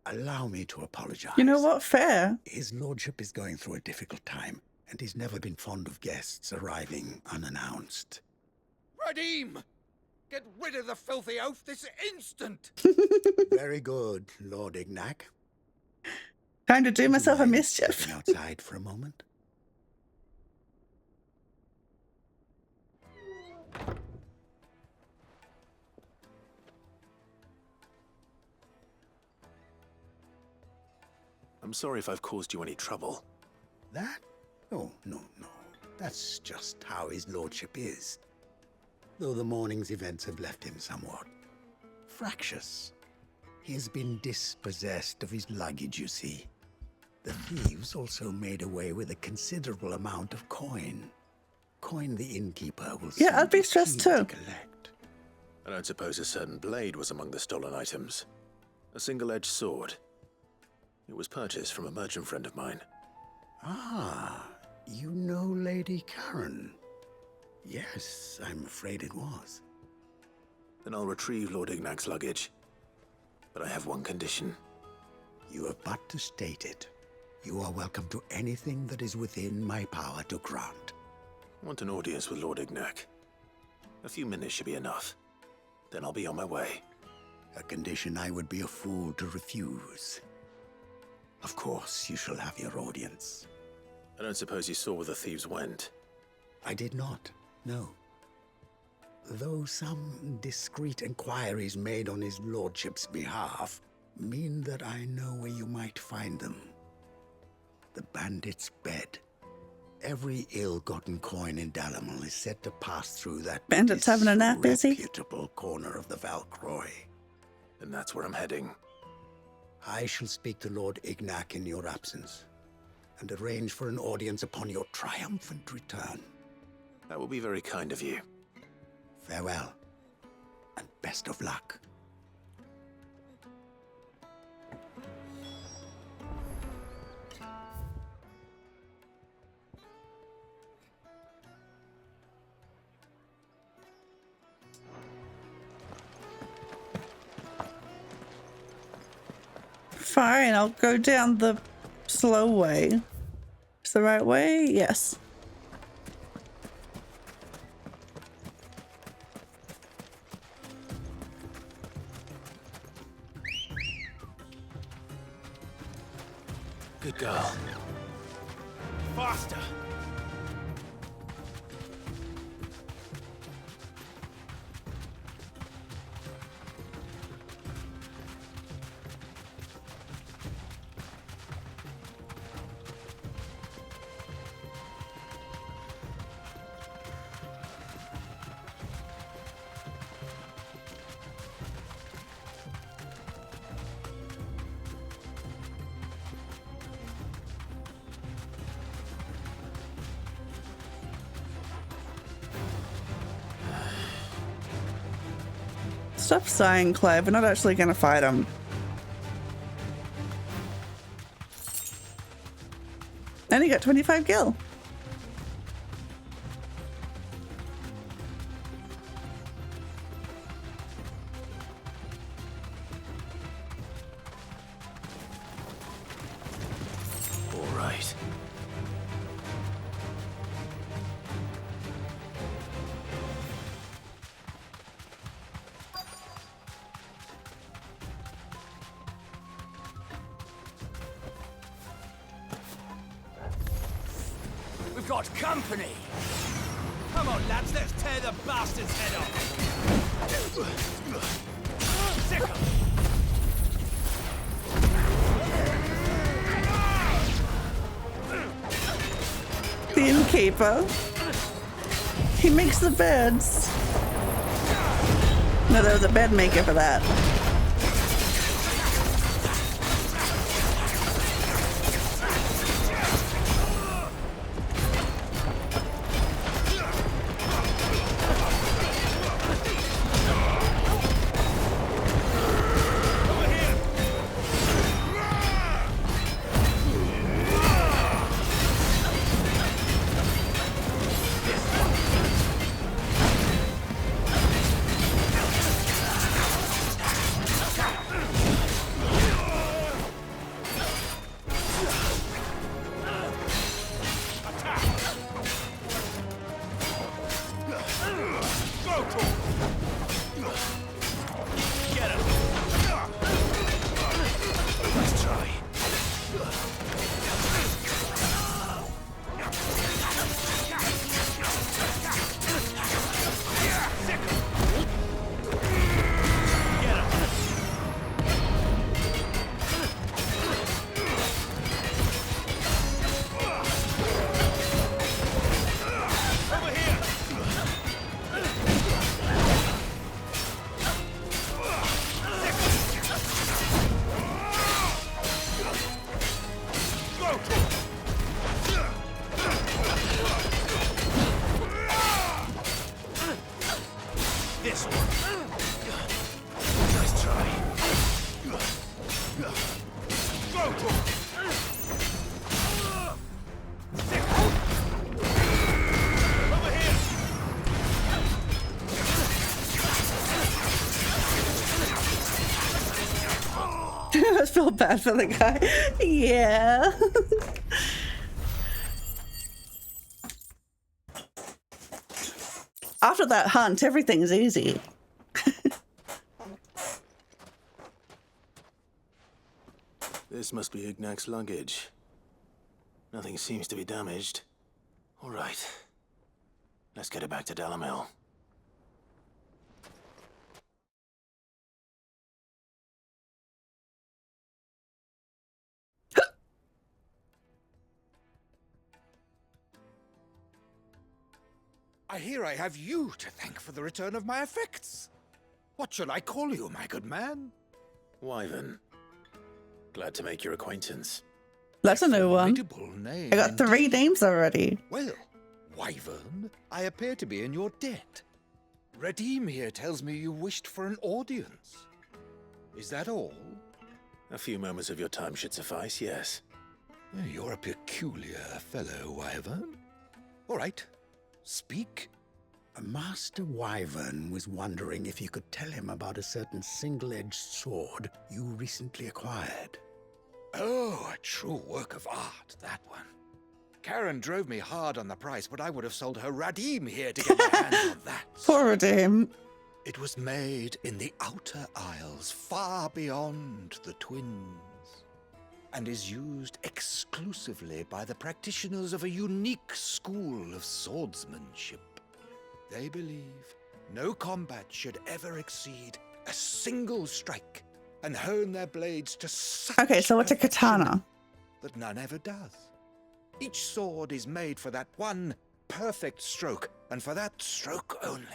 allow me to apologize. You know what? Fair. His lordship is going through a difficult time, and he's never been fond of guests arriving unannounced. Radim! Get rid of the filthy oaf this instant! Very good, Lord Ignac. Time to do myself a mischief. Stepping outside for a moment. I'm sorry if I've caused you any trouble. That? Oh, no. That's just how his lordship is. Though the morning's events have left him somewhat fractious. He has been dispossessed of his luggage, you see. The thieves also made away with a considerable amount of coin. Coin the innkeeper will Yeah, I'd be stressed too. I don't suppose a certain blade was among the stolen items. A single-edged sword. It was purchased from a merchant friend of mine. Ah, you know Lady Karen. Yes, I'm afraid it was. Then I'll retrieve Lord Ignac's luggage. But I have one condition. You have but to state it. You are welcome to anything that is within my power to grant. I want an audience with Lord Ignac. A few minutes should be enough. Then I'll be on my way. A condition I would be a fool to refuse. Of course, you shall have your audience. I don't suppose you saw where the thieves went. I did not. No. Though some discreet inquiries made on his lordship's behalf mean that I know where you might find them. The bandit's bed. Every ill-gotten coin in Dalamil is said to pass through that Bandit's having a nap, is he? disreputable corner of the Valcroy. And that's where I'm heading. I shall speak to Lord Ignac in your absence, and arrange for an audience upon your triumphant return. That will be very kind of you. Farewell, and best of luck. Fine, I'll go down the slow way. Is the right way? Yes. Good girl. Faster! Stop sighing, Clive. We're not actually gonna fight him. And he got 25 gil. All right. We've got company! Come on, lads, let's tear the bastard's head off! Sick 'em! The innkeeper. He makes the beds. No, there was a bed maker for that. I feel bad for the guy. Yeah. After that hunt, everything's easy. This must be Ignac's luggage. Nothing seems to be damaged. All right. Let's get it back to Dalamil. I hear I have you to thank for the return of my effects. What shall I call you, my good man? Wyvern. Glad to make your acquaintance. That's a new one. Name I got 3 names already. Well, Wyvern, I appear to be in your debt. Redeem here tells me you wished for an audience. Is that all? A few moments of your time should suffice, yes. You're a peculiar fellow, Wyvern. All right, speak. Master Wyvern was wondering if you could tell him about a certain single-edged sword you recently acquired. Oh, a true work of art, that one. Karen drove me hard on the price, but I would have sold her Radim here to get my hands on that. Poor Radim. It was made in the Outer Isles, far beyond the Twins, and is used exclusively by the practitioners of a unique school of swordsmanship. They believe no combat should ever exceed a single strike and hone their blades to such Okay, so what's a katana? that none ever does. Each sword is made for that one perfect stroke, and for that stroke only.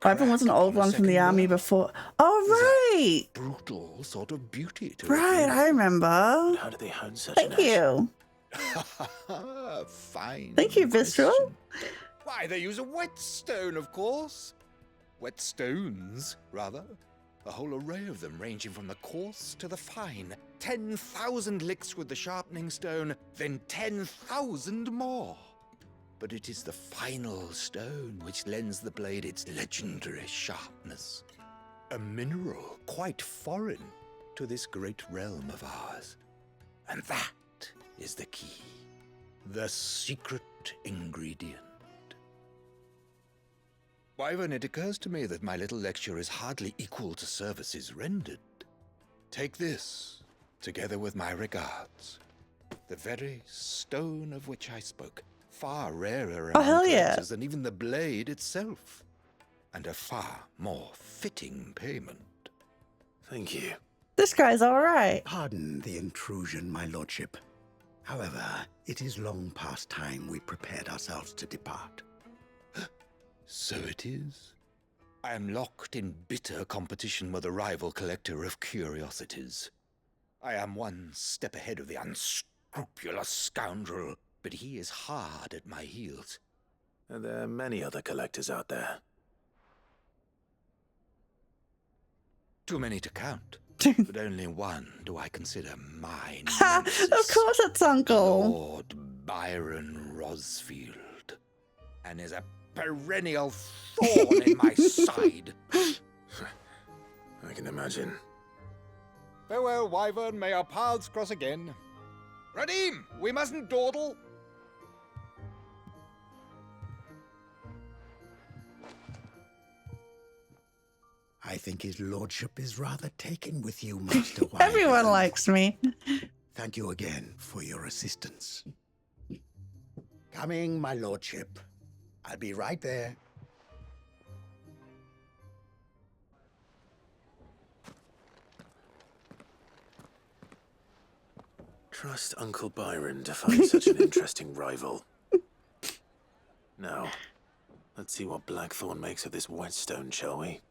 Wyvern was an old one from the army before. Oh, right. Brutal sort of beauty to Right, I remember. How do they hone such Thank you. Fine. Thank you, Visceral. Why, they use a whetstone, of course. Whetstones, rather. A whole array of them, ranging from the coarse to the fine. 10,000 licks with the sharpening stone, then 10,000 more. But it is the final stone which lends the blade its legendary sharpness. A mineral quite foreign to this great realm of ours. And that is the key. The secret ingredient. Wyvern, it occurs to me that my little lecture is hardly equal to services rendered. Take this, together with my regards. The very stone of which I spoke, far rarer among collectors than even the blade itself, and a far more fitting payment. Thank you. This guy's all right. Pardon the intrusion, my lordship. However, it is long past time we prepared ourselves to depart. So it is. I am locked in bitter competition with a rival collector of curiosities. I am one step ahead of the unscrupulous scoundrel, but he is hard at my heels. And there are many other collectors out there. Too many to count, but only one do I consider mine. Of course it's Uncle. Lord Byron Rosfield, and is a perennial thorn in my side. I can imagine. Farewell, Wyvern. May our paths cross again. Radim, we mustn't dawdle. I think his lordship is rather taken with you, Master Wyvern. Everyone likes me. Thank you again for your assistance. Coming, my lordship. I'll be right there. Trust Uncle Byron to find such an interesting rival. Now, let's see what Blackthorn makes of this whetstone, shall we?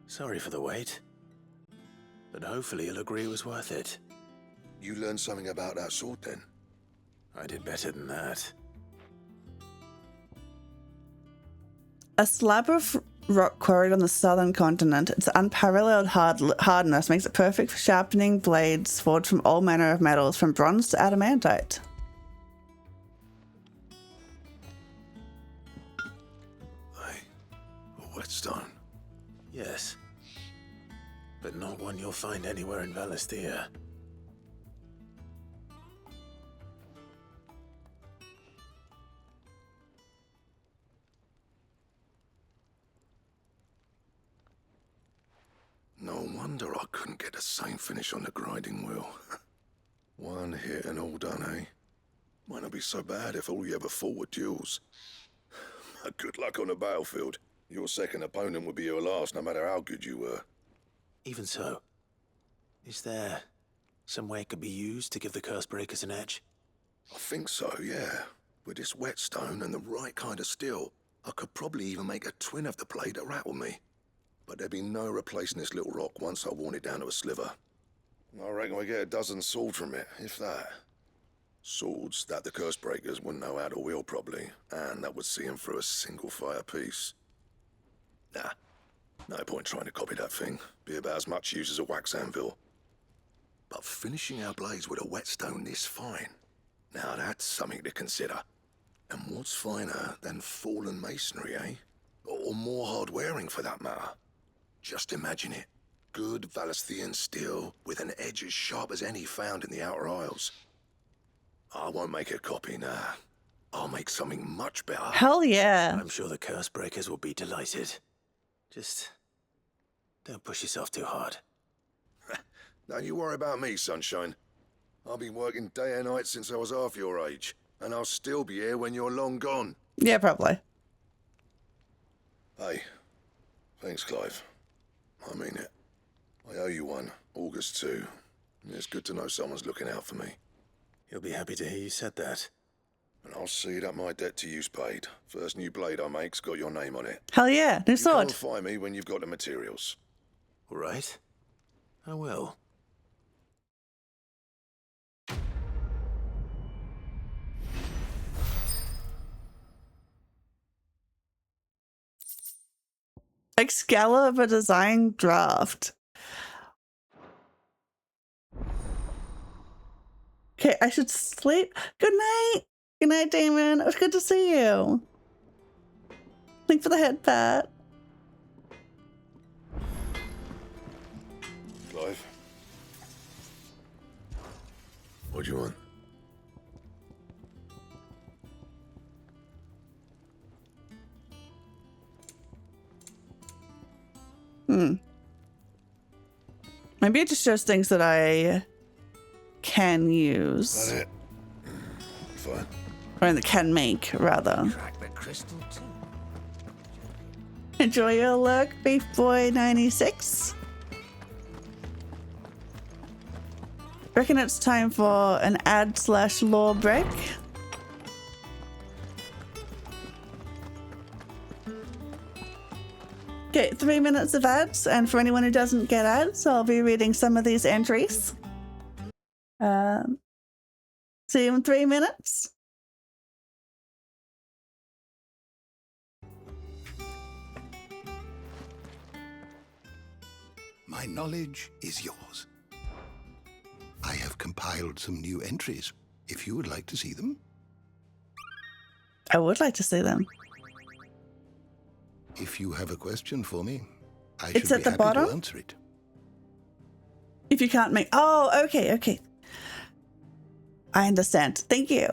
Sorry for the wait, but hopefully you'll agree it was worth it. You learned something about that sword, then? I did better than that. A slab of rock quarried on the southern continent. Its unparalleled hardness makes it perfect for sharpening blades forged from all manner of metals, from bronze to adamantite. A whetstone? Yes. But not one you'll find anywhere in Valisthea. wonder I couldn't get the same finish on the grinding wheel. One hit and all done, eh? Might not be so bad if all you ever fought were duels. Good luck on the battlefield. Your second opponent would be your last, no matter how good you were. Even so, is there some way it could be used to give the curse breakers an edge? I think so, yeah. With this whetstone and the right kind of steel, I could probably even make a twin of the blade that rattled me. But there'd be no replacing this little rock once I worn it down to a sliver. I reckon we get a dozen swords from it, if that. Swords that the curse breakers wouldn't know how to wield properly, and that would see them through a single fire piece. Nah, no point trying to copy that thing. Be about as much use as a wax anvil. But finishing our blades with a whetstone this fine, now that's something to consider. And what's finer than fallen masonry, eh? Or more hard-wearing, for that matter. Just imagine it. Good Valisthian steel with an edge as sharp as any found in the Outer Isles. I won't make a copy, nah. I'll make something much better. Hell yeah. I'm sure the curse breakers will be delighted. Just don't push yourself too hard. Don't you worry about me, sunshine. I've been working day and night since I was half your age, and I'll still be here when you're long gone. Yeah, probably. Hey, thanks, Clive. I mean it. I owe you one, August too. It's good to know someone's looking out for me. He'll be happy to hear you said that. And I'll see that my debt to you's paid. First new blade I make's got your name on it. Hell yeah, new sword. You come find me when you've got the materials. All right. I will. Excalibur design draft. Okay, I should sleep. Good night. Good night, Damon. It was good to see you. Thanks for the head pat. Clive? What do you want? Maybe it just shows things that I can use. That's it. Fine. Or that can make, rather. Enjoy your look, Beef Boy 96. Reckon it's time for an ad/lore break. Okay, 3 minutes of ads, and for anyone who doesn't get ads, I'll be reading some of these entries. See you in 3 minutes. My knowledge is yours. I have compiled some new entries, if you would like to see them. I would like to see them. If you have a question for me, I It's should at be the happy bottom? to answer it. If you can't make... Oh, okay, okay. I understand. Thank you.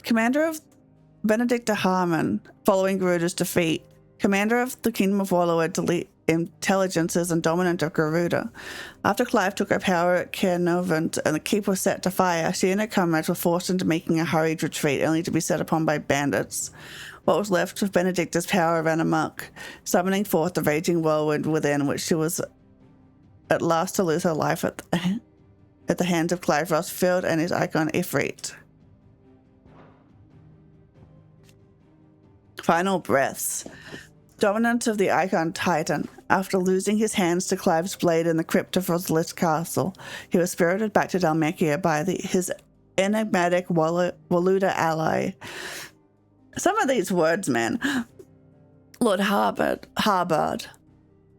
Commander of Benedicta Harmon, following Garuda's defeat. Commander of the Kingdom of Warlord, delete intelligences and dominant of Garuda. After Clive took her power at Caernarvon and the keep was set to fire, she and her comrades were forced into making a hurried retreat, only to be set upon by bandits. What was left of Benedicta's power ran amok, summoning forth the raging whirlwind within, which she was at last to lose her life at the hands of Clive Rossfield and his icon Ifrit. Final breaths. Dominant of the Icon Titan, after losing his hands to Clive's blade in the crypt of Rosalith Castle, he was spirited back to Dhalmekia by his enigmatic Waluda ally. Some of these words, man. Lord Harbard.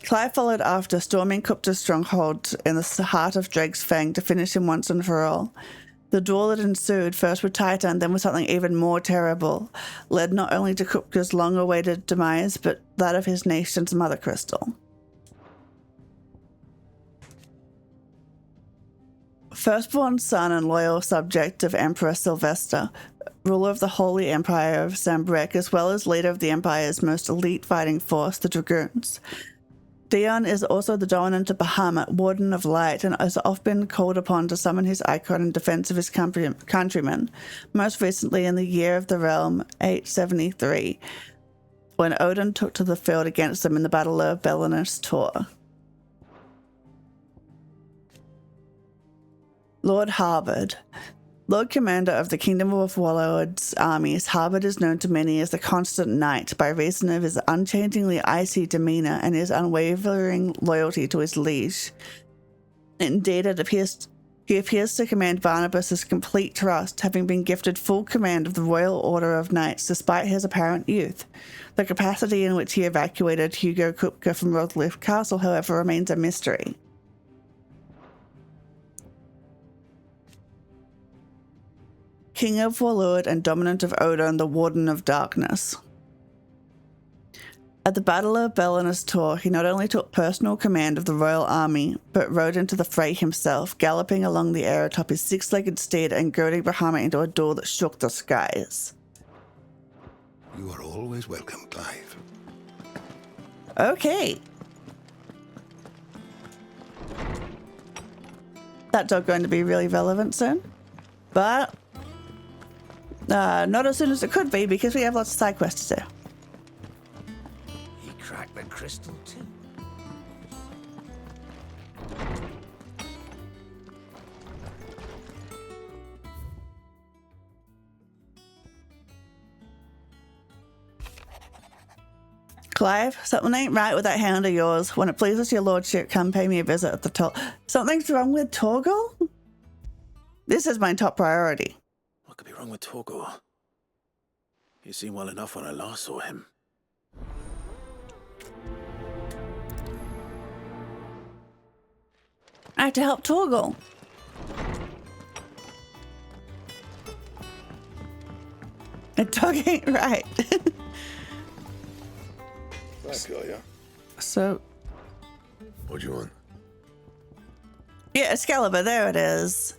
Clive followed after, storming Kupta's stronghold in the heart of Drake's Fang to finish him once and for all. The duel that ensued, first with Titan, then with something even more terrible, led not only to Kupka's long-awaited demise, but that of his nation's mother crystal. Firstborn son and loyal subject of Emperor Sylvester, ruler of the Holy Empire of Sambrek, as well as leader of the Empire's most elite fighting force, the Dragoons. Dion is also the dominant of Bahamut, Warden of Light, and has often called upon to summon his icon in defense of his countrymen, most recently in the Year of the Realm 873, when Odin took to the field against them in the Battle of Belenus Tor. Lord Harvard. Lord Commander of the Kingdom of Warlord's armies, Harvard is known to many as the Constant Knight by reason of his unchangingly icy demeanor and his unwavering loyalty to his liege. Indeed, he appears to command Barnabas's complete trust, having been gifted full command of the Royal Order of Knights despite his apparent youth. The capacity in which he evacuated Hugo Kupka from Rothliff Castle, however, remains a mystery. King of Warlord and dominant of Odin, the Warden of Darkness. At the Battle of Belenus Tor, he not only took personal command of the royal army, but rode into the fray himself, galloping along the air atop his six-legged steed and goading Bahamut into a duel that shook the skies. You are always welcome, Clive. Okay. That dog going to be really relevant soon, but not as soon as it could be because we have lots of side quests to do. He cracked the crystal too. Clive, something ain't right with that hand of yours. When it pleases your lordship, come pay me a visit at the top. Something's wrong with Torgal? This is my top priority. What could be wrong with Torgor? He seemed well enough when I last saw him. I have to help Torgal. A dog ain't right. That guy, yeah? So... What do you want? Yeah, Excalibur, there it is.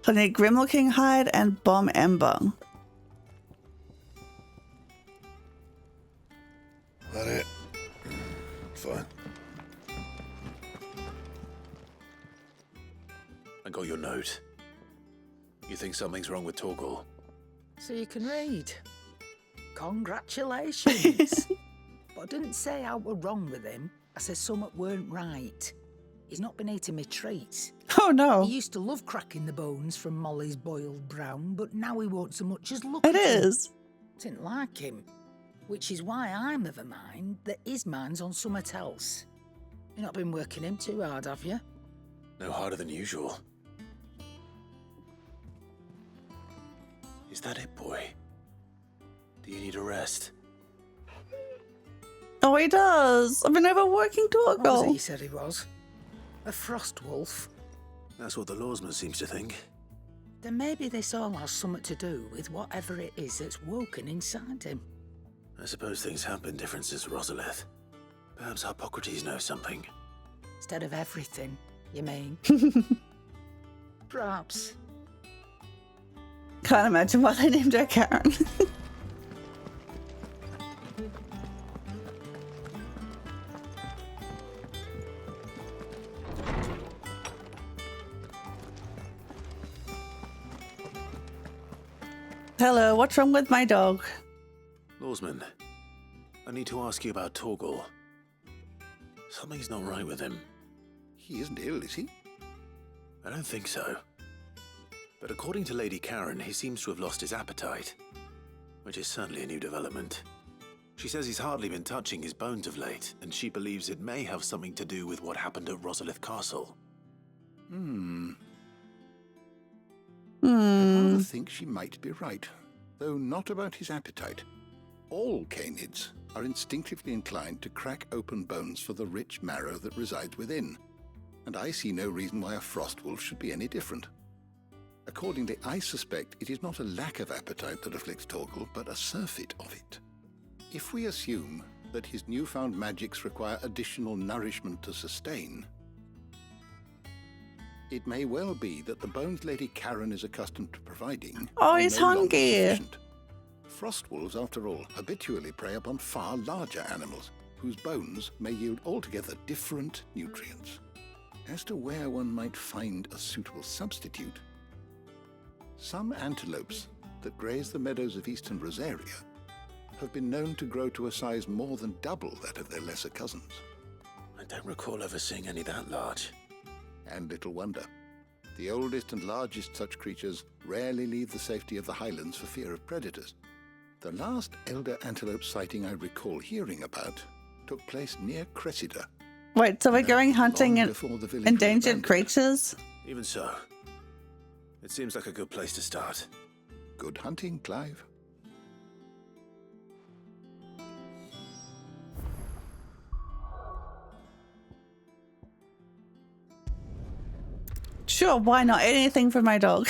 So I need Grim-Looking Hide and Bomb Ember. That it? Fine. I got your note. You think something's wrong with Torgal? So you can read. Congratulations. But I didn't say I were wrong with him. I said something weren't right. He's not been eating me treats. Oh no. He used to love cracking the bones from Molly's boiled brown, but now he won't so much as look It at him. is. Didn't like him. Which is why I'm of a mind that his mind's on something else. You've not been working him too hard, have you? No harder than usual. Is that it, boy? Do you need a rest? Oh, he does. I've been overworking What was it Torgal. he said he was? A frost wolf? That's what the lawsman seems to think. Then maybe this all has something to do with whatever it is that's woken inside him. I suppose things have been different since Rosalith. Perhaps Hippocrates knows something. Instead of everything, you mean? Perhaps. Can't imagine why they named her Karen. Hello, what's wrong with my dog? Lawsman, I need to ask you about Torgal. Something's not right with him. He isn't ill, is he? I don't think so. But according to Lady Karen, he seems to have lost his appetite, which is certainly a new development. She says he's hardly been touching his bones of late, and she believes it may have something to do with what happened at Rosalith Castle. I rather think she might be right, though not about his appetite. All canids are instinctively inclined to crack open bones for the rich marrow that resides within, and I see no reason why a frost wolf should be any different. Accordingly, I suspect it is not a lack of appetite that afflicts Torgal, but a surfeit of it. If we assume that his newfound magics require additional nourishment to sustain, It may well be that the bones Lady Karen is accustomed to providing Oh, are he's no longer hungry. sufficient. Frost wolves, after all, habitually prey upon far larger animals, whose bones may yield altogether different nutrients. As to where one might find a suitable substitute, some antelopes that graze the meadows of eastern Rosaria have been known to grow to a size more than double that of their lesser cousins. I don't recall ever seeing any that large. And little wonder. The oldest and largest such creatures rarely leave the safety of the highlands for fear of predators. The last elder antelope sighting I recall hearing about took place near Cressida. Wait, so we're going hunting long in before the village was endangered abandoned. creatures? Even so, it seems like a good place to start. Good hunting, Clive. Sure, why not? Anything for my dog.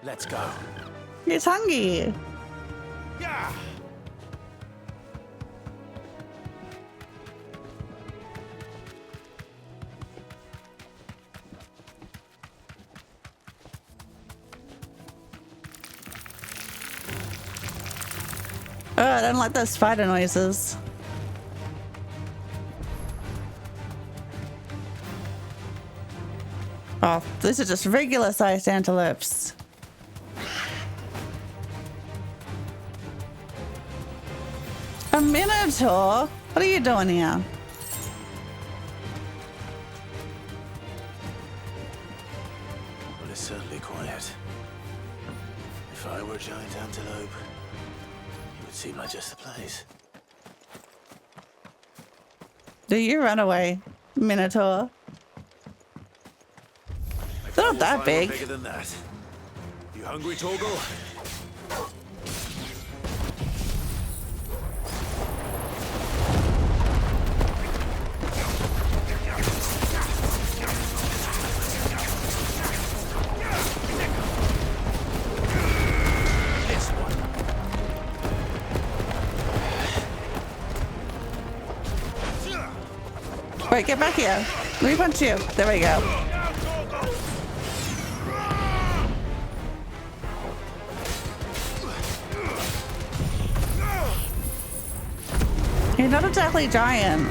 Let's go. He's hungry. Yeah. Oh, I don't like those spider noises. Oh, these are just regular sized antelopes. A minotaur? What are you doing here? Well, it's certainly quiet. If I were a giant antelope, it would seem like just the place. Do you run away, minotaur? They're not that big. Bigger than that. You hungry, Torgal? Wait, get back here. Let me punch you. There we go. You're not exactly giant.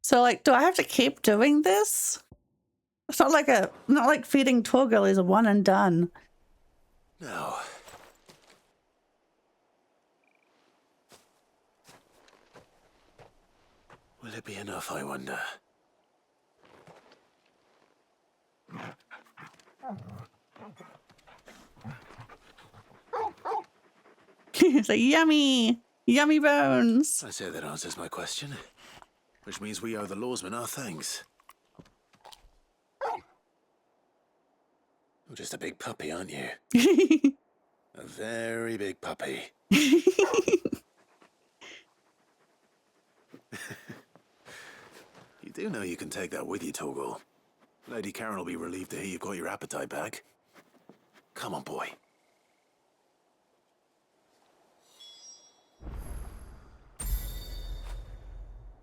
So, like, do I have to keep doing this? It's not like feeding Torgal is a one and done. No. Will it be enough, I wonder? It's like yummy, yummy bones. I say that answers my question. Which means we owe the lawsmen our thanks. You're just a big puppy, aren't you? A very big puppy. You do know you can take that with you, Torgal. Lady Karen will be relieved to hear you've got your appetite back. Come on, boy.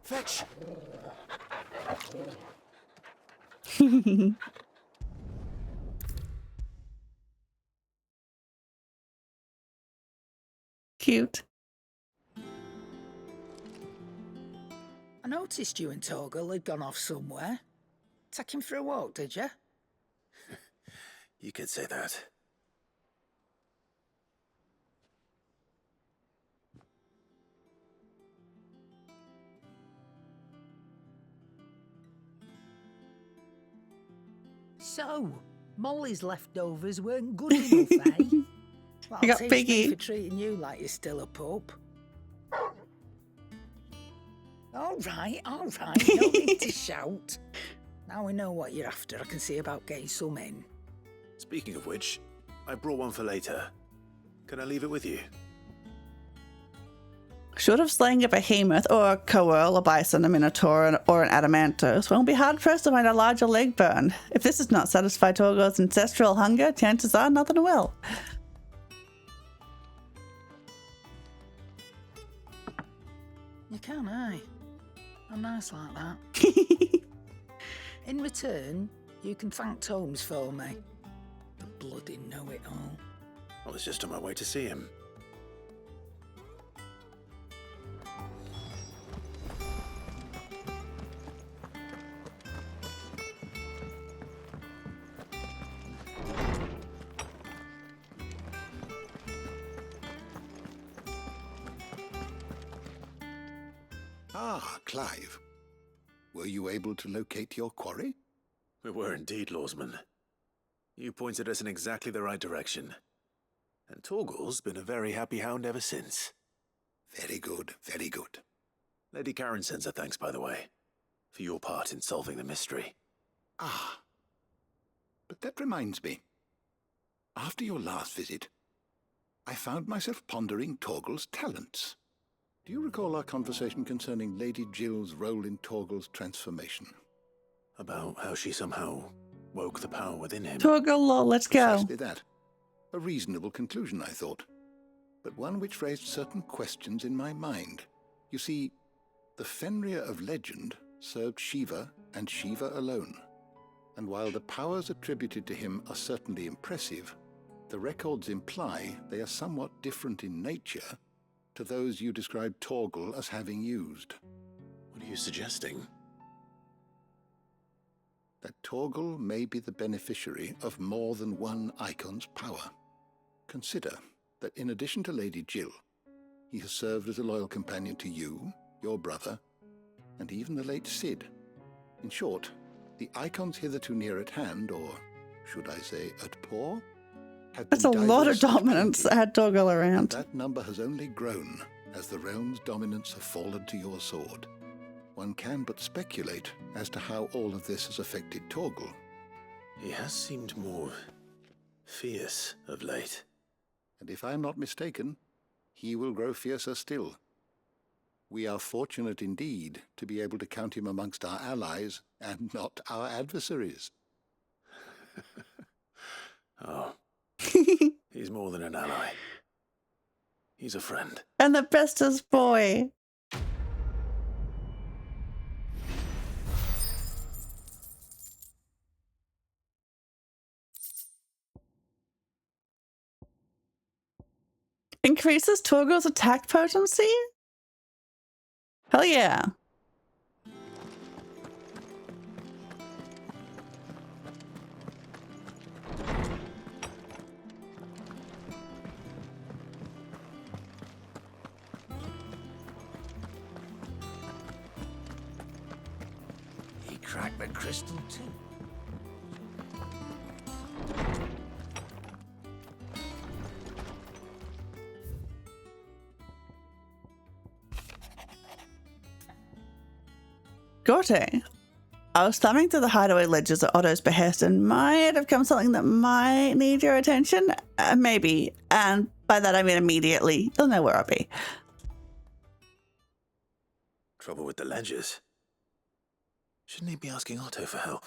Fetch! Cute. I noticed you and Torgal had gone off somewhere. Take him for a walk, did you? You could say that. So, Molly's leftovers weren't good enough, eh? Well, You got teach me Piggy. for treating you like you're still a pup. All right, no need to shout. Now we know what you're after, I can see about getting some in. Speaking of which, I brought one for later. Can I leave it with you? Short of slaying a behemoth or a coerl, a bison, a minotaur, or an adamantos, one will be hard pressed to find a larger leg bone. If this does not satisfy Torgo's ancestral hunger, chances are nothing will. You can, eh? I'm nice like that. In return, you can thank Tomes for me. The bloody know-it-all. I was just on my way to see him. Ah, Clive. Were you able to locate your quarry? We were indeed, Lawsman. You pointed us in exactly the right direction. And Torgal's been a very happy hound ever since. Very good, very good. Lady Karen sends her thanks, by the way, for your part in solving the mystery. Ah. But that reminds me. After your last visit, I found myself pondering Torgal's talents. Do you recall our conversation concerning Lady Jill's role in Torgal's transformation? About how she somehow woke the power within him. Torgal, let's go. Precisely that. A reasonable conclusion, I thought, but one which raised certain questions in my mind. You see, the Fenrir of legend served Shiva and Shiva alone. And while the powers attributed to him are certainly impressive, the records imply they are somewhat different in nature to those you described Torgal as having used. What are you suggesting? That Torgal may be the beneficiary of more than one icon's power. Consider that in addition to Lady Jill, he has served as a loyal companion to you, your brother, and even the late Cid. In short, the icons hitherto near at hand, or should I say at paw, have That's a been lot of diverse in dominance quality, had Torgal and around. that number has only grown as the realm's dominance have fallen to your sword. One can but speculate as to how all of this has affected Torgal. He has seemed more fierce of late. And if I'm not mistaken, he will grow fiercer still. We are fortunate indeed to be able to count him amongst our allies and not our adversaries. Oh. He's more than an ally. He's a friend. And the bestest boy. Increases Torgal's attack potency? Hell yeah. He cracked the crystal too. Gorte. I was thumbing through the hideaway ledgers at Otto's behest and might have come something that might need your attention. Maybe. And by that I mean immediately. You'll know where I'll be. Trouble with the ledgers. Shouldn't he be asking Otto for help?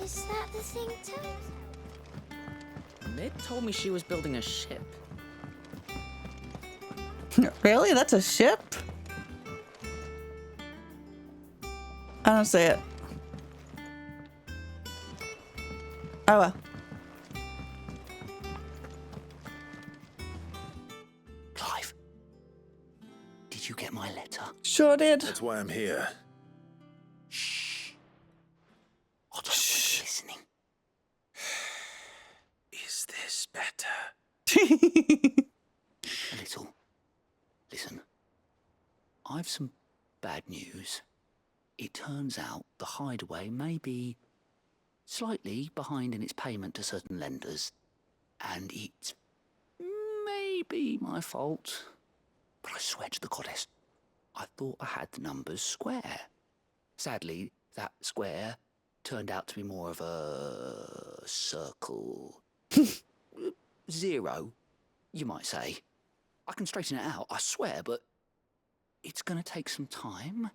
Is that the thing too? Mid told me she was building a ship. Really? That's a ship? I don't see it. Oh well. Clive, did you get my letter? Sure did. That's why I'm here. Otto's listening. Is this better? A little. Listen, I've some bad news. It turns out the Hideaway may be slightly behind in its payment to certain lenders, and it may be my fault. But I swear to the goddess, I thought I had the numbers square. Sadly, that square turned out to be more of a circle. 0, you might say. I can straighten it out, I swear, but it's going to take some time,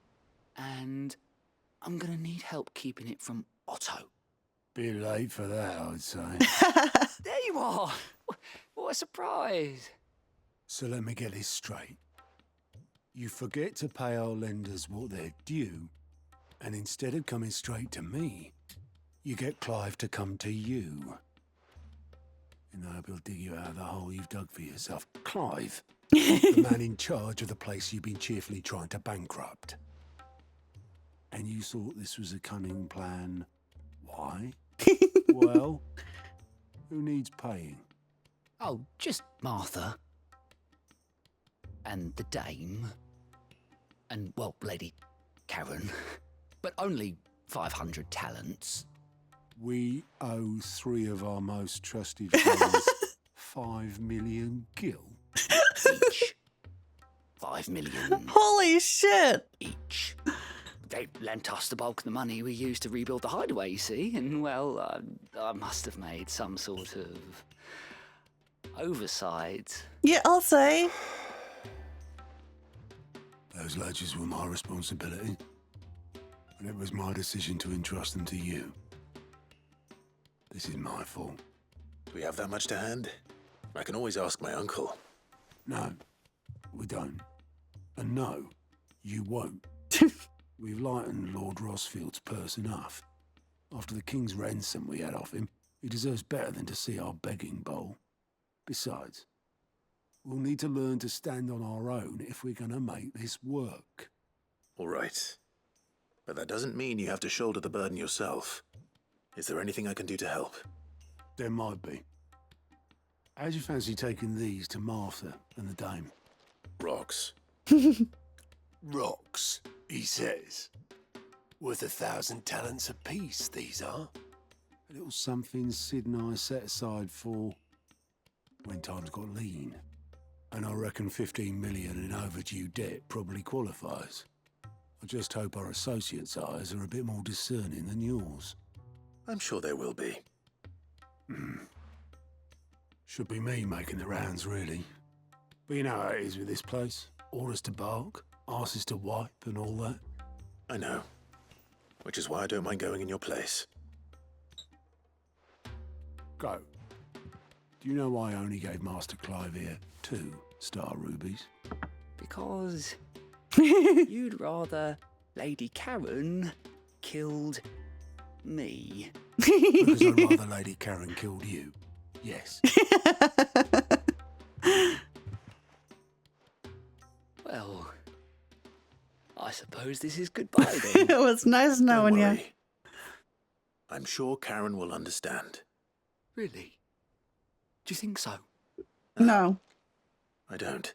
and I'm going to need help keeping it from Otto. Bit late for that, I'd say. There you are! What a surprise! So let me get this straight. You forget to pay our lenders what they're due, and instead of coming straight to me, you get Clive to come to you. And I hope he'll dig you out of the hole you've dug for yourself. Clive, the man in charge of the place you've been cheerfully trying to bankrupt. And you thought this was a cunning plan. Why? Well, who needs paying? Oh, just Martha. And the dame. And, well, Lady Karen. But only 500 talents. We owe 3 of our most trusted friends 5 million gil. Each. 5 million. Holy shit! Each. They lent us the bulk of the money we used to rebuild the Hideaway, you see, and, well, I must have made some sort of oversight. Yeah, I'll say. Those ledgers were my responsibility, and it was my decision to entrust them to you. This is my fault. Do we have that much to hand? I can always ask my uncle. No, we don't. And no, you won't. We've lightened Lord Rosfield's purse enough. After the king's ransom we had off him, he deserves better than to see our begging bowl. Besides, we'll need to learn to stand on our own if we're going to make this work. All right. But that doesn't mean you have to shoulder the burden yourself. Is there anything I can do to help? There might be. How'd you fancy taking these to Martha and the dame? Rocks. Rocks, he says. Worth 1,000 talents apiece, these are. A little something Sid and I set aside for when times got lean. And I reckon 15 million in overdue debt probably qualifies. I just hope our associates' eyes are a bit more discerning than yours. I'm sure there will be. Should be me making the rounds, really. But you know how it is with this place. Orders to bark, arses to wipe, and all that. I know. Which is why I don't mind going in your place. Go. Do you know why I only gave Master Clive here 2 star rubies? Because you'd rather Lady Karen killed me. Because I'd rather Lady Karen killed you. Yes. Well, I suppose this is goodbye then. It was nice knowing Don't you. worry. I'm sure Karen will understand. Really? Do you think so? No. I don't.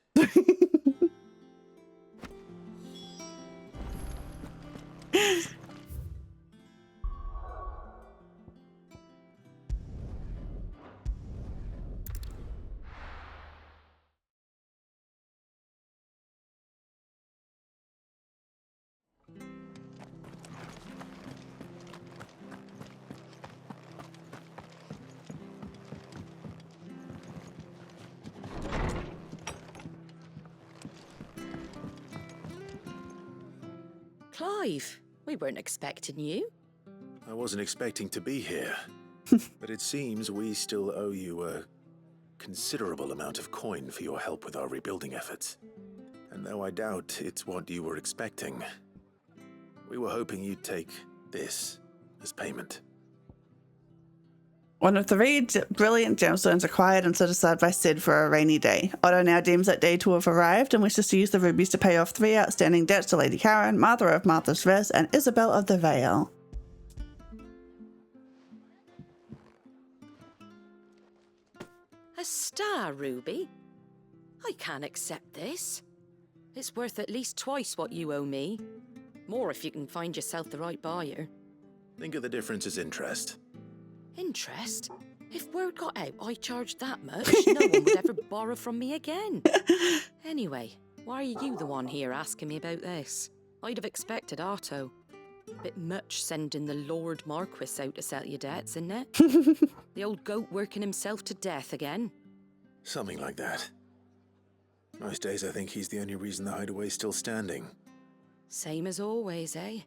Clive, we weren't expecting you. I wasn't expecting to be here, but it seems we still owe you a considerable amount of coin for your help with our rebuilding efforts. And though I doubt it's what you were expecting, we were hoping you'd take this as payment. One of 3 brilliant gemstones acquired and set aside by Cid for a rainy day. Otto now deems that day to have arrived and wishes to use the rubies to pay off 3 outstanding debts to Lady Karen, Mother of Martha's Rest, and Isabel of the Vale. A star ruby? I can't accept this. It's worth at least twice what you owe me. More if you can find yourself the right buyer. Think of the difference as interest. Interest? If word got out I charged that much, no one would ever borrow from me again. Anyway, why are you the one here asking me about this? I'd have expected Otto. Bit much sending the Lord Marquis out to settle your debts, isn't it? The old goat working himself to death again. Something like that. Most days I think he's the only reason the hideaway's still standing. Same as always, eh?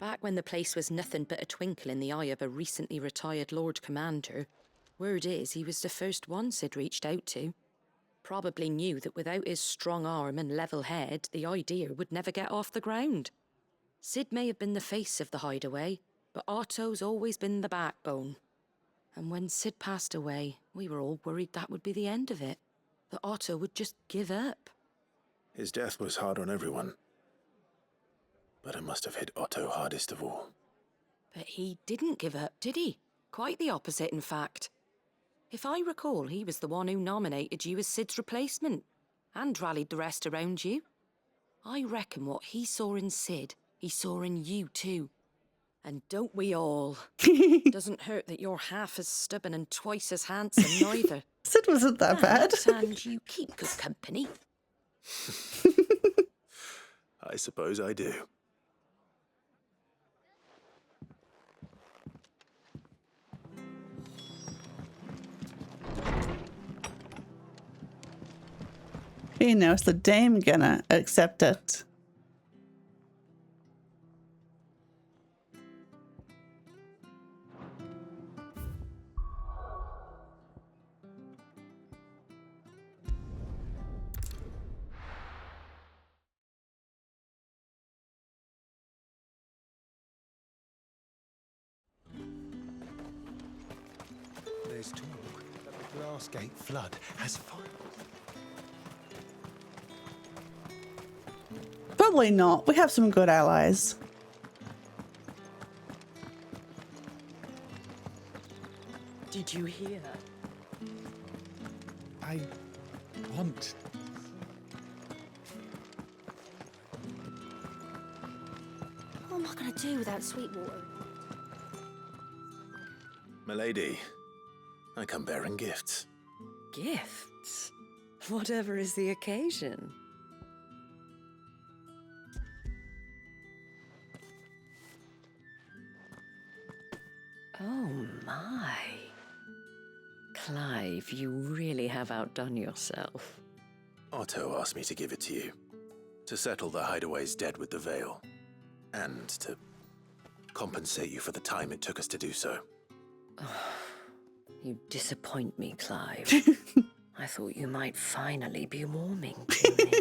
Back when the place was nothing but a twinkle in the eye of a recently retired Lord Commander, word is he was the first one Cid reached out to. Probably knew that without his strong arm and level head, the idea would never get off the ground. Cid may have been the face of the hideaway, but Otto's always been the backbone. And when Cid passed away, we were all worried that would be the end of it. That Otto would just give up. His death was hard on everyone. But it must have hit Otto hardest of all. But he didn't give up, did he? Quite the opposite, in fact. If I recall, he was the one who nominated you as Cid's replacement, and rallied the rest around you. I reckon what he saw in Cid, he saw in you too. And don't we all? Doesn't hurt that you're half as stubborn and twice as handsome, neither. Cid wasn't that bad. And you keep good company. I suppose I do. You know, is the dame gonna accept it? There's talk that the Glassgate flood has finally... Probably not. We have some good allies. Did you hear? I want... What am I going to do without Sweetwater? Milady, I come bearing gifts. Gifts? Whatever is the occasion. Oh my. Clive, you really have outdone yourself. Otto asked me to give it to you. To settle the hideaway's debt with the Vale. And to compensate you for the time it took us to do so. You disappoint me, Clive. I thought you might finally be warming to me.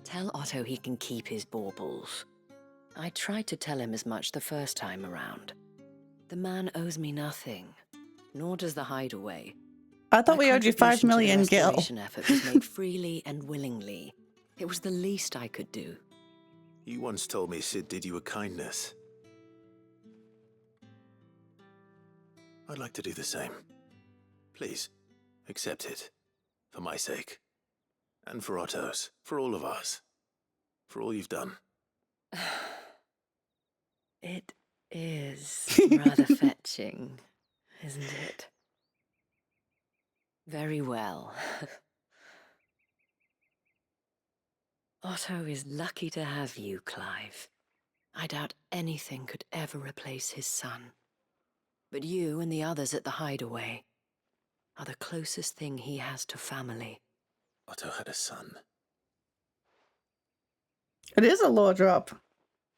Tell Otto he can keep his baubles. I tried to tell him as much the first time around. The man owes me nothing, nor does the hideaway. I thought we owed you 5 million gil. The restoration effort was made freely and willingly. It was the least I could do. You once told me Cid did you a kindness. I'd like to do the same. Please, accept it. For my sake. And for Otto's. For all of us. For all you've done. It is rather fetching, isn't it? Very well. Otto is lucky to have you, Clive. I doubt anything could ever replace his son. But you and the others at the hideaway are the closest thing he has to family. Otto had a son. It is a lore drop.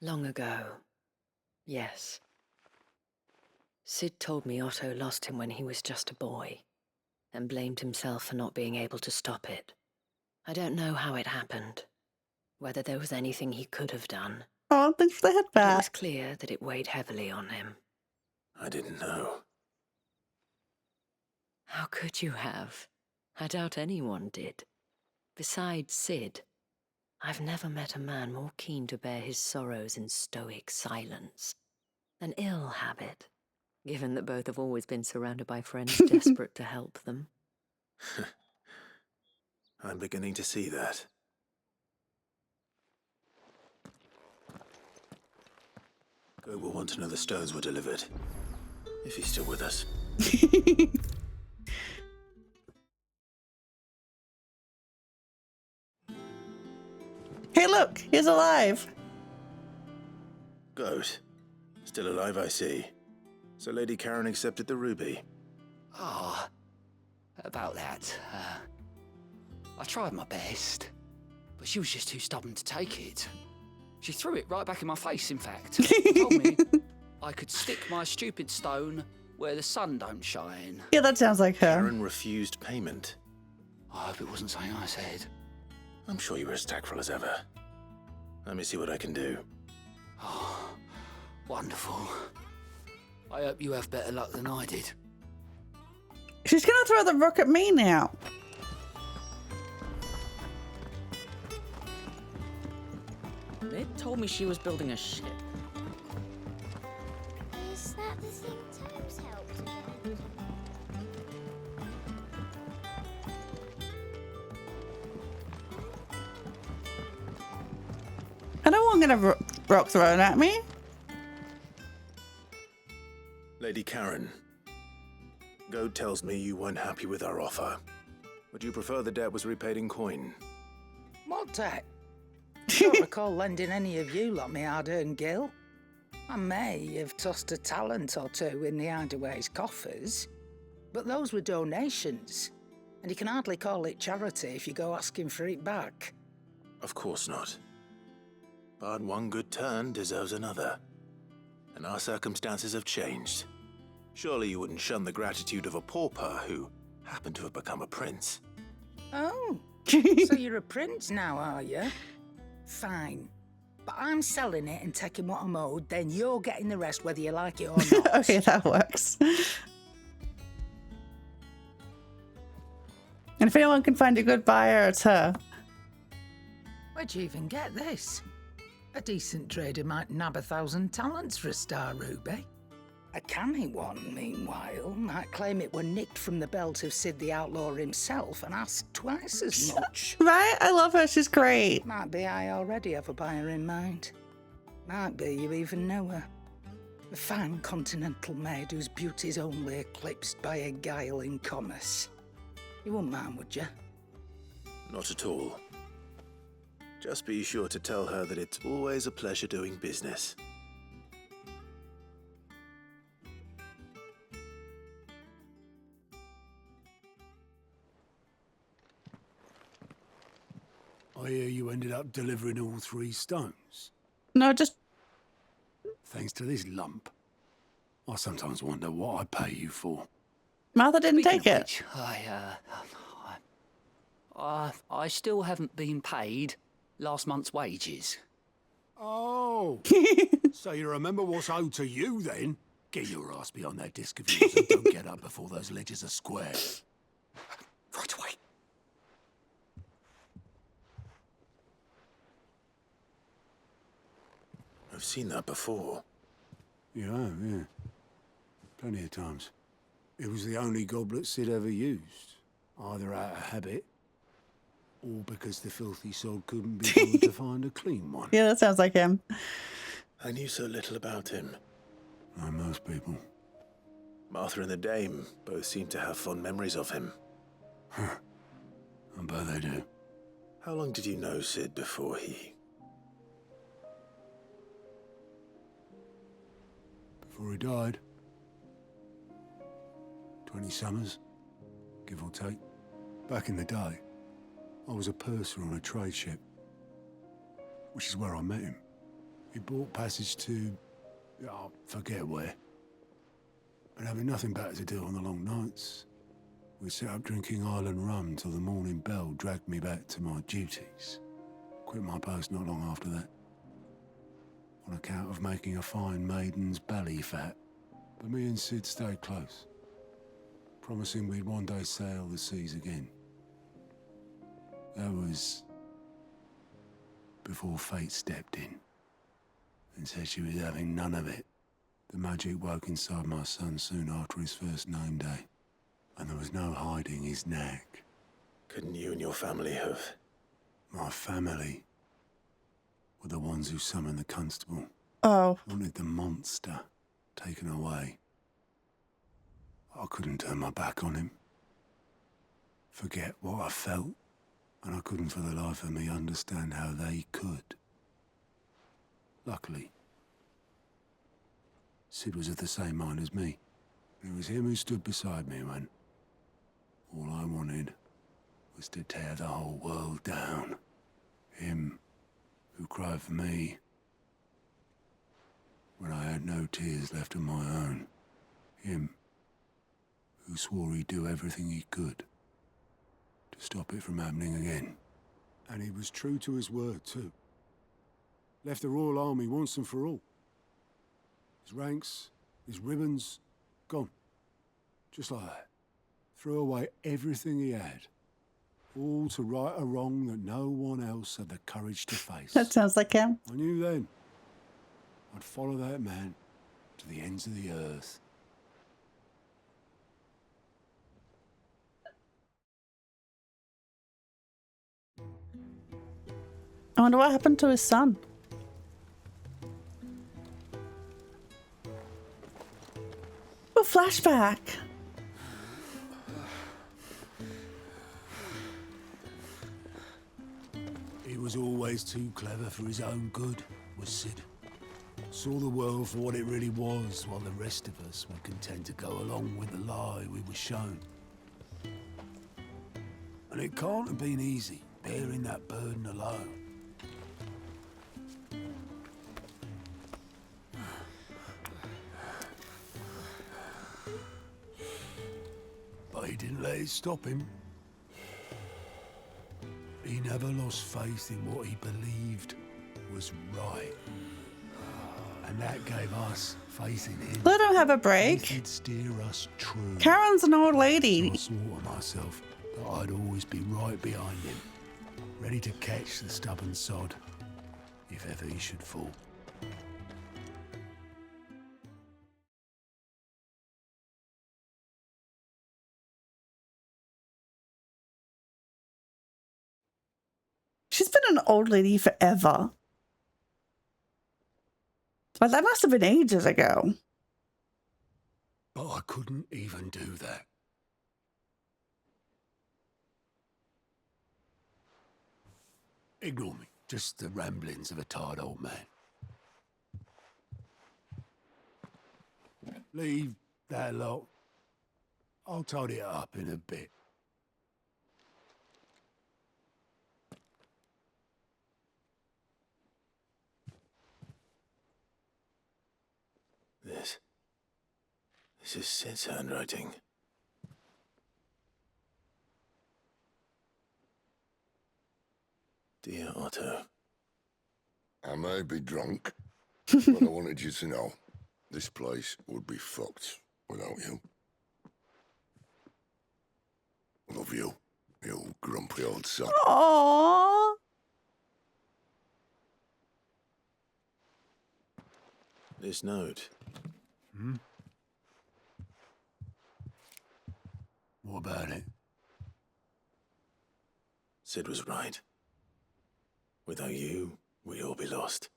Long ago. Yes. Sid told me Otto lost him when he was just a boy, and blamed himself for not being able to stop it. I don't know how it happened, whether there was anything he could have done. Oh, thanks for the head But it back. was clear that it weighed heavily on him. I didn't know. How could you have? I doubt anyone did. Besides Sid, I've never met a man more keen to bear his sorrows in stoic silence. An ill habit, given that both have always been surrounded by friends desperate to help them. I'm beginning to see that. Go will want to know the stones were delivered. If he's still with us. Hey, look, he's alive. Goat. Still alive, I see. So Lady Karen accepted the ruby. Ah, about that. I tried my best, but she was just too stubborn to take it. She threw it right back in my face, in fact. Told me I could stick my stupid stone where the sun don't shine. Yeah, that sounds like her. Karen refused payment. I hope it wasn't something I said. I'm sure you were as tactful as ever. Let me see what I can do. Oh, wonderful. I hope you have better luck than I did. She's gonna throw the rook at me now. They told me she was building a ship. Is that the thing Toes helped with? I don't want to get a rock thrown at me. Lady Karen. Goad tells me you weren't happy with our offer. Would you prefer the debt was repaid in coin? What debt? I don't recall lending any of you lot me hard-earned gil. I may have tossed a talent or two in the Hideaway's coffers, but those were donations, and you can hardly call it charity if you go asking for it back. Of course not. But one good turn deserves another. And our circumstances have changed. Surely you wouldn't shun the gratitude of a pauper who happened to have become a prince. Oh, so you're a prince now, are you? Fine. But I'm selling it and taking what I'm owed, then you're getting the rest whether you like it or not. Okay, that works. And if anyone can find a good buyer, it's her. Where'd you even get this? A decent trader might nab 1,000 talents for a star ruby. A canny one, meanwhile, might claim it were nicked from the belt of Sid the Outlaw himself and ask twice as much. Right? I love her. She's great. Might be I already have a buyer in mind. Might be you even know her. A fine continental maid whose beauty's only eclipsed by a guile in commerce. You wouldn't mind, would you? Not at all. Just be sure to tell her that it's always a pleasure doing business. I hear you ended up delivering all 3 stones. No, just... Thanks to this lump. I sometimes wonder what I pay you for. Martha didn't Speaking take of it. which, I still haven't been paid last month's wages. Oh, so you remember what's owed to you then? Get your ass behind that disc of yours and don't get up before those ledgers are square. Right away. I've seen that before. You have, yeah. Plenty of times. It was the only goblet Sid ever used. Either out of habit, or because the filthy sod couldn't be bothered to find a clean one. Yeah, that sounds like him. I knew so little about him. Like most people. Martha and the Dame both seem to have fond memories of him. Huh. I bet they do. How long did you know Sid before he... Before he died. 20 summers, give or take. Back in the day, I was a purser on a trade ship, which is where I met him. He bought passage to Yeah, I'll forget where. But having nothing better to do on the long nights, we set up drinking island rum till the morning bell dragged me back to my duties. Quit my post not long after that, on account of making a fine maiden's belly fat. But me and Sid stayed close, promising we'd one day sail the seas again. That was before fate stepped in and said she was having none of it. The magic woke inside my son soon after his first name day, and there was no hiding his knack. Couldn't you and your family have? My family were the ones who summoned the constable. Oh. Wanted the monster taken away. I couldn't turn my back on him. Forget what I felt, and I couldn't for the life of me understand how they could. Luckily, Sid was of the same mind as me. It was him who stood beside me when all I wanted was to tear the whole world down. Him who cried for me when I had no tears left of my own. Him who swore he'd do everything he could to stop it from happening again. And he was true to his word, too. Left the Royal Army once and for all. His ranks, his ribbons, gone. Just like that. Threw away everything he had. All to right a wrong that no one else had the courage to face. That sounds like him. I knew then I'd follow that man to the ends of the earth. I wonder what happened to his son. A flashback. He was always too clever for his own good, was Sid. Saw the world for what it really was, while the rest of us were content to go along with the lie we were shown. And it can't have been easy, bearing that burden alone. But he didn't let it stop him. He never lost faith in what he believed was right. And that gave us faith in him. Let him have a break. He'd steer us true. Karen's an old lady. So I swore to myself that I'd always be right behind him, ready to catch the stubborn sod if ever he should fall. She's been an old lady forever. But that must have been ages ago. But I couldn't even do that. Ignore me. Just the ramblings of a tired old man. Leave that lot. I'll tidy it up in a bit. This is Sid's handwriting. Dear Otto. I may be drunk, but I wanted you to know this place would be fucked without you. Love you, you grumpy old son. Aww. This note. What about it? Sid was right. Without you, we'd all be lost.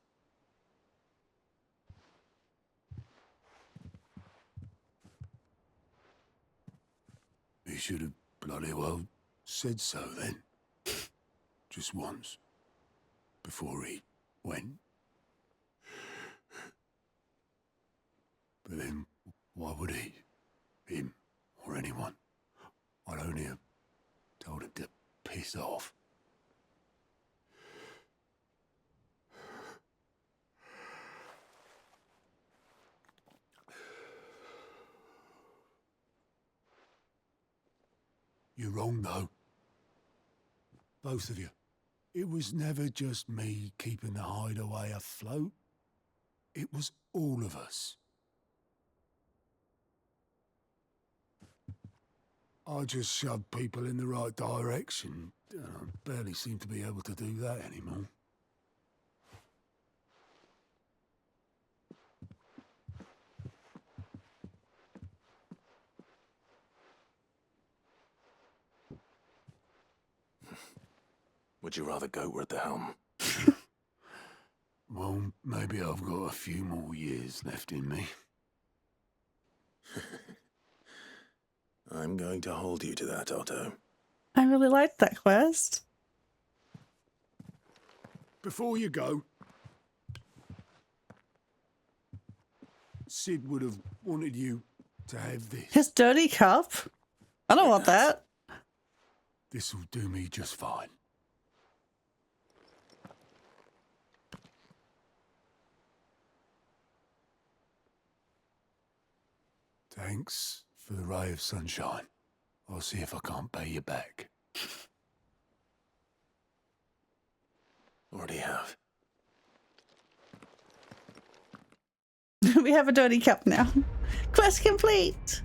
He should have bloody well said so then. Just once. Before he went. But then, why would he? Him, or anyone? I'd only have told him to piss off. You're wrong, though. Both of you. It was never just me keeping the hideaway afloat. It was all of us. I just shoved people in the right direction, and I barely seem to be able to do that anymore. Would you rather go at the helm? Well, maybe I've got a few more years left in me. I'm going to hold you to that, Otto. I really liked that quest. Before you go, Sid would have wanted you to have this. His dirty cup? I don't want that. This'll do me just fine. Thanks for the ray of sunshine. I'll see if I can't pay you back. Already have. We have a dirty cup now. Quest complete.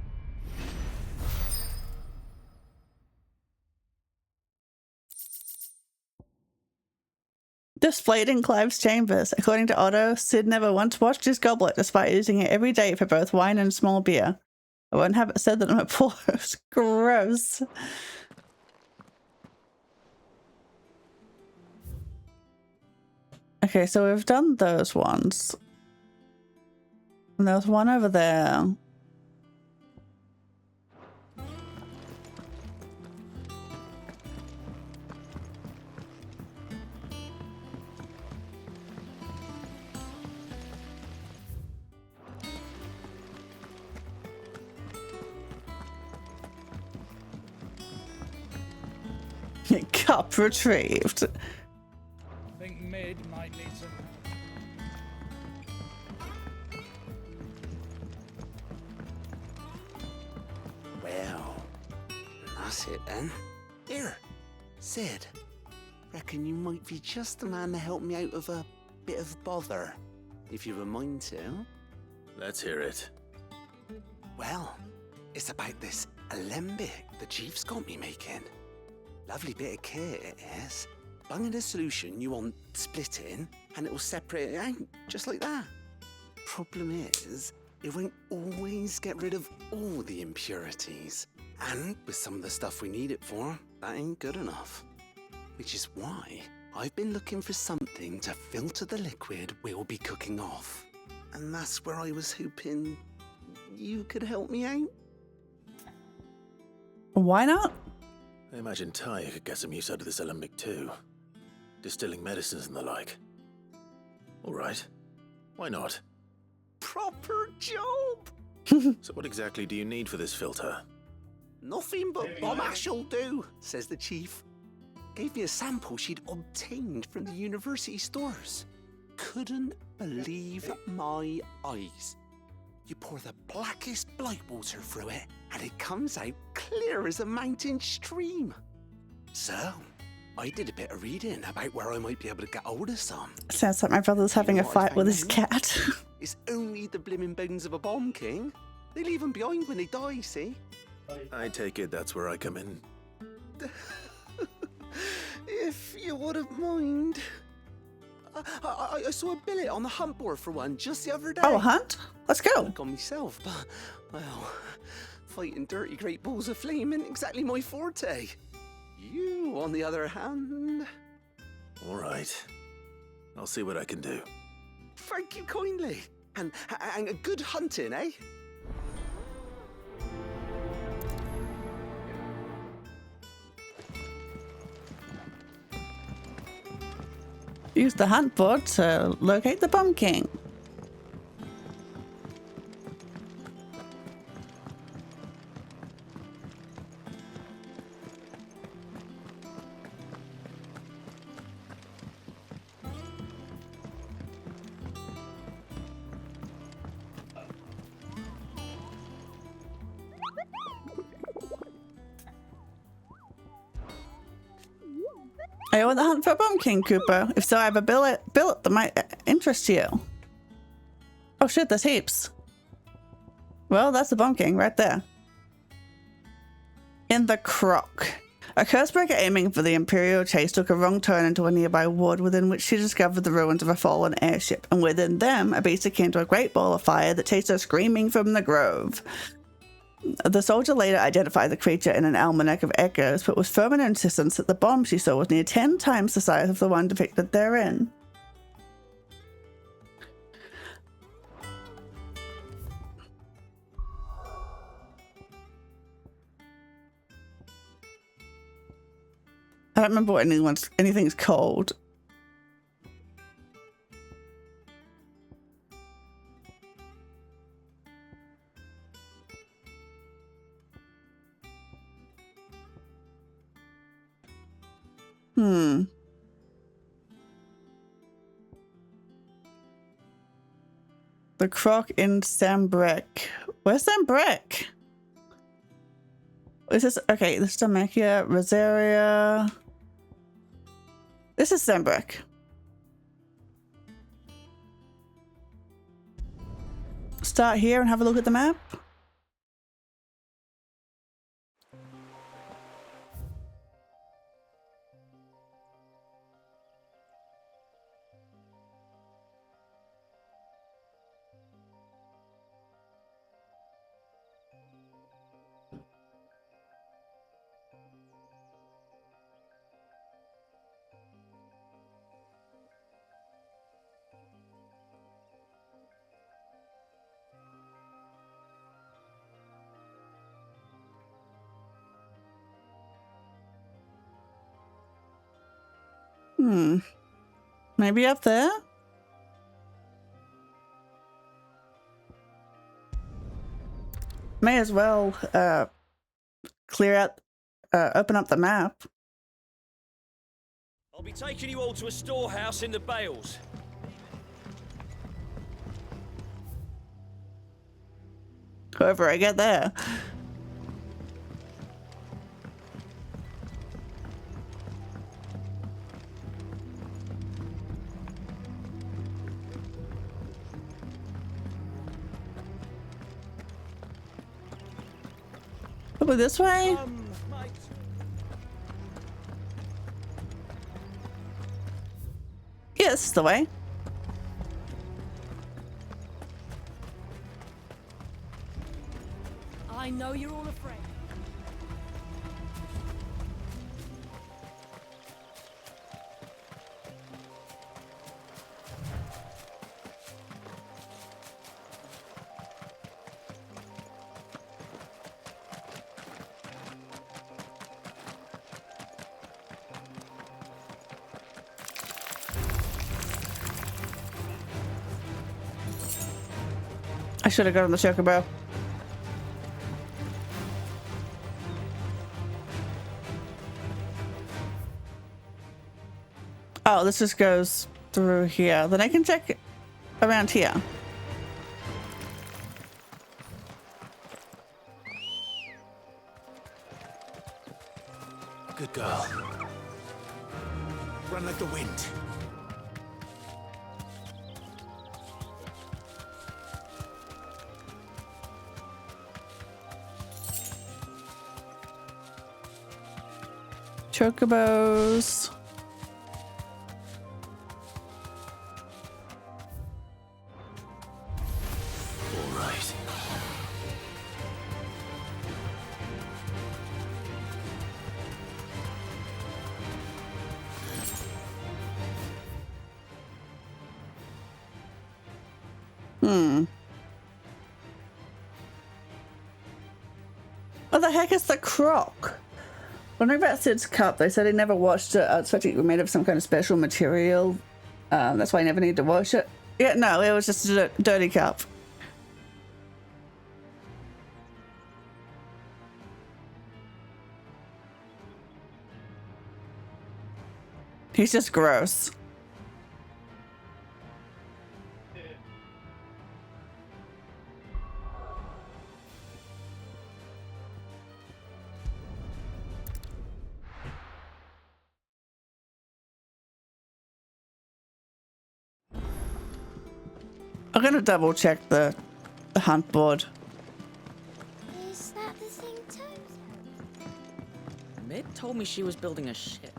Displayed in Clive's chambers. According to Otto, Sid never once washed his goblet despite using it every day for both wine and small beer. I won't have it said that I'm a poor. It's gross. Okay, so we've done those ones. And there's one over there. Cup retrieved. I think mid might need some Well, that's it then. Here, Sid. Reckon you might be just the man to help me out of a bit of bother, if you've a mind to. Let's hear it. Well, it's about this alembic the chief's got me making. Lovely bit of kit it is. Bunging a solution you want splitting, and it'll separate it out, just like that. Problem is, it won't always get rid of all the impurities. And with some of the stuff we need it for, that ain't good enough. Which is why I've been looking for something to filter the liquid we'll be cooking off. And that's where I was hoping you could help me out. Why not? I imagine Ty could get some use out of this alembic too. Distilling medicines and the like. All right. Why not? Proper job! So what exactly do you need for this filter? Nothing but bomb ash'll do, says the chief. Gave me a sample she'd obtained from the university stores. Couldn't believe my eyes. You pour the blackest blight water through it, and it comes out clear as a mountain stream. So, I did a bit of reading about where I might be able to get hold of some. Sounds like my brother's having a fight with his cat. It's only the blimmin' bones of a bomb king. They leave them behind when they die, see? I take it that's where I come in. If you wouldn't mind. I saw a billet on the hunt board for one just the other day. Oh, a hunt? Let's go. I've gone myself, but, well, fighting dirty great balls of flame isn't exactly my forte. You, on the other hand... All right. I'll see what I can do. Thank you kindly. And good hunting, eh? Use the hunt board to locate the Bomb King. Are you on the hunt for a pumpkin, Cooper? If so, I have a billet that might interest you. Oh shit, there's heaps. Well, that's the pumpkin right there. In the crock. A cursebreaker aiming for the Imperial chase took a wrong turn into a nearby wood, within which she discovered the ruins of a fallen airship, and within them, a beast akin to a great ball of fire that chased her screaming from the grove. The soldier later identified the creature in an almanac of echoes, but was firm in her insistence that the bomb she saw was near 10 times the size of the one depicted therein. I don't remember what anything's called. The croc in Sambrek. Where's Sambrek? Is this okay? This is Damakia, Rosaria. This is Sambrek. Start here and have a look at the map. Maybe up there? May as well clear out, open up the map. I'll be taking you all to a storehouse in the Bales. However I get there. Over this way? Yeah, this is the way. I know you're all afraid. I should have got on the chocobo. Oh, this just goes through here. Then I can check around here. Good girl. Run like the wind. Chocobos. All right. What the heck is the crock? Wondering about Sid's cup. They said he never washed it. I was expecting it was made of some kind of special material. That's why I never needed to wash it. Yeah, no, it was just a dirty cup. He's just gross. I'm gonna double check the hunt board. Is that the thing too? Mid told me she was building a ship.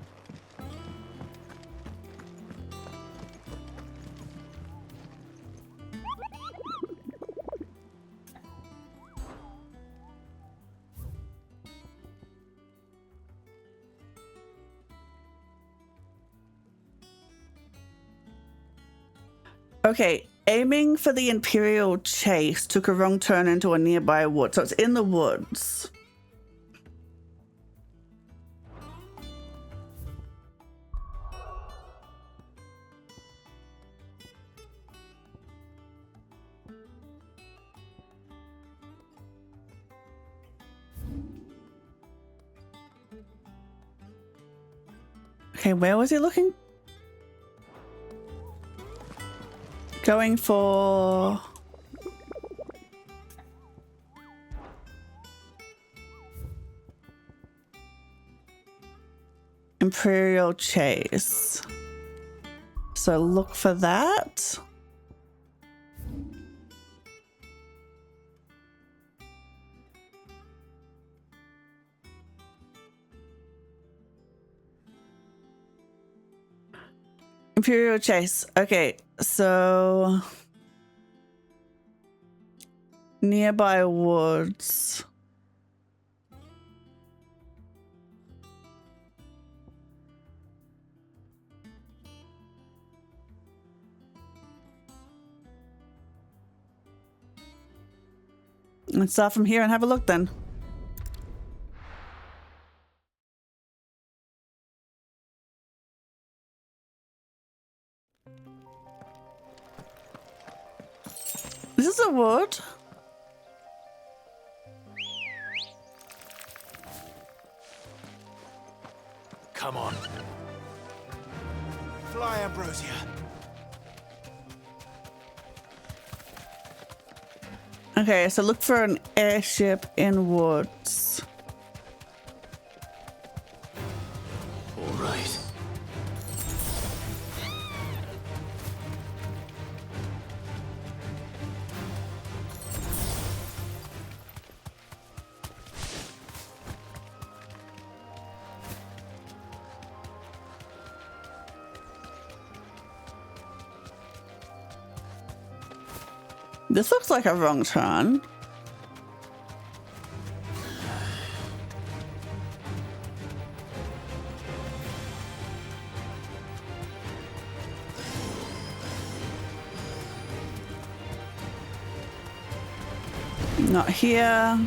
Okay, aiming for the Imperial chase took a wrong turn into a nearby wood, so it's in the woods. Okay, where was he looking? Going for... Imperial Chase. So look for that. Imperial Chase. Okay, so nearby woods. Let's start from here and have a look then. This is a wood. Come on. Fly, Ambrosia. Okay, so look for an airship in woods. All right. This looks like a wrong turn. Not here.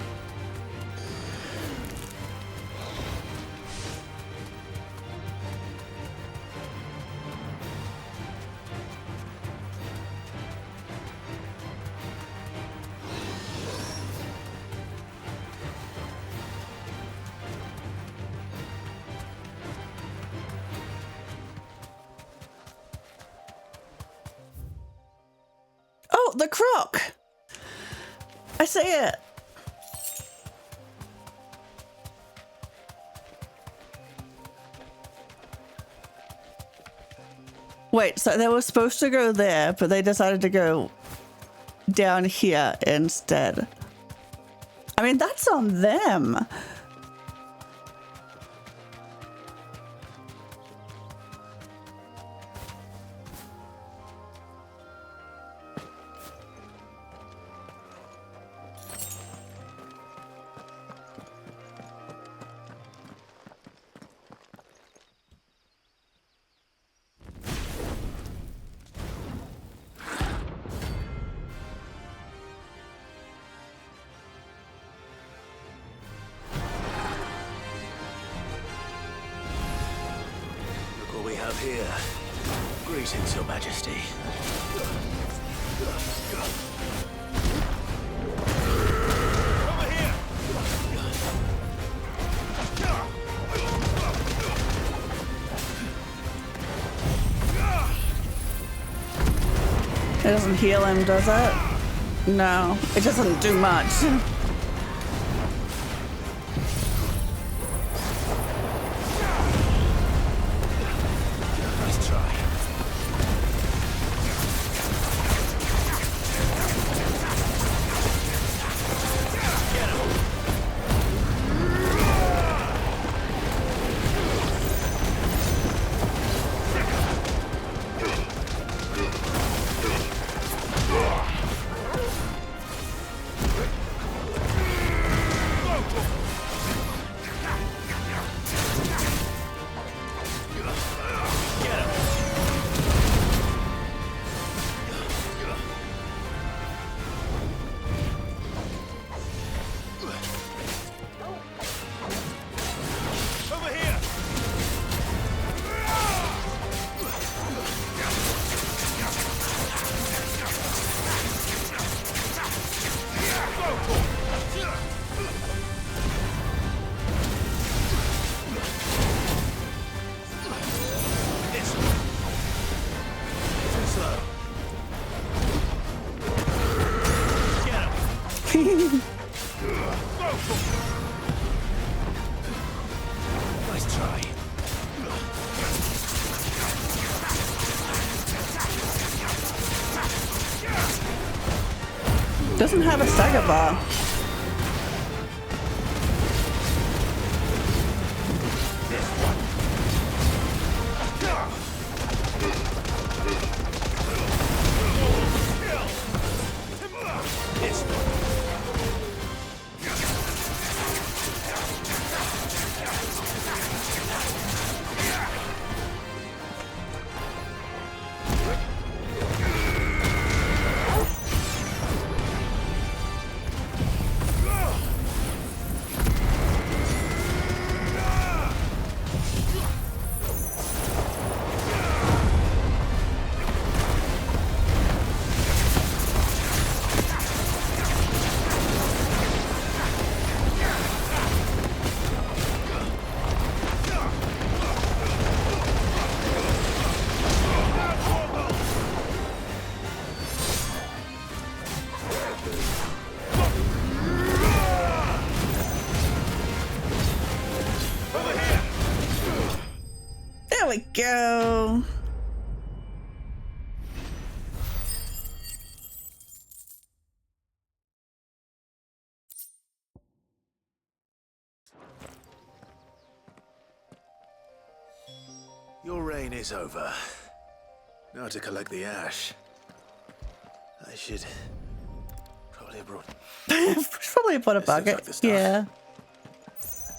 Oh, the croc! I see it. Wait, so they were supposed to go there, but they decided to go down here instead. I mean, that's on them. Here. Greetings, Your Majesty. Over here. It doesn't heal him, does it? No, it doesn't do much. Nice try. Doesn't have a stagger bar. There we go. Your reign is over. Now to collect the ash. I should probably have brought. Probably put a bucket. Like the Yeah.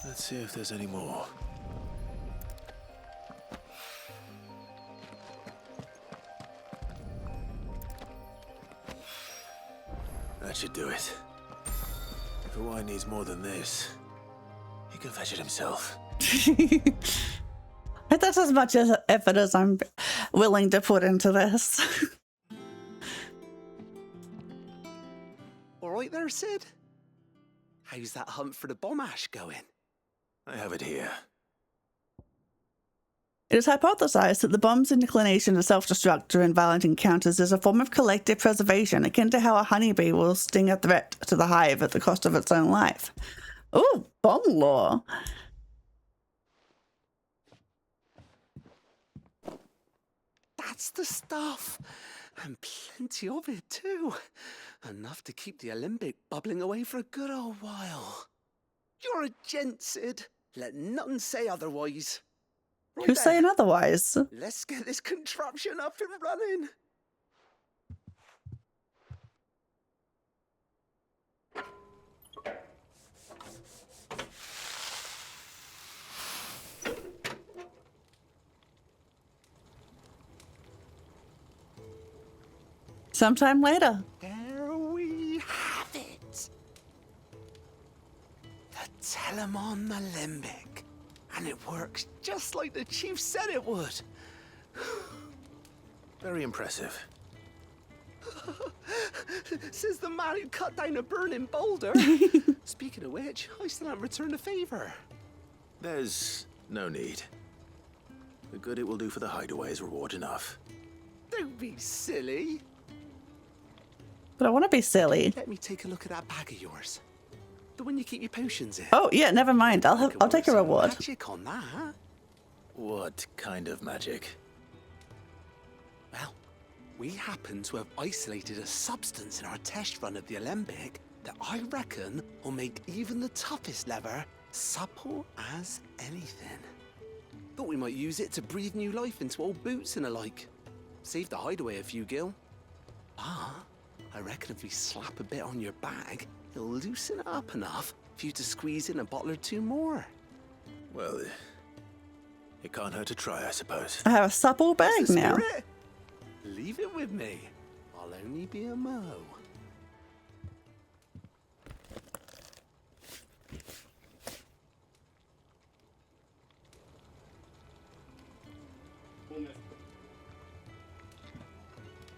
Let's see if there's any more. That should do it. If the wine needs more than this, he can fetch it himself. That's as much as effort as I'm willing to put into this. All right there, Sid? How's that hunt for the bomb ash going? I have it here. It is hypothesized that the bomb's inclination to self-destruct during violent encounters is a form of collective preservation, akin to how a honeybee will sting a threat to the hive at the cost of its own life. Ooh, bomb lore. That's the stuff. And plenty of it, too. Enough to keep the Alembic bubbling away for a good old while. You're a gent, Sid. Let none say otherwise. Right Who's then, saying otherwise? let's get this contraption up and running. Sometime later. There we have it. The Telemon Alembic. And it works just like the chief said it would. Very impressive. Says the man who cut down a burning boulder. Speaking of which, I still haven't returned the favor. There's no need. The good it will do for the hideaway is reward enough. Don't be silly. But I want to be silly. Let me take a look at that bag of yours. The one you keep your potions in. Oh yeah, never mind. I'll take a reward. Magic on that. What kind of magic? Well, we happen to have isolated a substance in our test run of the Alembic that I reckon will make even the toughest leather supple as anything. Thought we might use it to breathe new life into old boots and the like. Save the hideaway a few gil. Ah, I reckon if we slap a bit on your bag, it'll loosen it up enough for you to squeeze in a bottle or two more. Well, it can't hurt to try, I suppose. I have a supple bag now. Spirit? Leave it with me. I'll only be a mo.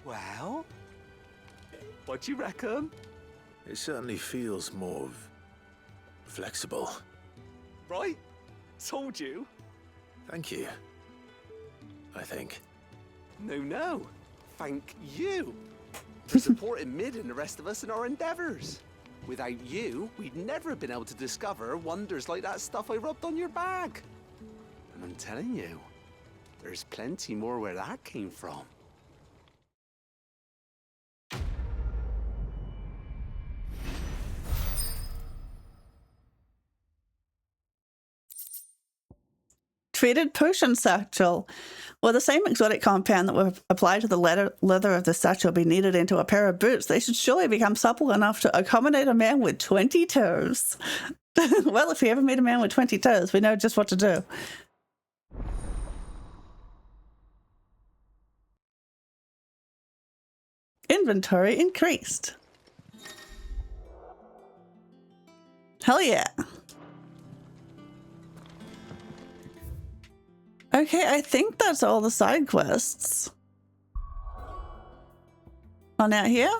Well, what do you reckon? It certainly feels more flexible. Right? Told you. Thank you. I think. No. Thank you for supporting Mid and the rest of us in our endeavors. Without you, we'd never have been able to discover wonders like that stuff I rubbed on your bag. And I'm telling you, there's plenty more where that came from. Treated potion satchel. Well, the same exotic compound that would apply to the leather of the satchel be kneaded into a pair of boots. They should surely become supple enough to accommodate a man with 20 toes. Well, if we ever meet a man with 20 toes, we know just what to do. Inventory increased. Hell yeah. Okay, I think that's all the side quests. On out here?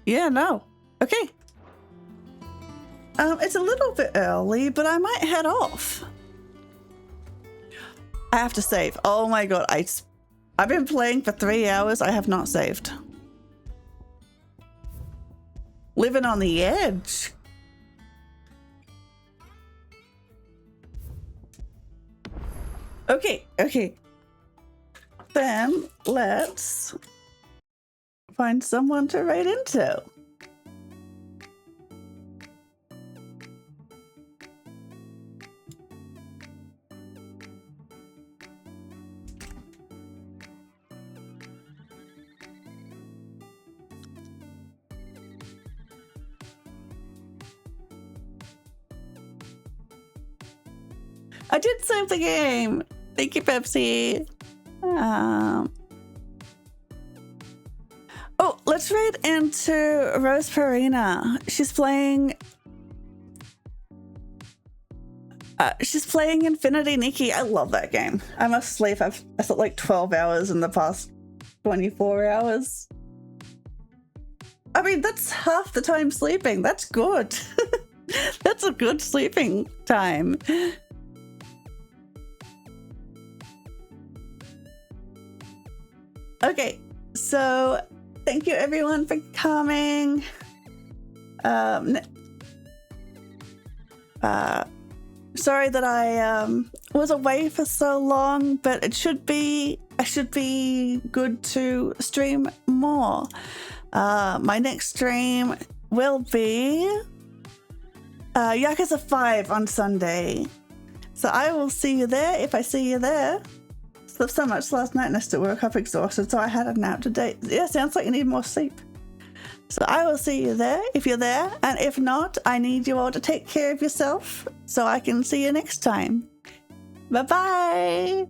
Yeah, no. Okay. It's a little bit early, but I might head off. I have to save. Oh my god, I've been playing for 3 hours. I have not saved. Living on the edge. Okay. Then let's find someone to raid into. I did save the game. Thank you, Pepsi. Oh, let's raid into Rose Perina. She's playing Infinity Nikki. I love that game. I must sleep. I slept like 12 hours in the past 24 hours. I mean, that's half the time sleeping. That's good. That's a good sleeping time. Okay, so thank you everyone for coming. Sorry that I was away for so long, but I should be good to stream more. My next stream will be Yakuza 5 on Sunday. So I will see you there if I see you there. Slept so much last night and I still woke up exhausted, so I had a nap today. Yeah, sounds like you need more sleep. So I will see you there if you're there, and if not, I need you all to take care of yourself so I can see you next time. Bye-bye!